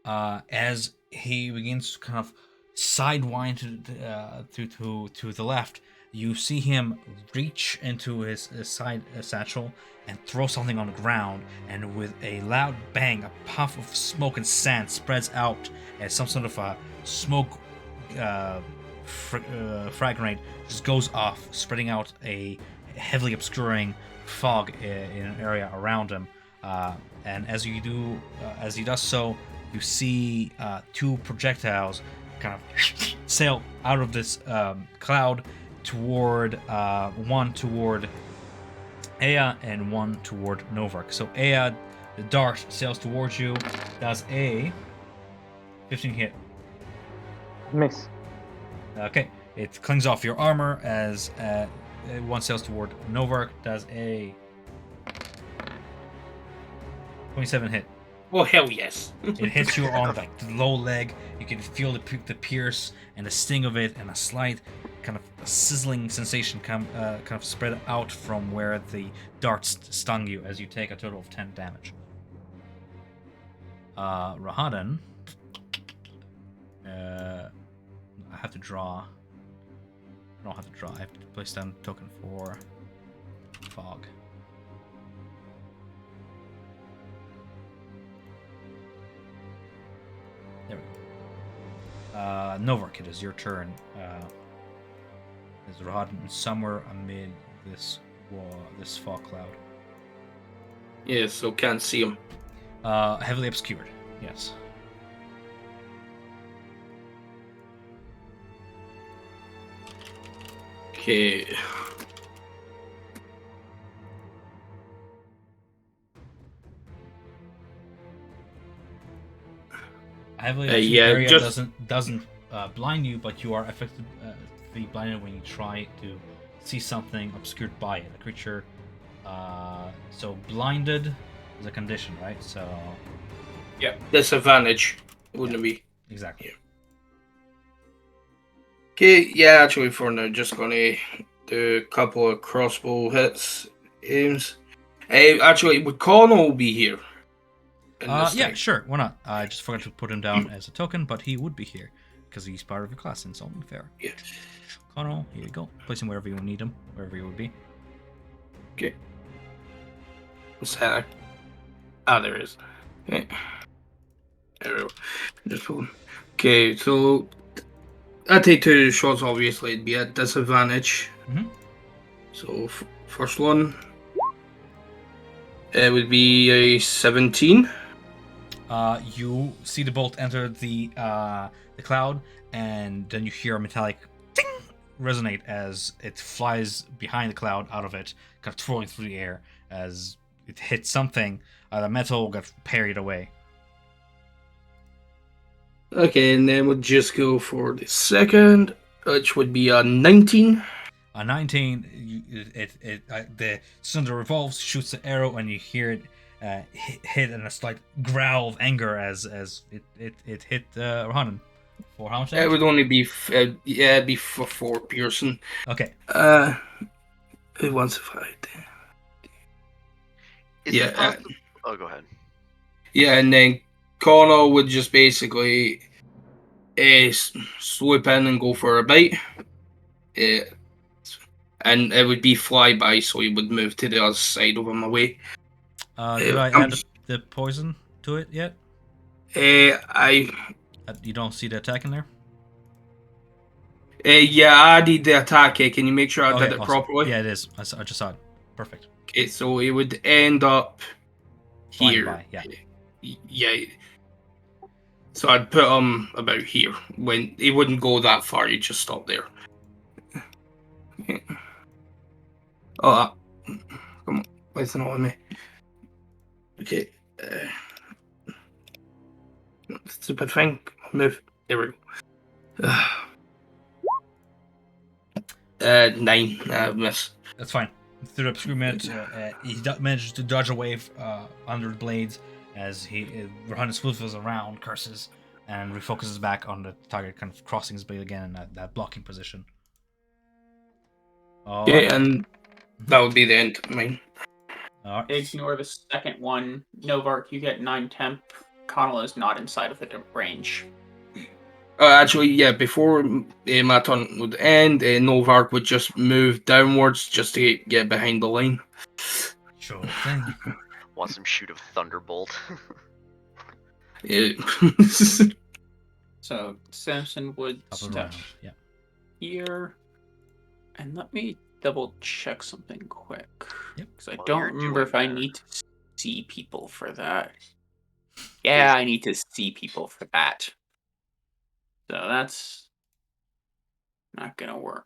S1: As he begins to kind of sidewind to the left, you see him reach into his side satchel and throw something on the ground, and with a loud bang, a puff of smoke and sand spreads out as some sort of a smoke frag grenade just goes off, spreading out a heavily obscuring fog in an area around him. And as he does so, you see 2 projectiles kind of sail out of this cloud toward one toward Aya and one toward Novark. So Aya, the dart sails towards you, does a 15 hit.
S3: Miss.
S1: Okay, it clings off your armor as one sails toward Novark, does a 27 hit.
S4: Oh, hell yes.
S1: It hits you on like the low leg. You can feel the pierce and the sting of it, and a slight kind of sizzling sensation kind of spread out from where the darts stung you as you take a total of 10 damage. Rahadan, I have to draw. I don't have to draw. I have to place down a token for fog. There we go. Novark, it is your turn. Is Rahadan somewhere amid this fog cloud?
S4: Yeah, so can't see him.
S1: Heavily obscured, yes.
S4: Okay.
S1: Heavily obscured
S4: yeah,
S1: area
S4: just-
S1: doesn't blind you, but you are effectively blinded when you try to see something obscured by it. A creature. So blinded is a condition, right? So.
S4: Yeah, disadvantage, wouldn't it be?
S1: Exactly.
S4: Okay, yeah, actually for now, just gonna do a couple of crossbow hits, aims. Actually, would Connell be here? in this
S1: Yeah,
S4: thing?
S1: sure. Why not? I just forgot to put him down as a token, but he would be here because he's part of your class, and it's only fair.
S4: Yeah.
S1: Connell, here you go. Place him wherever you need him, wherever you would be.
S4: Okay. What's that? Ah, there it is. Okay. There we go. Just pull. Okay, so I take 2 shots. Obviously, it'd be at disadvantage.
S1: Mhm.
S4: So first one, it would be a 17.
S1: You see the bolt enter the cloud, and then you hear a metallic ding resonate as it flies behind the cloud out of it, kind of twirling through the air as it hits something. The metal got parried away.
S4: Okay, and then we'll just go for the second, which would be a 19.
S1: A 19, the cylinder revolves, shoots the arrow, and you hear it hit in a slight growl of anger as it hit Rohan. For how much
S4: It
S1: damage?
S4: would only be it'd be for 4 piercing.
S1: Okay.
S4: It wants to fight.
S2: Is
S4: Yeah,
S2: it possible? Oh, go ahead.
S4: Yeah, and then Connor would just basically swoop in and go for a bite. And it would be flyby, so he would move to the other side of him away.
S1: Did I add the poison to it yet?
S4: I
S1: You don't see the attack in there?
S4: yeah, I added the attack. Can you make sure I did it
S1: awesome.
S4: properly?
S1: Yeah, it is. I just saw it. Perfect.
S4: Okay, so it would end up
S1: Flying
S4: here.
S1: by, yeah.
S4: Yeah. So I'd put him about here. When he wouldn't go that far, he'd just stop there. Okay. Oh, come on. What's not on me? Okay. Stupid thing. Move. There we go. 9. Miss.
S1: That's fine. Through the obscurement, he manages to dodge away under the blades as Rohan swoopers around, curses, and refocuses back on the target, kind of crossing his blade again in that blocking position.
S4: Okay, and that would be the end of mine.
S5: Ignore the second one. Novark, you get 9 temp. Connell is not inside of the range.
S4: Actually, yeah, before my turn would end, Novark would just move downwards just to get behind the line.
S1: Sure thing.
S2: Want some shoot of Thunderbolt?
S4: Yeah.
S5: So Samson would
S1: Up and
S5: step
S1: around. Yeah.
S5: here. And let me double check something quick.
S1: Yep.
S5: Because I
S2: While
S5: don't
S2: you're
S5: remember if
S2: doing
S5: I
S2: that.
S5: need to see people for that. Yeah, I need to see people for that. So that's not gonna work.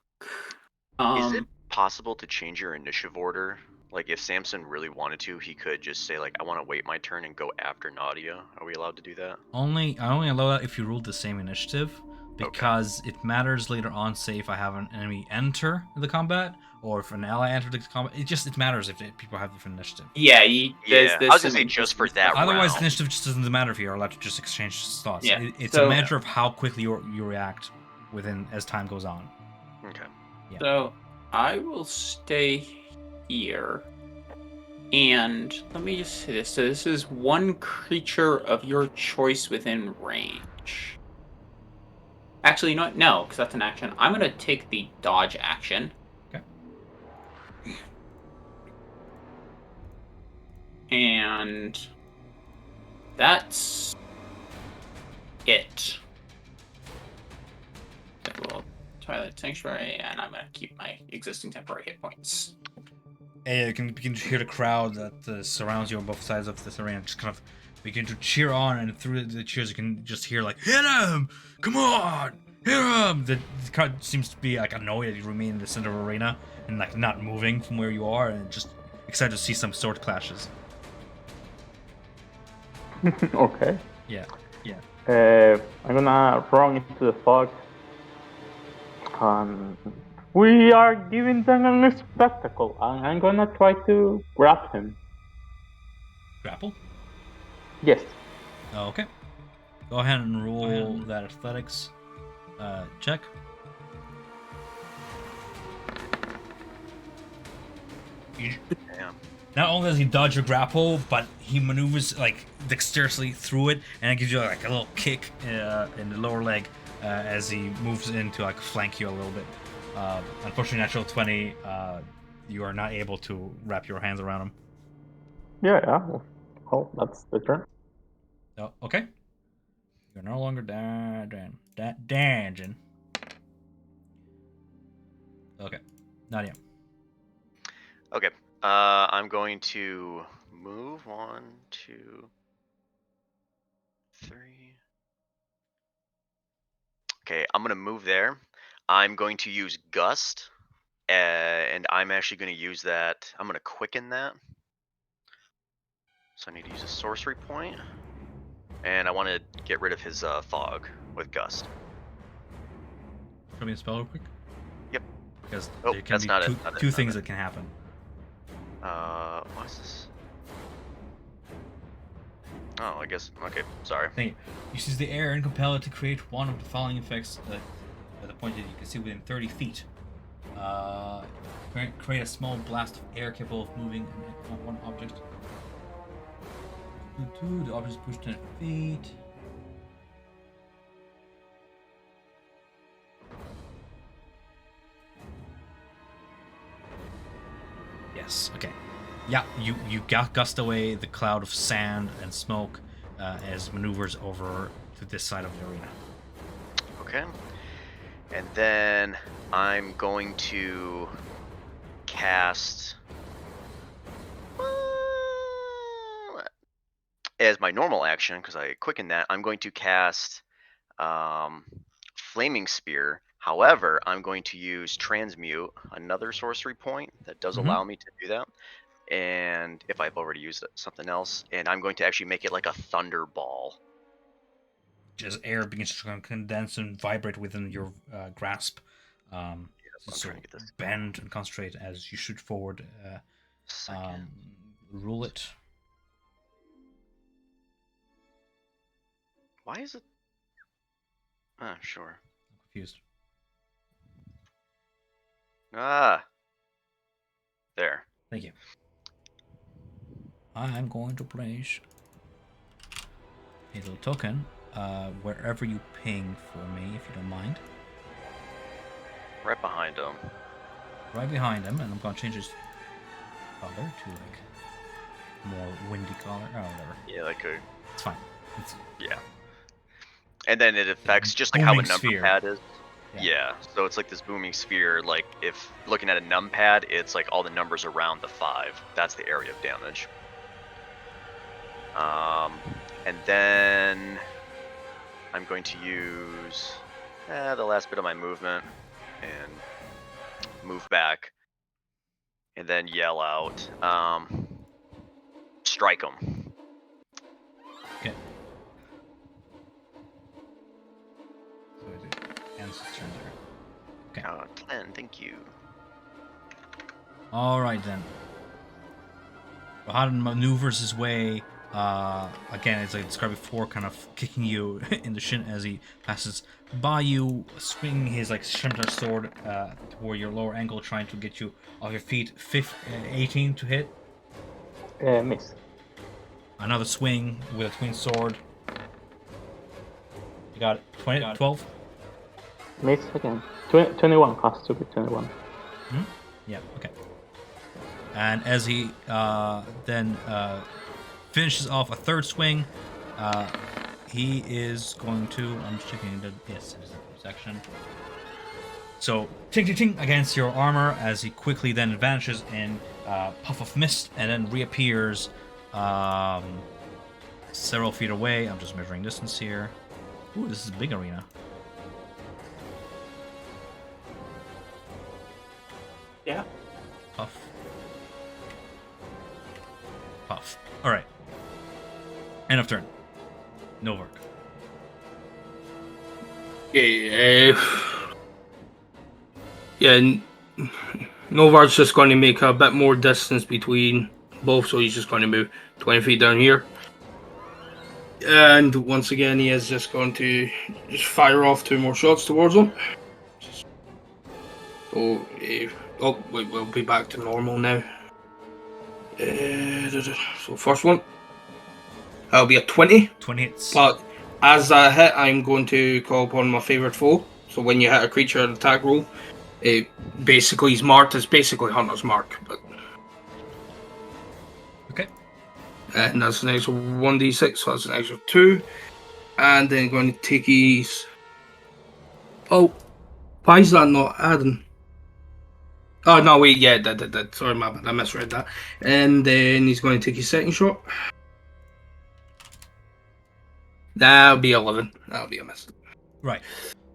S2: Is it possible to change your initiative order? Like, if Samson really wanted to, he could just say, like, I want to wait my turn and go after Nadia. Are we allowed to do that?
S1: I only allow that if you ruled the same initiative, because it matters later on. Say if I have an enemy enter the combat, or if an ally entered the combat, it matters if people have different initiative.
S5: Yeah,
S2: I was gonna say just for that
S1: Otherwise,
S2: round.
S1: the initiative just doesn't matter if you're allowed to just exchange thoughts.
S5: Yeah,
S1: It's
S5: so-
S1: a matter of how quickly you react within as time goes on.
S2: Okay.
S1: Yeah.
S5: So I will stay here. And let me just say this. So this is one creature of your choice within range. Actually, you know what? No, because that's an action. I'm going to take the dodge action.
S1: Okay.
S5: And that's it. I will Twilight Sanctuary, and I'm going to keep my existing temporary hit points.
S1: And you can begin to hear the crowd that surrounds you on both sides of this arena just kind of begin to cheer on, and through the cheers you can just hear like, hit him! Come on! Hit him! The crowd seems to be like annoyed that you remain in the center of the arena and like not moving from where you are, and just excited to see some sword clashes.
S3: Okay.
S1: Yeah.
S3: I'm gonna run into the fog. We are giving them a spectacle, and I'm gonna try to grab him.
S1: Grapple?
S3: Yes.
S1: Oh, okay. Go ahead and roll that athletics check.
S2: Damn.
S1: Not only does he dodge your grapple, but he maneuvers like dexterously through it, and it gives you like a little kick in the lower leg as he moves in to like flank you a little bit. Unfortunately, natural 20, you are not able to wrap your hands around him.
S3: Yeah. Oh, that's the turn.
S1: Oh, okay. You're no longer dungeon. Okay. Nadia.
S2: Okay. I'm going to move 1, 2, 3. Okay, I'm gonna move there. I'm going to use Gust, and I'm actually going to use that. I'm going to quicken that. So I need to use a sorcery point, and I want to get rid of his fog with Gust.
S1: Show me the spell real quick.
S2: Yep.
S1: Because
S2: Oh,
S1: there can
S2: that's
S1: be
S2: not it.
S1: two things that can happen.
S2: What's this? Oh, I guess. Okay, sorry.
S1: Thank you. You seize the air and compel it to create one of the following effects at the point that you can see within 30 feet. Create a small blast of air capable of moving one object. The object is pushed 10 feet. Yes, okay. Yeah, you gust away the cloud of sand and smoke as maneuvers over to this side of the arena.
S2: Okay. And then I'm going to cast as my normal action, because I quicken that, I'm going to cast Flaming Spear. However, I'm going to use Transmute, another sorcery point that does allow me to do that. And if I've already used something else, and I'm going to actually make it like a thunder ball.
S1: As air begins to condense and vibrate within your grasp,
S2: I'm trying to get this
S1: bend and concentrate as you shoot forward. Rule it.
S2: Why is it? Ah, sure.
S1: I'm confused.
S2: Ah, there.
S1: Thank you. I'm going to place a little token wherever you ping for me, if you don't mind.
S2: Right behind him.
S1: Right behind him, and I'm going to change his color to like more windy color. Oh, whatever.
S2: Yeah, like a.
S1: It's fine.
S2: Yeah. And then it affects just like how a number
S1: sphere.
S2: pad is. Yeah. So it's like this booming sphere. Like if looking at a numpad, it's like all the numbers around the 5. That's the area of damage. And then I'm going to use the last bit of my movement and move back, and then yell out, strike him.
S1: Okay. So it ends his turn there. Okay.
S2: 10, thank you.
S1: All right then. Bahadur maneuvers his way. Again, as I described before, kind of kicking you in the shin as he passes by you, swinging his like scimitar sword toward your lower ankle, trying to get you off your feet. 18 to hit.
S3: Miss.
S1: Another swing with a twin sword. You got it. 20, 12?
S3: Miss again. 21 has to be 21.
S1: Yeah, okay. And as he then finishes off a third swing, he is going to. I'm just checking the. Yes, it is a section. So, ting ting ting against your armor as he quickly then vanishes in puff of mist and then reappears several feet away. I'm just measuring distance here. Ooh, this is a big arena.
S5: Yeah.
S1: Puff. Puff. Alright. End of turn. Novark.
S4: Yeah, Novar's just going to make a bit more distance between both, so he's just going to move 20 feet down here. And once again, he is just going to just fire off 2 more shots towards him. So, we'll be back to normal now. So first one, that'll be a 20.
S1: 20 hits.
S4: But as I hit, I'm going to call upon my favorite foe. So when you hit a creature at attack roll, it basically is marked as basically Hunter's Mark. But
S1: okay.
S4: And that's an extra 1d6, so that's an extra 2. And then going to take his... Oh, why is that not adding? Oh, no, wait, yeah, that. Sorry, my bad, I misread that. And then he's going to take his second shot. That'll be 11. That'll be a miss.
S1: Right.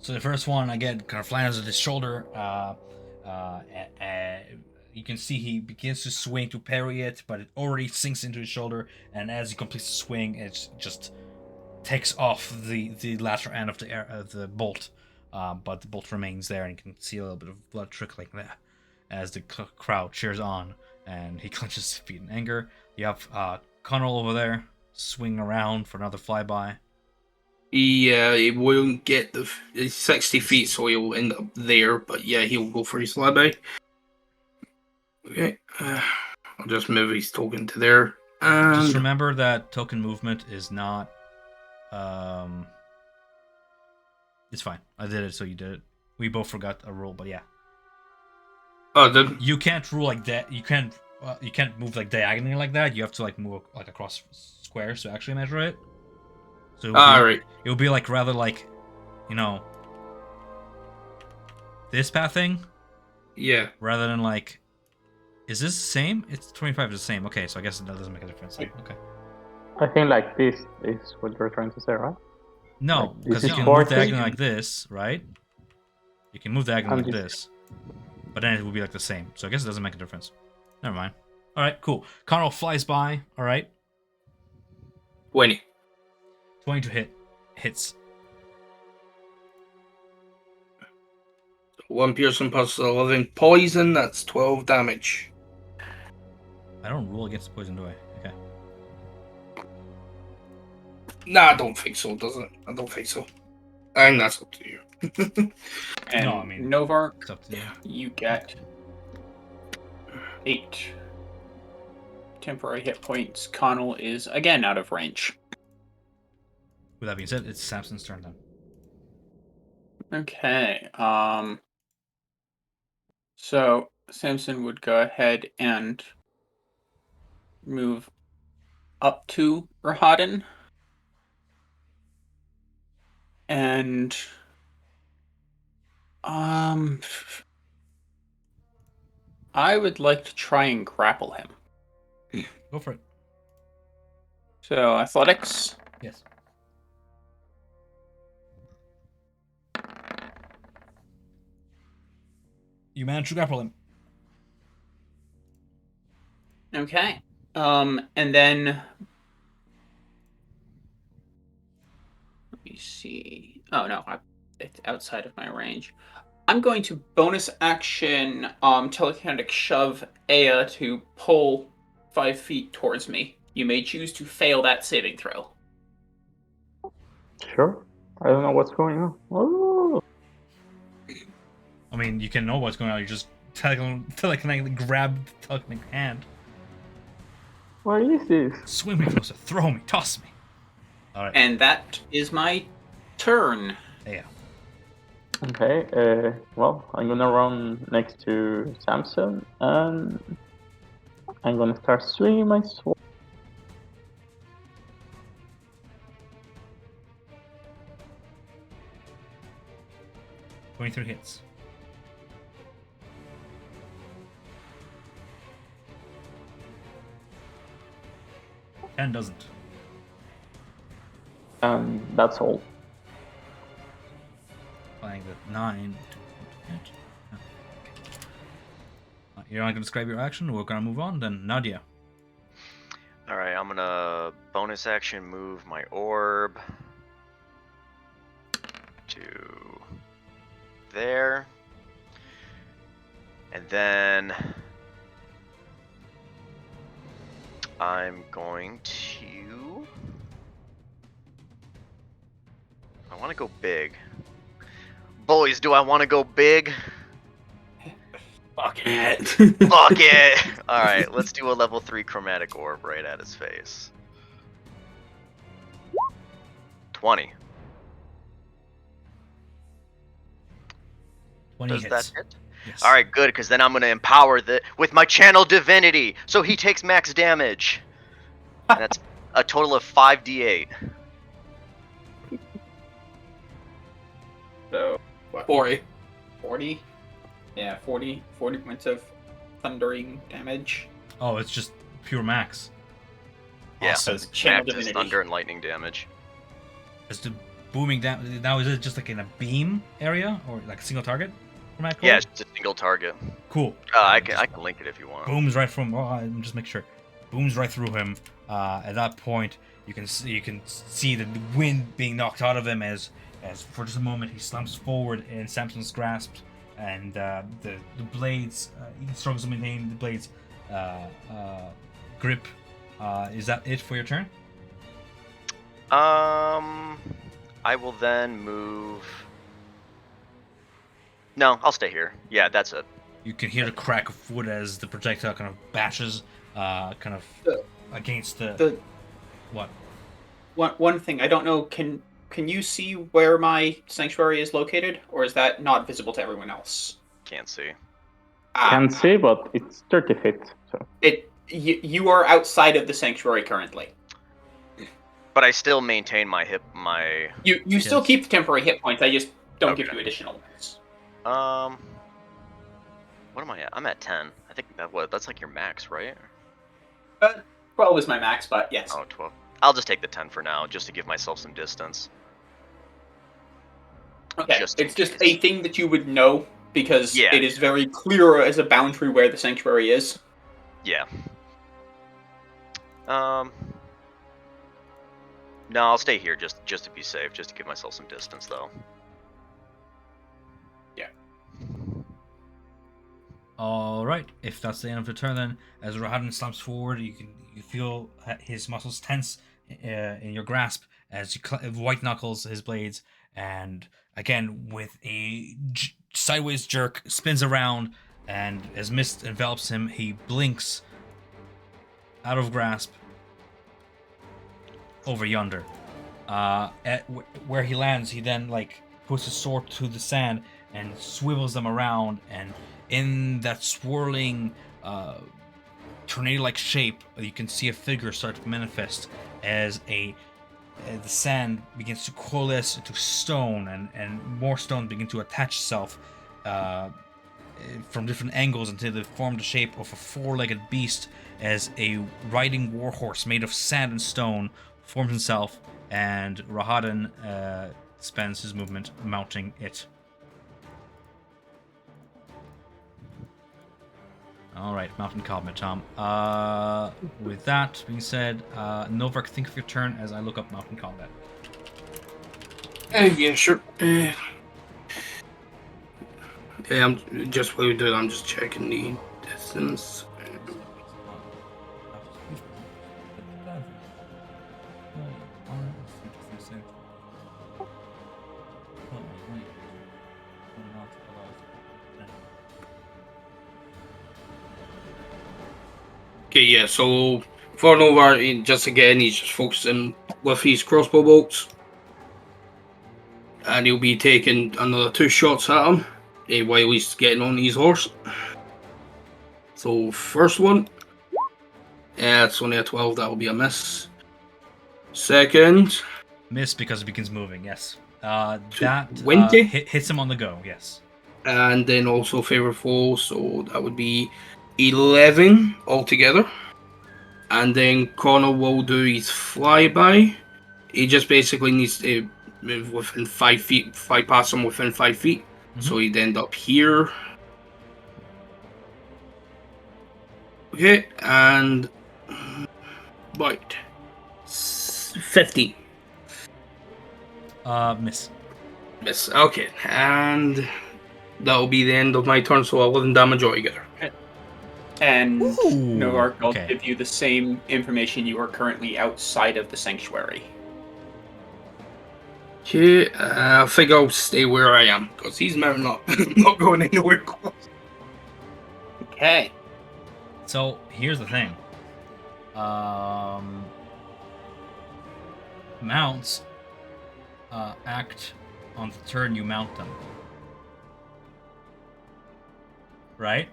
S1: So the first one, again, kind of lands on his shoulder. You can see he begins to swing to parry it, but it already sinks into his shoulder. And as he completes the swing, it just takes off the latter end of the bolt. But the bolt remains there, and you can see a little bit of blood trickling there as the crowd cheers on. And he clenches his feet in anger. You have Connell over there swinging around for another flyby.
S4: He won't get the 60 feet, so he'll end up there. But yeah, he'll go for his flyby. Okay, I'll just move his token to there. And
S1: just remember that token movement is not. It's fine. I did it, so you did it. We both forgot a rule, but yeah.
S4: Oh, did
S1: you can't rule like that? You can't move like diagonally like that. You have to like move like across squares to actually measure it. So
S4: right.
S1: It would be like rather like, this path thing.
S4: Yeah.
S1: Rather than like, is this the same? It's 25 is the same. Okay, so I guess that doesn't make a difference. Okay.
S3: I think like this is what you're trying to say, right?
S1: No,
S3: Like,
S1: because
S3: this
S1: you
S3: is
S1: can
S3: 40.
S1: move diagonally like this, right? You can move diagonally like
S3: And
S1: this, but then it would be like the same. So I guess it doesn't make a difference. Never mind. All right, cool. Connell flies by. All right.
S4: 20.
S1: 20 to hit. Hits.
S4: 1 piercing plus 11 poison. That's 12 damage.
S1: I don't rule against poison, do I? Okay.
S4: Nah, I don't think so, does it? I don't think so. And that's up to you.
S5: And
S1: No, I mean,
S5: Novark,
S1: it's up to you.
S5: you get 8 temporary hit points. Connell is again out of range.
S1: With that being said, it's Samson's turn then.
S5: Okay. So Samson would go ahead and move up to Rahadin. And I would like to try and grapple him.
S1: Go for it.
S5: So athletics.
S1: Yes. You managed to grapple him.
S5: Okay. And then let me see. Oh no, it's outside of my range. I'm going to bonus action telekinetic shove Aya to pull 5 feet towards me. You may choose to fail that saving throw.
S3: Sure. I don't know what's going on. Oh.
S1: I mean, you can know what's going on. You just telekinetically grab the telekinetic hand.
S3: What is this?
S1: Swing me closer. Throw me. Toss me. All right.
S5: And that is my turn.
S1: Yeah.
S3: Okay, well, I'm gonna run next to Samson, and I'm gonna start swinging my sword.
S1: $23 hits. And doesn't.
S3: And that's all.
S1: Playing the 9 to hit. You're not going to describe your action? We're going to move on then. Nadia.
S2: Alright, I'm gonna bonus action move my orb to there. And then I'm going to... I want to go big. Boys, do I want to go big?
S5: Fuck it.
S2: Fuck it! Alright, let's do a level 3 chromatic orb right at his face. 20.
S1: 20
S2: Does
S1: hits.
S2: that hit?
S1: Yes.
S2: Alright, good, because then I'm going to empower with my channel divinity, so he takes max damage. And that's a total of 5d8.
S5: So,
S4: 40.
S5: 40? Yeah, 40 points of thundering damage.
S1: Oh, it's just pure max.
S2: Yeah.
S1: Awesome.
S5: Because channel
S2: Max is
S5: divinity.
S2: thunder and lightning damage.
S1: Is the booming down now? Is it just like in a beam area or like a single target? From that
S2: Yeah, it's just a single target.
S1: Cool.
S2: I
S1: Just
S2: can link it if you want.
S1: booms right from. Just make sure. Booms right through him. At that point, you can see the wind being knocked out of him as for just a moment he slumps forward in Samson's grasp, and the blades. He struggles to maintain the blades grip. Is that it for your turn?
S2: I will then move. No, I'll stay here. Yeah, that's it.
S1: You can hear the crack of wood as the projectile kind of bashes, against the what?
S5: One thing, I don't know, can you see where my sanctuary is located? Or is that not visible to everyone else?
S2: Can't see.
S3: Can see, but it's 30 feet. So
S5: You are outside of the sanctuary currently.
S2: But I still maintain my my.
S5: You still
S1: Yes.
S5: keep the temporary hit points, I just don't give
S2: Okay.
S5: you additional ones.
S2: What am I at? I'm at 10. I think that's like your max, right?
S5: 12 is my max, but yes.
S2: Oh, 12. I'll just take the 10 for now, just to give myself some distance.
S5: Okay,
S2: just in
S5: it's just
S2: case.
S5: a thing that you would know, because
S2: Yeah.
S5: it is very clear as a boundary where the sanctuary is.
S2: Yeah. No, I'll stay here just to be safe, just to give myself some distance, though.
S5: Yeah.
S1: All right. If that's the end of the turn, then as Rahadin slumps forward, you feel his muscles tense in your grasp as you white knuckles his blades, and again with a sideways jerk spins around, and as mist envelops him, he blinks out of grasp over yonder. Where he lands, he then puts his sword to the sand and swivels them around, and in that swirling tornado-like shape, you can see a figure start to manifest as the sand begins to coalesce into stone, and more stone begin to attach itself from different angles until they form the shape of a four-legged beast, as a riding warhorse made of sand and stone forms himself, and Rahadin spends his movement mounting it. All right, mountain combat, Tom. With that being said, Novak, think of your turn as I look up mountain combat.
S4: Yeah, sure. Yeah, I'm just while we do it, I'm just checking the distance. Okay, yeah, so for Nova, just again, he's just focusing with his crossbow bolts. And he'll be taking another 2 shots at him while he's getting on his horse. So, first one. Yeah, it's only a 12, that'll be a miss. Second.
S1: Miss because it begins moving, yes. That
S4: 20?
S1: hits him on the go, yes.
S4: And then also favorable, so that would be 11 altogether. And then Connor will do his flyby. He just basically needs to move within 5 feet, fly past him within 5 feet.
S1: Mm-hmm.
S4: So he'd end up here. Okay, and bite. 50.
S1: Miss.
S4: Miss. Okay, and that'll be the end of my turn, so 11 damage altogether.
S5: And
S1: Ooh,
S5: Novark, I'll
S1: okay.
S5: give you the same information. You are currently outside of the sanctuary.
S4: Okay, I think I'll stay where I am, because he's not not going anywhere close.
S5: Okay.
S1: So here's the thing. Mounts act on the turn you mount them. Right?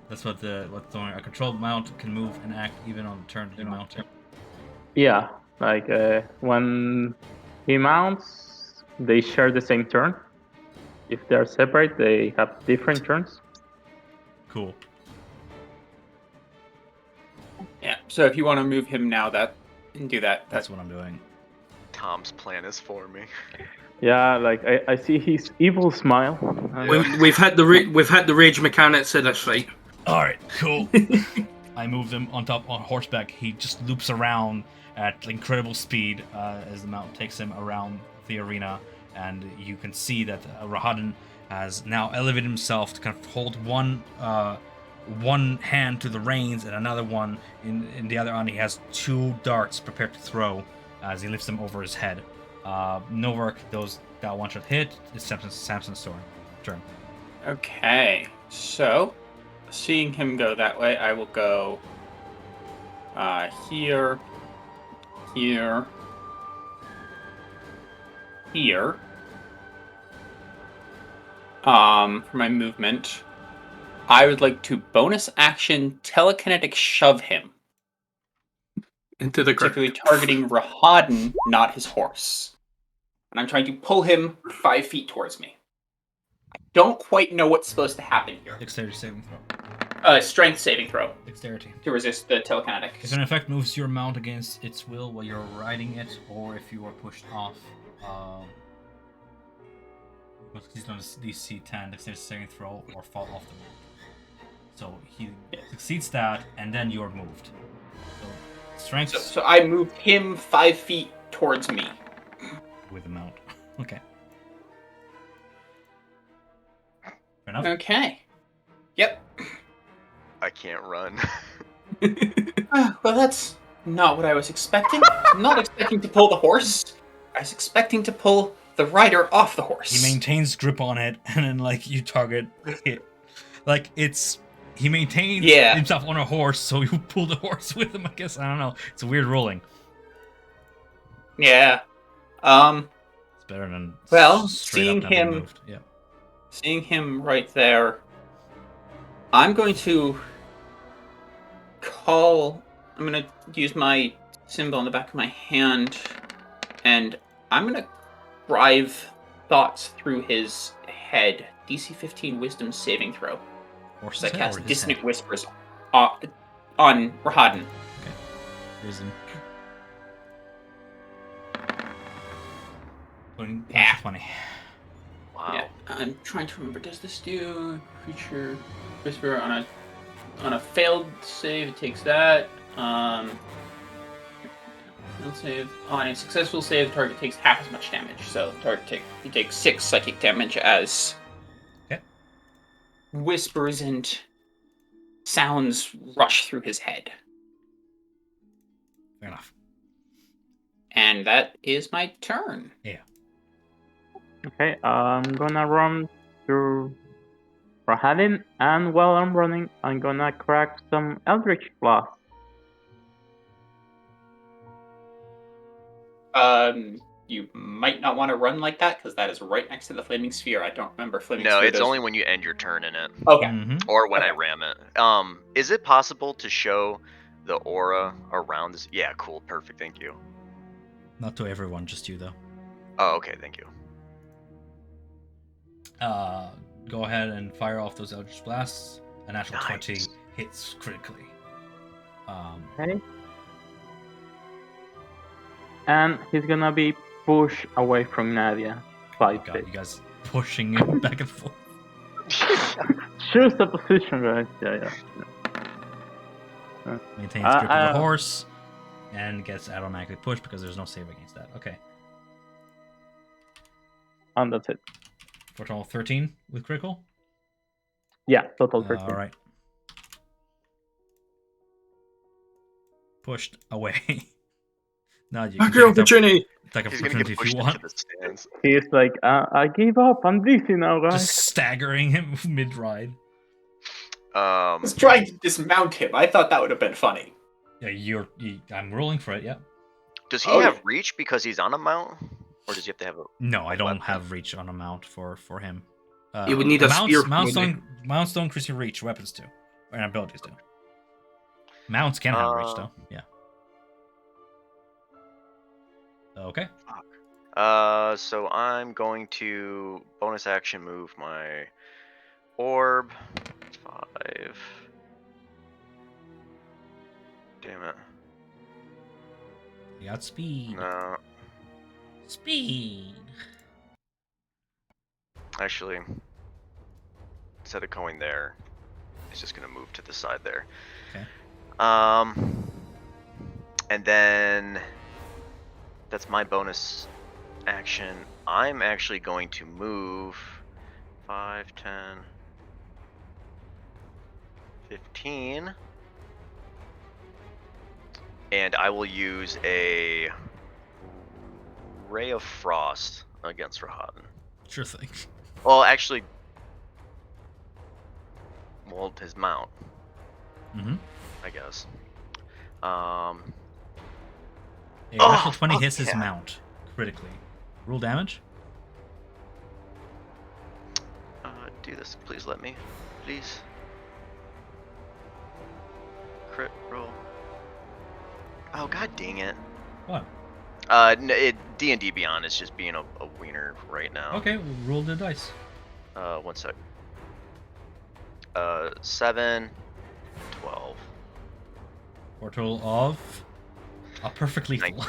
S1: That's what a controlled mount can move and act even on the turn you mount it.
S3: Yeah, like when he mounts, they share the same turn. If they're separate, they have different turns.
S1: Cool.
S5: Yeah. So if you want to move him now, do that.
S1: That's what I'm doing.
S2: Tom's plan is for me.
S3: Yeah, like I see his evil smile.
S4: We've had the rage mechanics in this fight.
S1: All right, cool. I moved him on horseback. He just loops around at incredible speed as the mount takes him around the arena, and you can see that Rahadin has now elevated himself to kind of hold one hand to the reins and another one in the other hand. He has 2 darts prepared to throw as he lifts them over his head. Novark, that one shot hit. It's Samson's turn.
S5: Okay. So, seeing him go that way, I will go here, here, here. For my movement, I would like to bonus action telekinetic shove him,
S4: Into the ground.
S5: particularly targeting Rahadin, not his horse. And I'm trying to pull him 5 feet towards me. I don't quite know what's supposed to happen here.
S1: Dexterity saving throw.
S5: Strength saving throw
S1: Dexterity.
S5: to resist the telekinetic.
S1: If an effect moves your mount against its will while you're riding it, or if you are pushed off, he's on a DC 10 dexterity saving throw or fall off the mount. So he succeeds that, and then you're moved. So strength
S5: So I moved him 5 feet towards me.
S1: with the mount. Okay. Fair enough.
S5: Okay. Yep.
S2: I can't run.
S5: Well, that's not what I was expecting. I'm not expecting to pull the horse. I was expecting to pull the rider off the horse.
S1: He maintains grip on it, and then like you target it. Like he maintains himself on a horse, so you pull the horse with him. I guess I don't know. It's a weird rolling.
S5: Yeah.
S1: It's better than
S5: seeing
S1: up having
S5: him,
S1: moved. Yeah.
S5: seeing him right there, I'm going to I'm going to use my symbol on the back of my hand, and I'm going to drive thoughts through his head. DC 15 Wisdom saving throw.
S1: Horse's
S5: I
S1: head
S5: cast
S1: or his
S5: Dissonant
S1: head?
S5: Whispers on Rahadin.
S1: Wisdom. 20.
S5: Yeah.
S1: 20.
S2: Wow.
S5: Yeah, I'm trying to remember. Does this do creature whisper on a failed save? It takes that. Failed save on a successful save, the target takes half as much damage. So he takes 6 psychic damage as whispers and sounds rush through his head.
S1: Fair enough.
S5: And that is my turn.
S1: Yeah.
S3: Okay, I'm gonna run through Rahadin, and while I'm running, I'm gonna crack some Eldritch Blast.
S5: You might not want to run like that because that is right next to the flaming sphere. I don't remember flaming
S2: No,
S5: sphere.
S2: it's only when you end your turn in it,
S5: Okay.
S1: Mm-hmm.
S2: or when I
S5: Okay.
S2: ram it. Is it possible to show the aura around this? Yeah, cool, perfect, thank you.
S1: Not to everyone, just you though.
S2: Oh, okay, thank you.
S1: Go ahead and fire off those Eldritch Blasts. A natural
S2: Nice.
S1: 20 hits critically.
S3: Okay. And he's gonna be pushed away from Nadia. 5
S1: God,
S3: feet.
S1: you guys pushing him back and forth.
S3: Choose the position, guys. Yeah.
S1: Maintains grip of the
S3: uh,
S1: horse and gets automatically pushed because there's no save against that. Okay.
S3: And that's it.
S1: For total 13 with critical?
S3: Yeah, total 13.
S1: All right. Pushed away. Now you can
S4: Market opportunity.
S1: take
S2: He's gonna get
S1: opportunity if
S2: pushed
S1: you
S2: into
S1: want.
S2: the stands.
S3: He's like, I gave up. I'm dizzy now, guys.
S1: Just staggering him mid-ride.
S5: I was trying to dismount him. I thought that would have been funny.
S1: Yeah, I'm rolling for it, yeah.
S2: Does he
S5: Oh,
S2: have
S5: yeah.
S2: reach because he's on a mount, or does he have to have a?
S1: No, I don't
S2: weapon?
S1: have reach on a mount for him.
S4: You would need a spear,
S1: Mounts
S4: wouldn't
S1: don't increase your reach. Weapons do, and abilities do. Mounts can have reach though. Yeah. Okay.
S2: So I'm going to bonus action move my orb. 5. Damn it.
S1: You got speed.
S2: No,
S1: Speed.
S2: actually, instead of going there, it's just gonna move to the side there.
S1: Okay.
S2: And then that's my bonus action. I'm actually going to move 5, 10, 15. And I will use a Ray of Frost against Rahaden.
S1: Sure thing.
S2: Well, actually, his mount,
S1: Mm-hmm.
S2: I guess.
S1: A natural 20
S2: fuck
S1: hits his
S2: yeah.
S1: mount critically. Roll damage.
S2: Do this, please. Let me, please. Crit roll. Oh, god dang it.
S1: What?
S2: D&D Beyond is just being a wiener right now.
S1: Okay, we'll roll the dice.
S2: 1 sec. 7, 12.
S1: For a total of a perfect lethal.
S2: Nine.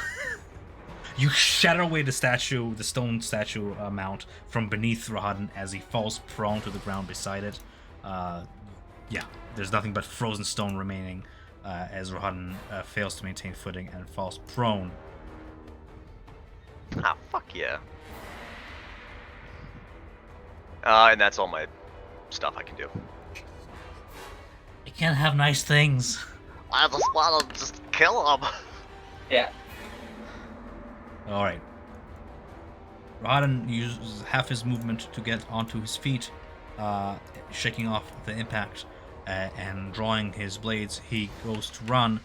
S1: You shatter away the statue, the stone statue mount from beneath Rahaden as he falls prone to the ground beside it. Yeah, there's nothing but frozen stone remaining as Rahaden fails to maintain footing and falls prone.
S2: Ah, fuck yeah. And that's all my stuff I can do.
S1: You can't have nice things.
S2: I just wanna just kill him.
S5: Yeah.
S1: Alright. Rahaden uses half his movement to get onto his feet, shaking off the impact, and drawing his blades. He goes to run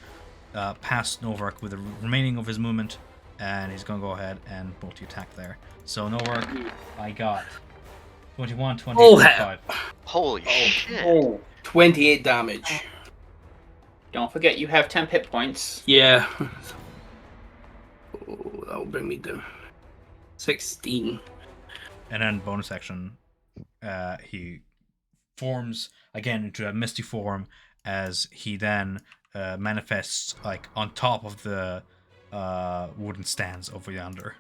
S1: past Novark with the remaining of his movement, and he's going to go ahead and multi-attack there. So Novark, I got 21, 20,
S4: Oh,
S1: 25.
S2: Holy shit.
S5: Oh.
S4: 28 damage.
S5: Don't forget you have 10 hit points.
S4: Yeah. Oh, that'll bring me down. 16.
S1: And then bonus action, he forms again into a misty form as he then manifests like on top of the wooden stands over yonder.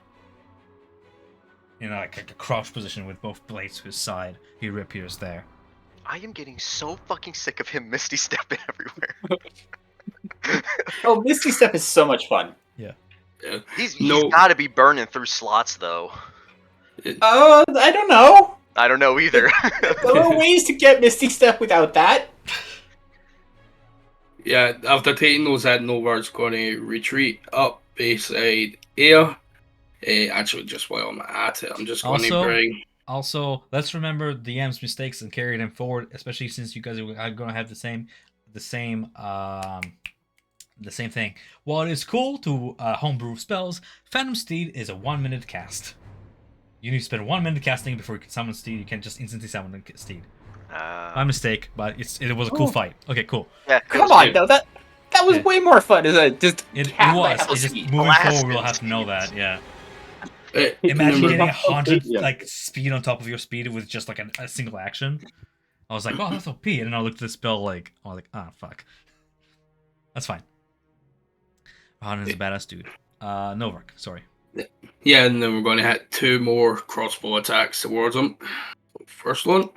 S1: In like a crouch position with both blades to his side, he reappears there.
S2: I am getting so fucking sick of him misty stepping everywhere.
S5: Oh, Misty Step is so much fun.
S1: Yeah.
S4: Yeah.
S2: He's
S4: No.
S2: gotta be burning through slots though.
S5: I don't know.
S2: I don't know either.
S5: There are ways to get Misty Step without that.
S4: Yeah, after taking those at Novar's going to retreat up beside Air. Actually, just while I'm at it, I'm just going to bring...
S1: Also, let's remember DM's mistakes and carry them forward, especially since you guys are going to have the same thing. While it is cool to homebrew spells, Phantom Steed is a 1-minute cast. You need to spend 1 minute casting before you can summon Steed. You can't just instantly summon Steed. My mistake, but it was a cool fight. Okay, cool.
S2: Yeah,
S5: Come on, though. That was way more fun as a just.
S1: It
S5: cat
S1: was.
S5: like
S1: It's just
S5: Steed.
S1: moving
S2: Blasted
S1: forward, we'll have to know that. Yeah.
S3: Hit
S1: Imagine
S3: number
S1: getting
S3: one.
S1: 100
S3: Yeah.
S1: like speed on top of your speed with just like a single action. I was like, wow, that's OP. And then I looked at the spell like, I was like, ah, fuck. That's fine. Rahaden is a badass dude. Novark, sorry.
S4: Yeah, and then we're going to hit 2 more crossbow attacks towards him. First one.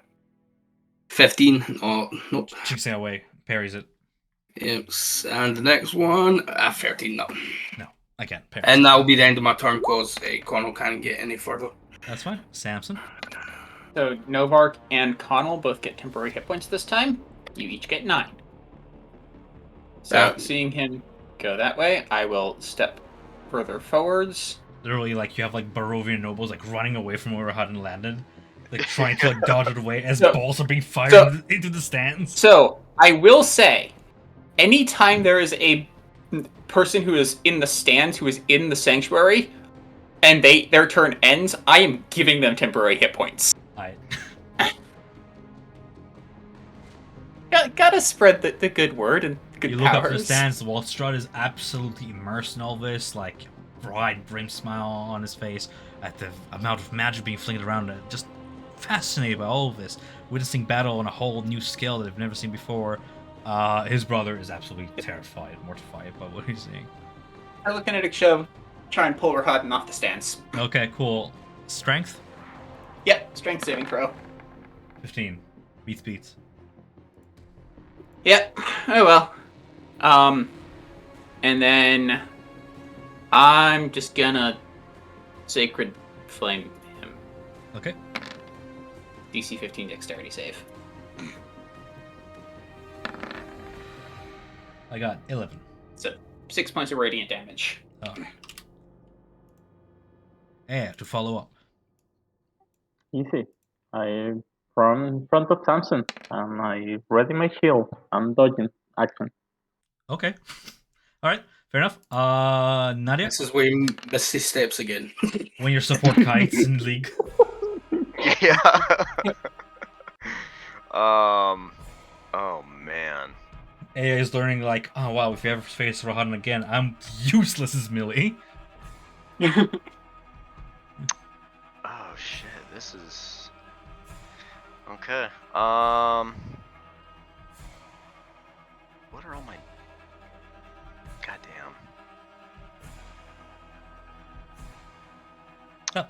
S4: 15. Oh, nope.
S1: Chicks it away, parries it.
S4: Yep. And the next one. 13, no.
S1: No, I can't parry.
S4: And that will be the end of my turn because Connell can't get any further.
S1: That's fine. Samson.
S5: So Novark and Connell both get temporary hit points this time. You each get 9. So seeing him go that way, I will step further forwards.
S1: Literally, like, you have, like, Barovian nobles, like, running away from where Rahaden landed. Like, trying to, like, dodge it away as balls are being fired into the stands.
S5: So, I will say, anytime there is a person who is in the stands, who is in the sanctuary, and their turn ends, I am giving them temporary hit points. Gotta spread the good word and good
S1: You look
S5: powers.
S1: up to the stands, while Strahd is absolutely immersed in all this, like, wide brim smile on his face at the amount of magic being flinged around, and just fascinated by all of this, witnessing battle on a whole new scale that they've never seen before. His brother is absolutely terrified, mortified by what he's seeing.
S5: I look at Show, try and pull Rahadin off the stance.
S1: Okay, cool. Strength?
S5: Yep, strength saving throw.
S1: 15. Beats.
S5: Yep. Oh well. And then I'm just gonna Sacred Flame him.
S1: Okay.
S5: DC 15 Dexterity save.
S1: I got 11.
S5: So 6 points of radiant damage.
S1: Oh. Yeah, to follow up.
S3: Easy. I run in front of Samson and I ready my shield. I'm dodging action.
S1: Okay. All right. Fair enough. Nadia,
S4: This is where he misses steps again.
S1: when your support kites in League.
S2: Yeah. Oh man.
S1: AI is learning like, oh wow, if you ever face Rohan again, I'm useless as Millie.
S2: Oh shit. This is okay. What are all my? Goddamn.
S1: Oh.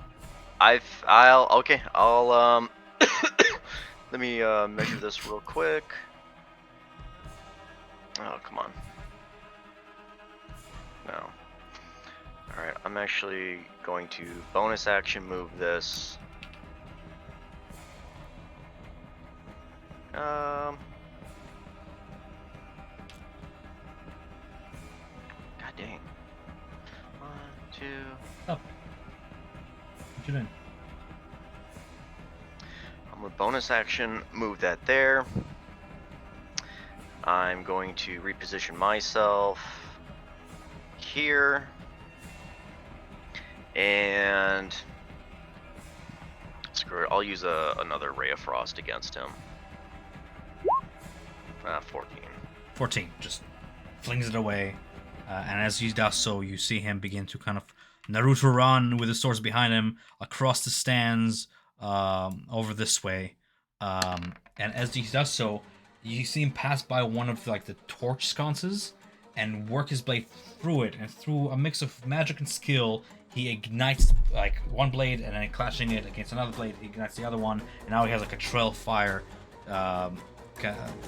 S2: I'll let me measure this real quick. Oh, come on. No. Alright, I'm actually going to bonus action move this. God dang. 1, 2.
S1: Oh. What you doing?
S2: I'm gonna bonus action move that there. I'm going to reposition myself here. And screw it, I'll use another Ray of Frost against him. 14.
S1: 14. Just flings it away. And as he does so, you see him begin to kind of Naruto run with his swords behind him across the stands over this way. And as he does so, you see him pass by one of like the torch sconces and work his blade through it. And through a mix of magic and skill, he ignites like one blade, and then clashing it against another blade, he ignites the other one. And now he has like a trail of fire kind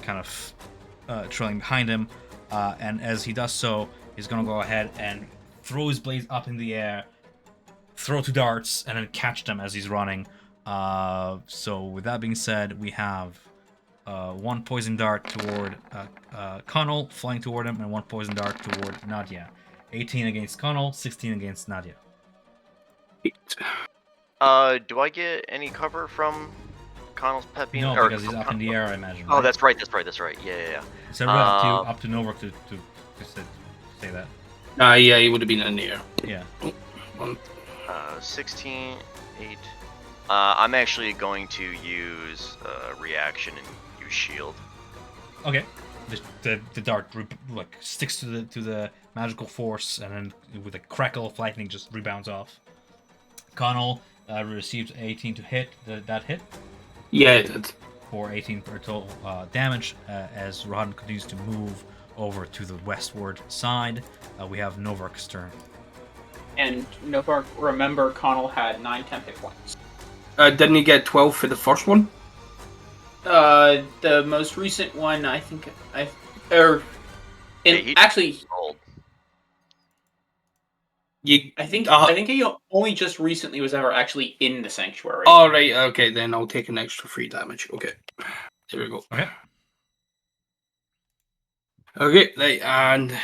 S1: of trailing behind him. And as he does so, he's going to go ahead and throw his blades up in the air, throw 2 darts, and then catch them as he's running. So with that being said, we have 1 poison dart toward Connell, flying toward him, and 1 poison dart toward Nadia. 18 against Connell, 16 against Nadia.
S2: Do I get any cover from Connell's pet being?
S1: No,
S2: or,
S1: because he's up in the air, I imagine.
S2: Oh,
S1: right?
S2: that's right. Yeah.
S1: So we're up to Novak to say that.
S4: Yeah, he would have been in the air.
S1: Yeah.
S2: 16, 8. I'm actually going to use reaction and use shield.
S1: Okay. The dart like sticks to the magical force, and then with a crackle of lightning, just rebounds off. Connell received 18 to hit. That hit?
S4: Yeah, it did.
S1: For 18 per total damage. As Rohan continues to move over to the westward side, we have Novark's turn.
S5: And Novark, remember, Connell had 9 temp hit points.
S4: Didn't he get 12 for the first one?
S5: The most recent one, I think, actually,
S2: Old.
S5: I think he only just recently was ever actually in the sanctuary.
S4: Oh, right, okay, then I'll take an extra 3 damage. Okay. There we go.
S1: Okay.
S4: Okay, right, and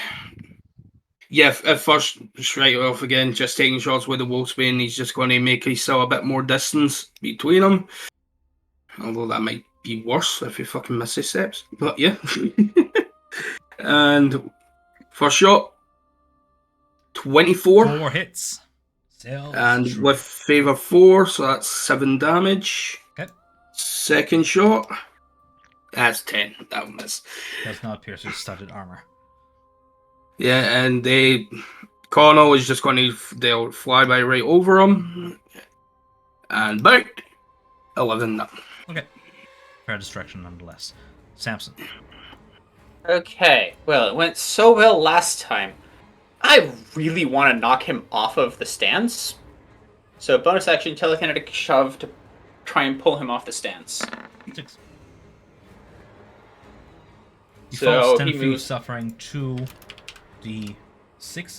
S4: yeah, at first, straight off again, just taking shots with the Wolfsbane, he's just going to make himself a bit more distance between them. Although that might be worse if he fucking misses steps. But yeah. And first shot, 24.
S1: 4 hits.
S4: And with favor 4, so that's 7 damage.
S1: Okay.
S4: Second shot, that's 10. That one miss.
S1: Does not pierce his studded armor.
S4: Yeah, and Connell is just going to they'll fly by right over him and bout 11.
S1: Okay. Fair distraction nonetheless. Samson.
S5: Okay, well, it went so well last time. I really want to knock him off of the stance. So bonus action telekinetic shove to try and pull him off the stance.
S1: 6. He
S5: So
S1: falls 10
S5: he
S1: feet,
S5: moves.
S1: suffering 2d6,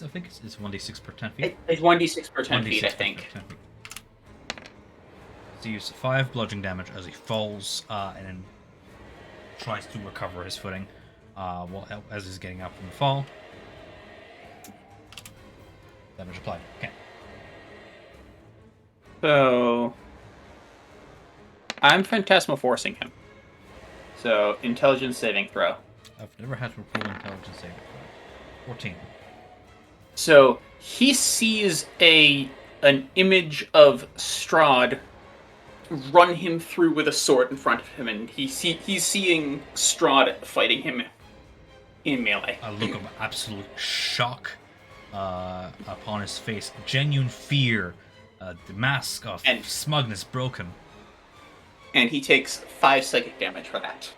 S1: I think. It's 1d6 per 10 feet.
S5: It's 1d6 per 10 feet,
S1: 1d6
S5: I
S1: per
S5: think.
S1: 10 feet. So he uses 5 bludgeoning damage as he falls and then tries to recover his footing as he's getting up from the fall. Damage applied. Okay.
S5: So I'm phantasmal forcing him. So intelligence saving throw.
S1: I've never had to roll intelligence saving throw. 14.
S5: So he sees an image of Strahd run him through with a sword in front of him, and he's seeing Strahd fighting him in melee.
S1: A look of absolute shock upon his face. Genuine fear. The mask of
S5: And-
S1: smugness broken.
S5: And he takes 5 psychic damage for that.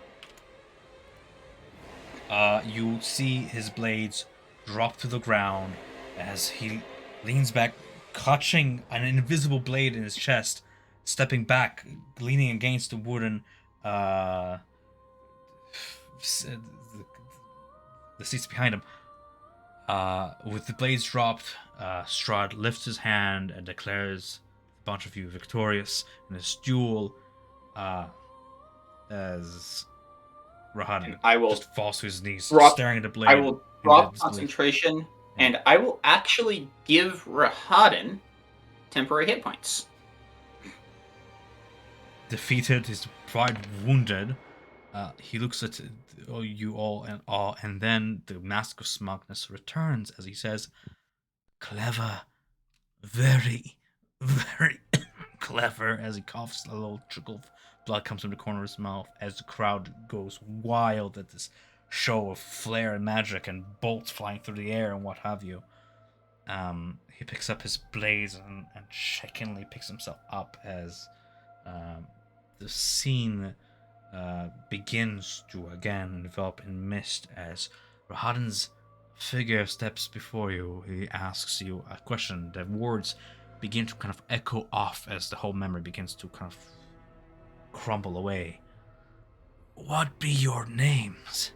S1: You see his blades drop to the ground as he leans back, clutching an invisible blade in his chest, stepping back, leaning against the wooden the seats behind him. With the blades dropped, Strahd lifts his hand and declares a bunch of you victorious in this duel as Rahadin
S5: And I will
S1: just falls to his knees,
S5: drop-
S1: staring at the blade.
S5: I will drop
S1: invisibly.
S5: concentration, and I will actually give Rahadin temporary hit points.
S1: Defeated, his pride wounded, he looks at you all in awe, and then the mask of smugness returns as he says, "Clever, very, very clever," as he coughs. A little trickle of blood comes from the corner of his mouth as the crowd goes wild at this show of flare and magic and bolts flying through the air and what have you. He picks up his blades and shakingly picks himself up as the scene begins to again envelop in mist as Rahadin's figure steps before you. He asks you a question. The words begin to kind of echo off as the whole memory begins to kind of crumble away. "What be your names?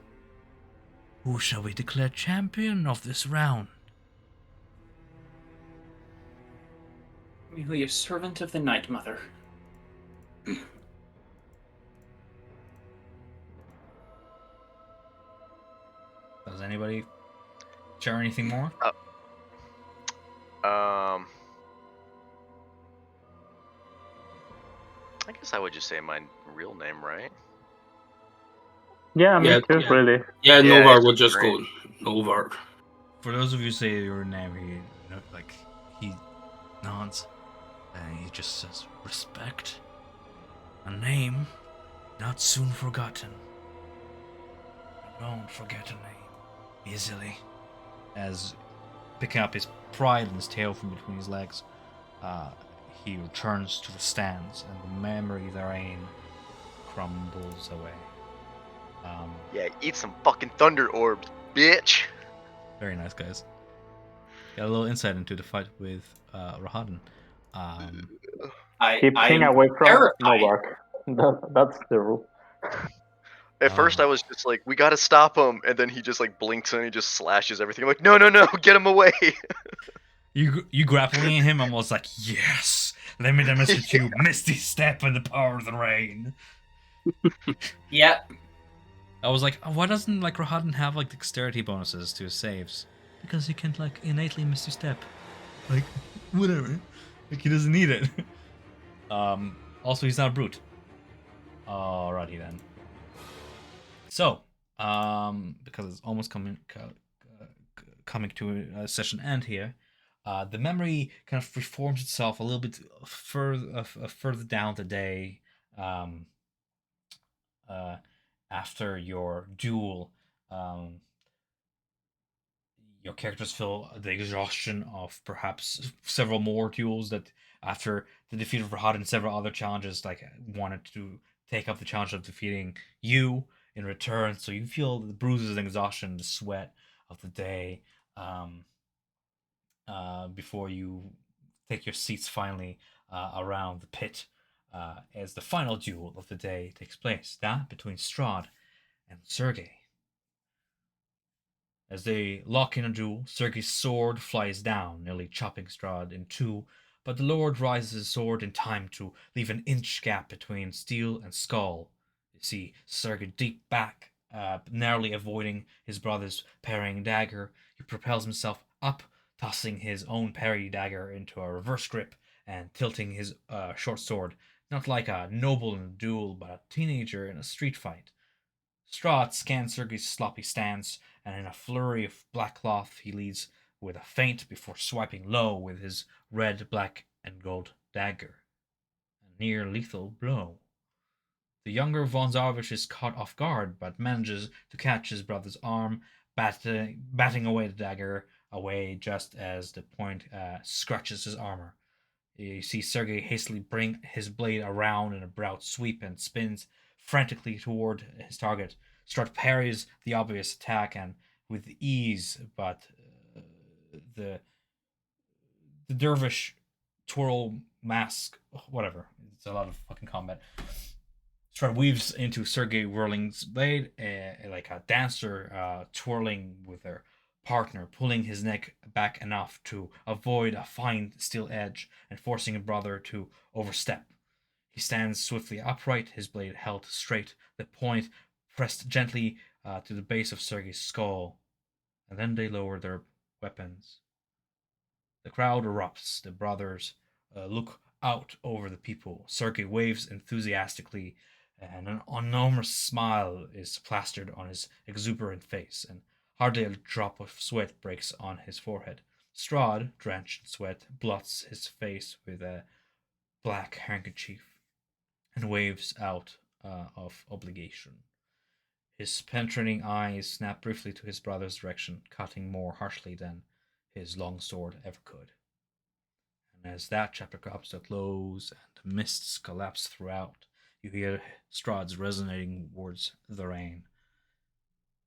S1: Who shall we declare champion of this round?"
S5: Merely a servant of the Night Mother.
S1: Does anybody share anything more?
S2: I guess I would just say my real name, right?
S3: Yeah, me
S4: Yeah,
S3: too,
S4: yeah.
S3: really.
S4: Yeah,
S2: Yeah,
S4: Novar
S2: it's
S4: will just
S2: great.
S4: go Novar.
S1: For those of you who say your name, he nods and he just says, "Respect. A name not soon forgotten. Don't forget a name easily." As picking up his pride and his tail from between his legs, he returns to the stands, and the memory therein crumbles away.
S2: Yeah, eat some fucking thunder orbs, bitch.
S1: Very nice, guys. Got a little insight into the fight with Rahadin.
S3: Keep King away from
S5: terrified.
S3: Novak. That's the rule.
S2: At first, I was just like, we gotta stop him, and then he just like blinks and he just slashes everything. I'm like, no, get him away.
S1: You grappling him, I'm almost like, yes, let me demonstrate you Misty Step and the power of the rain.
S5: Yeah.
S1: I was like, why doesn't like Rahadin have like dexterity bonuses to his saves? Because he can't like innately Misty Step. Like, whatever. Like he doesn't need it. Also he's not a brute. Alrighty then. So, because it's almost coming to a session end here, the memory kind of reforms itself a little bit further down the day. After your duel, your characters feel the exhaustion of perhaps several more duels that after the defeat of Rahad and several other challenges, like wanted to take up the challenge of defeating you in return. So you feel the bruises and exhaustion, the sweat of the day, um, before you take your seats finally around the pit as the final duel of the day takes place. That between Strahd and Sergei. As they lock in a duel, Sergei's sword flies down, nearly chopping Strahd in two, but the Lord raises his sword in time to leave an inch gap between steel and skull. You see Sergei deep back, narrowly avoiding his brother's parrying dagger. He propels himself up, tossing his own parry dagger into a reverse grip and tilting his short sword, not like a noble in a duel, but a teenager in a street fight. Strahd scans Sergei's sloppy stance, and in a flurry of black cloth he leads with a feint before swiping low with his red, black, and gold dagger. A near lethal blow. The younger von Zarvish is caught off guard, but manages to catch his brother's arm, batting away the dagger away just as the point scratches his armor. You see Sergei hastily bring his blade around in a broad sweep and spins frantically toward his target. Strahd parries the obvious attack and with ease, but the the dervish twirl mask, whatever. It's a lot of fucking combat. Strahd weaves into Sergei Whirling's blade like a dancer twirling with her partner, pulling his neck back enough to avoid a fine steel edge and forcing a brother to overstep. He stands swiftly upright, his blade held straight, the point pressed gently to the base of Sergei's skull, and then they lower their weapons. The crowd erupts. The brothers look out over the people. Sergei waves enthusiastically, and an enormous smile is plastered on his exuberant face, and hardly a drop of sweat breaks on his forehead. Strahd, drenched in sweat, blots his face with a black handkerchief and waves out of obligation. His penetrating eyes snap briefly to his brother's direction, cutting more harshly than his long sword ever could. And as that chapter comes to a close and mists collapse throughout, you hear Strahd's resonating words of the rain.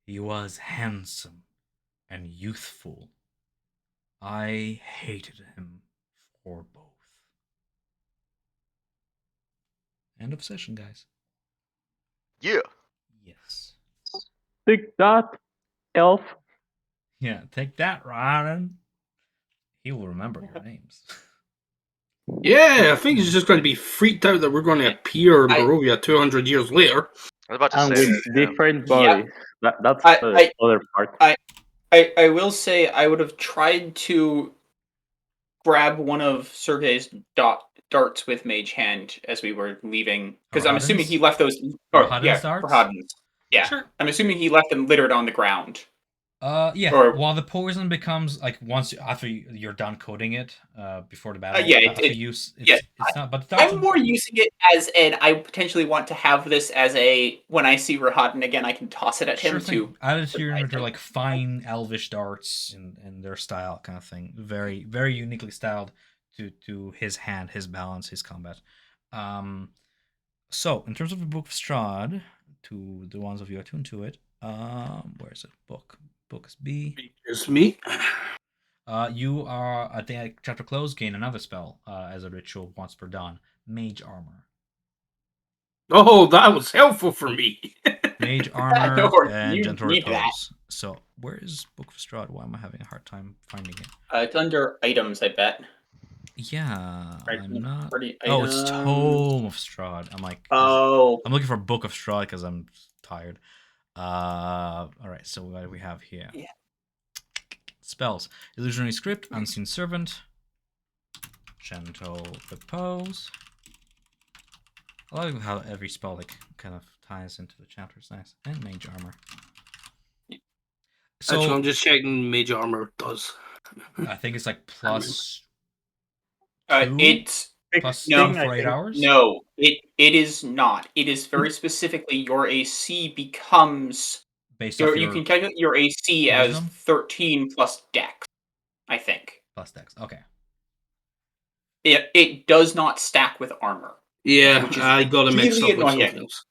S1: He was handsome and youthful. I hated him for both. End of session, guys.
S2: Yeah.
S1: Yes.
S3: Take that, elf.
S1: Yeah, take that, Ryan. He will remember your names.
S4: Yeah, I think he's just going to be freaked out that we're going to appear in
S5: I-
S4: Barovia 200 years later.
S2: I was about to
S3: And
S2: say
S3: with
S2: that. Yeah.
S3: different
S5: Yeah.
S3: bodies. That's
S5: I-
S3: the other part.
S5: I will say I would have tried to grab one of Sergei's darts with Mage Hand as we were leaving, because I'm assuming he
S1: Rahadin's?
S5: left those.
S1: Rahadin's darts?
S5: Rahadin's. Yeah,
S1: Sure.
S5: I'm assuming he left them littered on the ground.
S1: Yeah.
S5: Or-
S1: While the poison becomes like once after you're done coating it, before the battle,
S5: yeah,
S1: after use,
S5: yeah,
S1: it's not. But the darts
S5: I'm more using it as an I potentially want to have this as a when I see Rahadin again, I can toss it at
S1: sure
S5: him
S1: thing.
S5: to.
S1: Added to your inventory like fine elvish darts in their style kind of thing. Very very uniquely styled to his hand, his balance, his combat. So in terms of the Book of Strahd, to the ones of you attuned to it, where is it? Book is B.
S4: It's me.
S1: You are at the chapter close, gain another spell as a ritual once per dawn. Mage armor.
S4: Oh, that was helpful for me.
S1: Mage armor
S5: Or
S1: and
S5: you
S1: gentle
S5: need that.
S1: repose. So where is Book of Strahd? Why am I having a hard time finding it?
S5: It's under items, I bet.
S1: Yeah,
S5: Right,
S1: I'm not.
S5: party
S1: Oh, it's
S5: items.
S1: Tome of Strahd. I'm like,
S5: Oh,
S1: I'm looking for Book of Strahd because I'm tired. All right. So what do we have here?
S5: Yeah.
S1: Spells: Illusionary Script, Unseen Servant, Gentle Repose. I like how every spell like kind of ties into the chapter. It's nice. And Mage Armor. So
S4: Actually, I'm just checking Mage Armor does.
S1: I think it's like plus
S5: it's
S1: plus
S5: no,
S1: two for 8 hours.
S5: no. It is not. It is very specifically your AC becomes
S1: based off
S5: You
S1: your
S5: can calculate your AC as
S1: wisdom?
S5: 13 plus Dex, I think.
S1: plus dex. Okay.
S5: It does not stack with armor.
S4: Yeah,
S5: Which is
S4: I got it mixed
S5: really
S4: up with
S5: annoying.
S4: something else.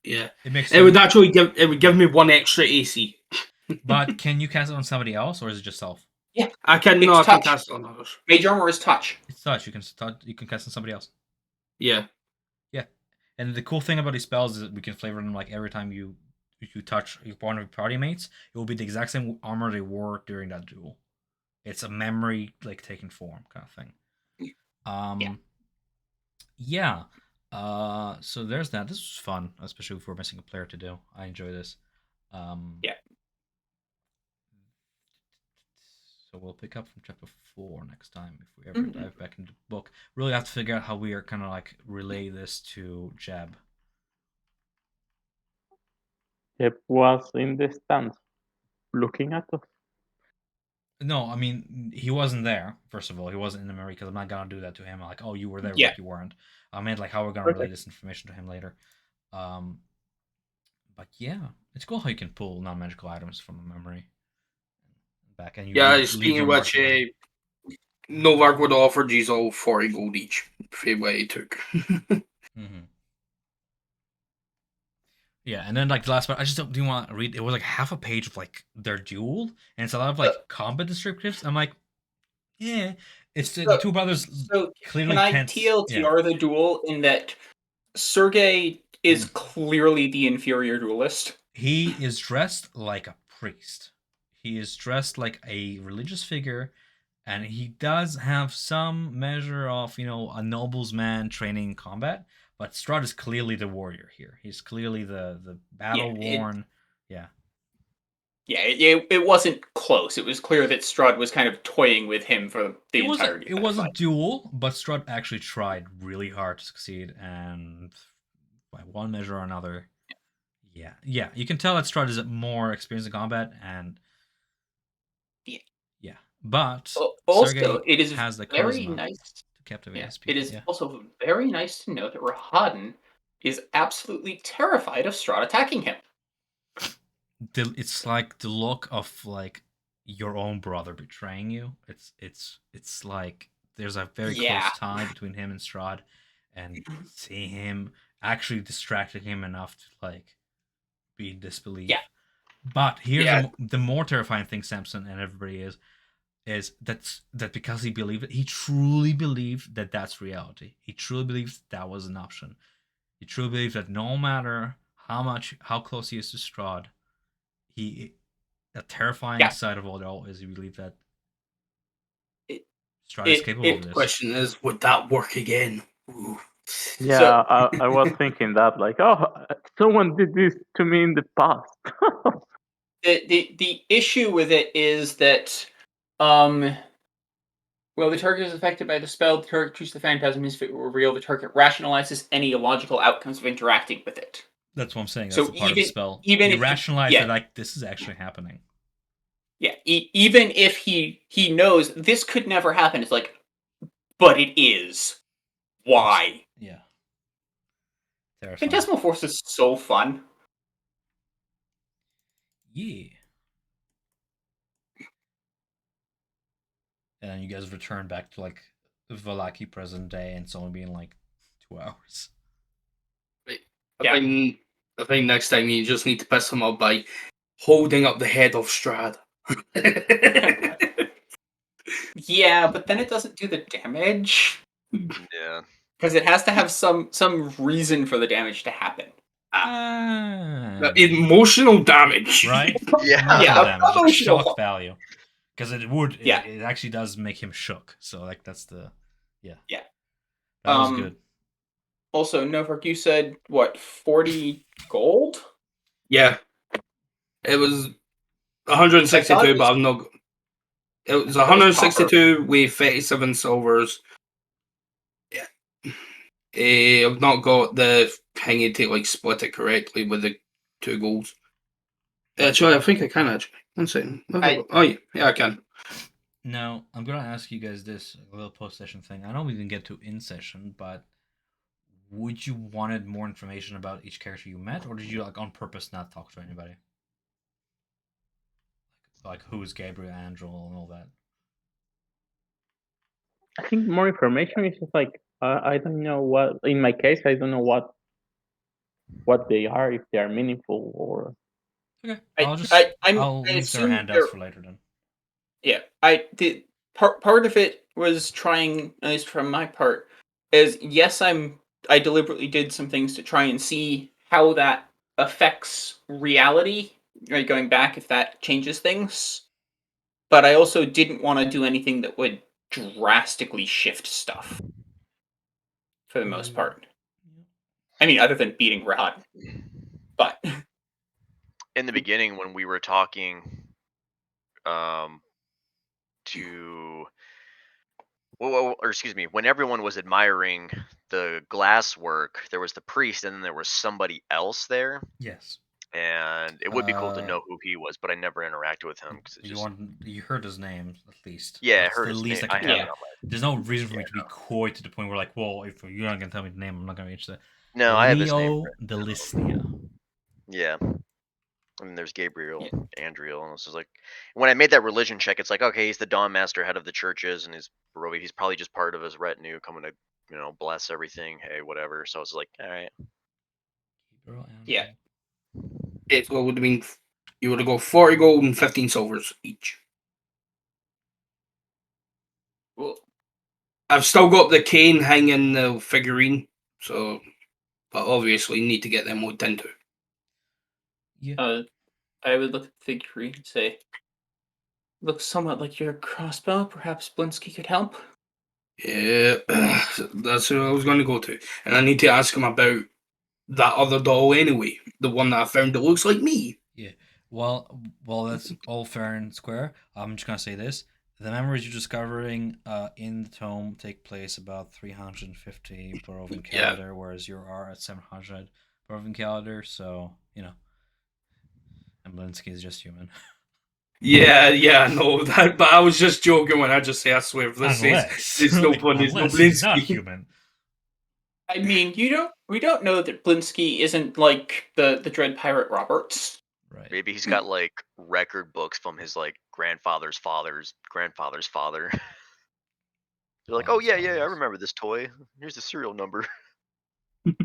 S4: Yeah,
S1: It makes
S4: it would actually give me 1 extra AC.
S1: But can you cast it on somebody else, or is it just self?
S5: Yeah,
S4: I can
S5: It's
S4: no, I can
S5: touch.
S4: cast it on others.
S5: Mage armor is touch.
S1: It's touch. You can cast on somebody else.
S4: Yeah,
S1: Yeah. And the cool thing about these spells is that we can flavor them like every time you touch one of your party mates, it will be the exact same armor they wore during that duel. It's a memory like taking form kind of thing.
S5: Yeah.
S1: Yeah. So there's that. This was fun, especially if we're missing a player to do. I enjoy this.
S5: Yeah.
S1: So we'll pick up from chapter 4 next time if we ever dive back into the book. Really have to figure out how we are kind of like relay this to Jeb.
S3: It was in the stands, looking at us.
S1: No, I mean he wasn't there. First of all, he wasn't in the memory because I'm not gonna do that to him. Like, oh, you were there,
S5: Yeah.
S1: but you weren't. I meant like how we're gonna
S3: Okay.
S1: relay this information to him later. But yeah, it's cool how you can pull non-magical items from a memory back, and you
S4: yeah.
S1: leave
S4: Speaking
S1: your
S4: of which,
S1: mark behind.
S4: Novak would offer these all 40 gold each for what he took.
S1: Mm-hmm. Yeah, and then like the last part, I just don't want to read. It was like half a page of like their duel, and it's a lot of like combat descriptives. I'm like, yeah, it's the two brothers
S5: So
S1: clearly
S5: can I
S1: tense.
S5: TLTR the duel in that Sergey is clearly the inferior duelist?
S1: He is dressed like a priest. He is dressed like a religious figure, and he does have some measure of a noble's man training in combat. But Strahd is clearly the warrior here. He's clearly the battle worn. Yeah.
S5: Yeah, it wasn't close. It was clear that Strahd was kind of toying with him for the entirety
S1: It
S5: of
S1: was
S5: that
S1: a
S5: fight.
S1: duel, but Strahd actually tried really hard to succeed, and by one measure or another, yeah, you can tell that Strahd is more experienced in combat, and yeah, but
S5: Also,
S1: Sergey
S5: it is
S1: has the
S5: very
S1: charisma
S5: nice.
S1: to captivate
S5: Yeah,
S1: his
S5: it
S1: people.
S5: is
S1: Yeah,
S5: also very nice to know that Rahadan is absolutely terrified of Strahd attacking him.
S1: it's like the look of like your own brother betraying you. It's like there's a very
S5: Yeah.
S1: close tie between him and Strahd, and seeing him actually distracting him enough to like be in disbelief.
S5: Yeah.
S1: But here's
S4: Yeah.
S1: the more terrifying thing, Samson and everybody is that because he believed it, he truly believed that that's reality. He truly believes that was an option. He truly believes that no matter how close he is to Strahd, a terrifying side of all is he believed that Strahd is capable of
S4: The
S1: this.
S4: question is, would that work again? Ooh.
S3: Yeah,
S5: So-
S3: I was thinking that, like, oh, someone did this to me in the past.
S5: The issue with it is that well, the target is affected by the spell. The target treats the phantasm as if it were real. The target rationalizes any illogical outcomes of interacting with it.
S1: That's what I'm saying. That's
S5: So
S1: the part of the spell.
S5: even
S1: You
S5: if
S1: rationalize that like this is actually happening.
S5: Yeah, even if he knows this could never happen, it's like, but it is. Why?
S1: Yeah. Terrifying.
S5: Phantasmal Force is so fun.
S1: Yeah. And then you guys return back to like Valaki present day, and it's only been like 2 hours.
S4: I think next time you just need to piss him off by holding up the head of Strahd.
S5: Yeah, but then it doesn't do the damage
S2: Yeah.
S5: because it has to have some reason for the damage to happen.
S4: Emotional damage.
S1: Right?
S2: Yeah.
S1: Emotional damage. Like
S5: emotional.
S1: shock value. Because it would,
S5: Yeah.
S1: it actually does make him shook. So, like, that's the, yeah.
S5: Yeah.
S1: That was good.
S5: Also, Novak, you said, what, 40 gold?
S4: Yeah. It was 162, but I'm not. It was 162 with 37 silvers. Yeah. I've not got the hanging to like split it correctly with the 2 golds. Actually, I think I can actually. 1 second. Yeah, I can.
S1: Now, I'm going to ask you guys this, a little post-session thing. I know we didn't get to in-session, but would you wanted more information about each character you met, or did you, like, on purpose not talk to anybody? Like who's Gabriel Angel and all that.
S3: I think more information is just like I don't know what. In my case, I don't know what they are, if they are meaningful or.
S1: Okay, I'll
S5: I
S1: leave their
S5: assume
S1: handouts for later then.
S5: Yeah, part of it was trying, at least from my part, is yes, I deliberately did some things to try and see how that affects reality, right? Going back, if that changes things, but I also didn't want to do anything that would drastically shift stuff. For the most part, I mean, other than beating Rod, but
S2: In the beginning, when we were talking to or excuse me, when everyone was admiring the glass work, there was the priest and then there was somebody else there,
S1: Yes.
S2: and it would be cool to know who he was, but I never interacted with him because it just
S1: You heard his name at least.
S2: yeah, I
S1: That's
S2: heard
S1: the
S2: his
S1: least
S2: name.
S1: I
S2: I
S1: can
S2: have
S1: tell
S2: it
S1: you.
S2: on my
S1: There's no reason for me to be coy to the point where like, well, if you're not gonna tell me the name, I'm not gonna be interested.
S2: no, I have his name.
S1: Leo Delisnia.
S2: Yeah. And there's Gabriel,
S5: Yeah.
S2: Andriel, and this is like when I made that religion check, it's like okay, he's the Dawn Master, head of the churches, and he's probably just part of his retinue coming to bless everything. Hey, whatever. So it's like, all right,
S1: Gabriel
S5: yeah.
S1: Angel.
S4: It would have been you would have got 40 gold and 15 silvers each.
S5: Well,
S4: I've still got the cane hanging the figurine, so but obviously need to get them looked into.
S1: Yeah.
S5: I would look at the figurine and say, looks somewhat like your crossbow. Perhaps Blinsky could help.
S4: Yeah, that's who I was going to go to, and I need to ask him about that other doll anyway. The one that I found that looks like me.
S1: Yeah. Well, that's all fair and square. I'm just gonna say this: the memories you're discovering in the tome take place about 350 Barovin
S4: Yeah.
S1: calendar, whereas you are at 700 Barovin calendar. So and Blinsky is just human.
S4: Yeah, no, that. But I was just joking when I just say I swear. If this says it's no fun, it's no
S1: unless he's not
S4: Blinsky.
S1: human.
S5: I mean, we don't know that Blinsky isn't like the Dread Pirate Roberts.
S1: Right.
S2: maybe he's got like record books from his like grandfather's grandfather's father. They're like, oh
S1: Father's
S2: yeah, I
S1: fathers.
S2: remember this toy. Here's the serial number.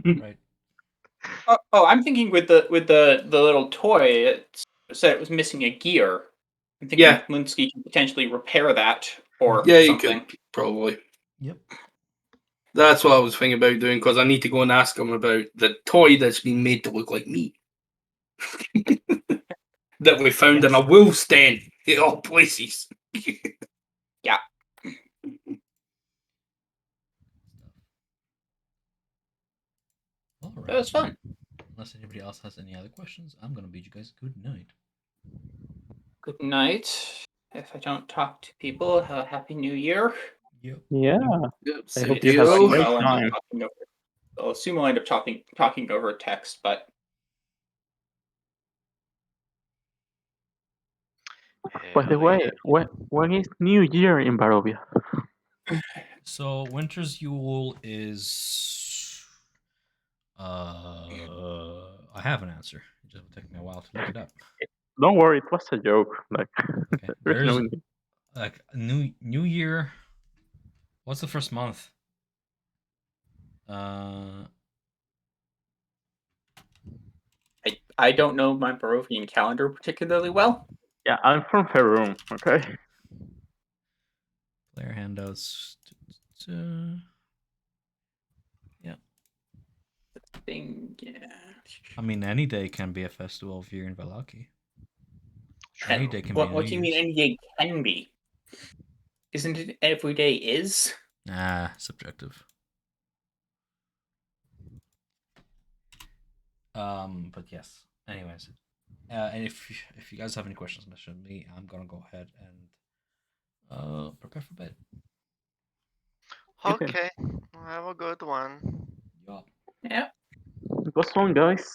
S1: Right.
S5: Oh, I'm thinking with the little toy. It said it was missing a gear. I'm thinking
S4: Yeah.
S5: Blinsky can potentially repair that or
S4: Yeah, you
S5: something.
S4: could probably.
S1: Yep.
S4: That's what I was thinking about doing because I need to go and ask him about the toy that's been made to look like me. That we found in a wolf's den in all places.
S5: Yeah.
S1: All right.
S5: That was fun.
S1: Unless anybody else has any other questions, I'm gonna bid you guys good night.
S5: Good night. If I don't talk to people, Happy New Year.
S1: Yep.
S3: Yeah, I
S4: Same
S3: hope
S4: to
S3: you have a
S4: you.
S3: great
S5: I'll end up
S3: time.
S5: I'll assume we'll end up talking over text, but
S3: By the
S2: Hell
S3: way,
S2: yeah.
S3: when is New Year in Barovia?
S1: So Winter's Yule is. I have an answer. It just will take me a while to look it up.
S3: Don't worry, it was a joke. Like,
S1: Okay.
S3: there's no.
S1: There's like New Year. What's the first month?
S5: I don't know my Barovian calendar particularly well.
S3: Yeah, I'm from Faerun. Okay.
S1: Player handouts. Yeah.
S5: Thing, yeah.
S1: I mean, any day can be a festival if you're in Valaki.
S2: True.
S1: Any day can
S5: What
S1: be.
S5: do you mean any day can be? Isn't it every day is?
S1: Nah, subjective. But yes. Anyways, and if you guys have any questions, mention me. I'm gonna go ahead and prepare for bed.
S2: Okay, well, have a good one.
S1: Yup.
S5: Yeah.
S3: It was fun, guys.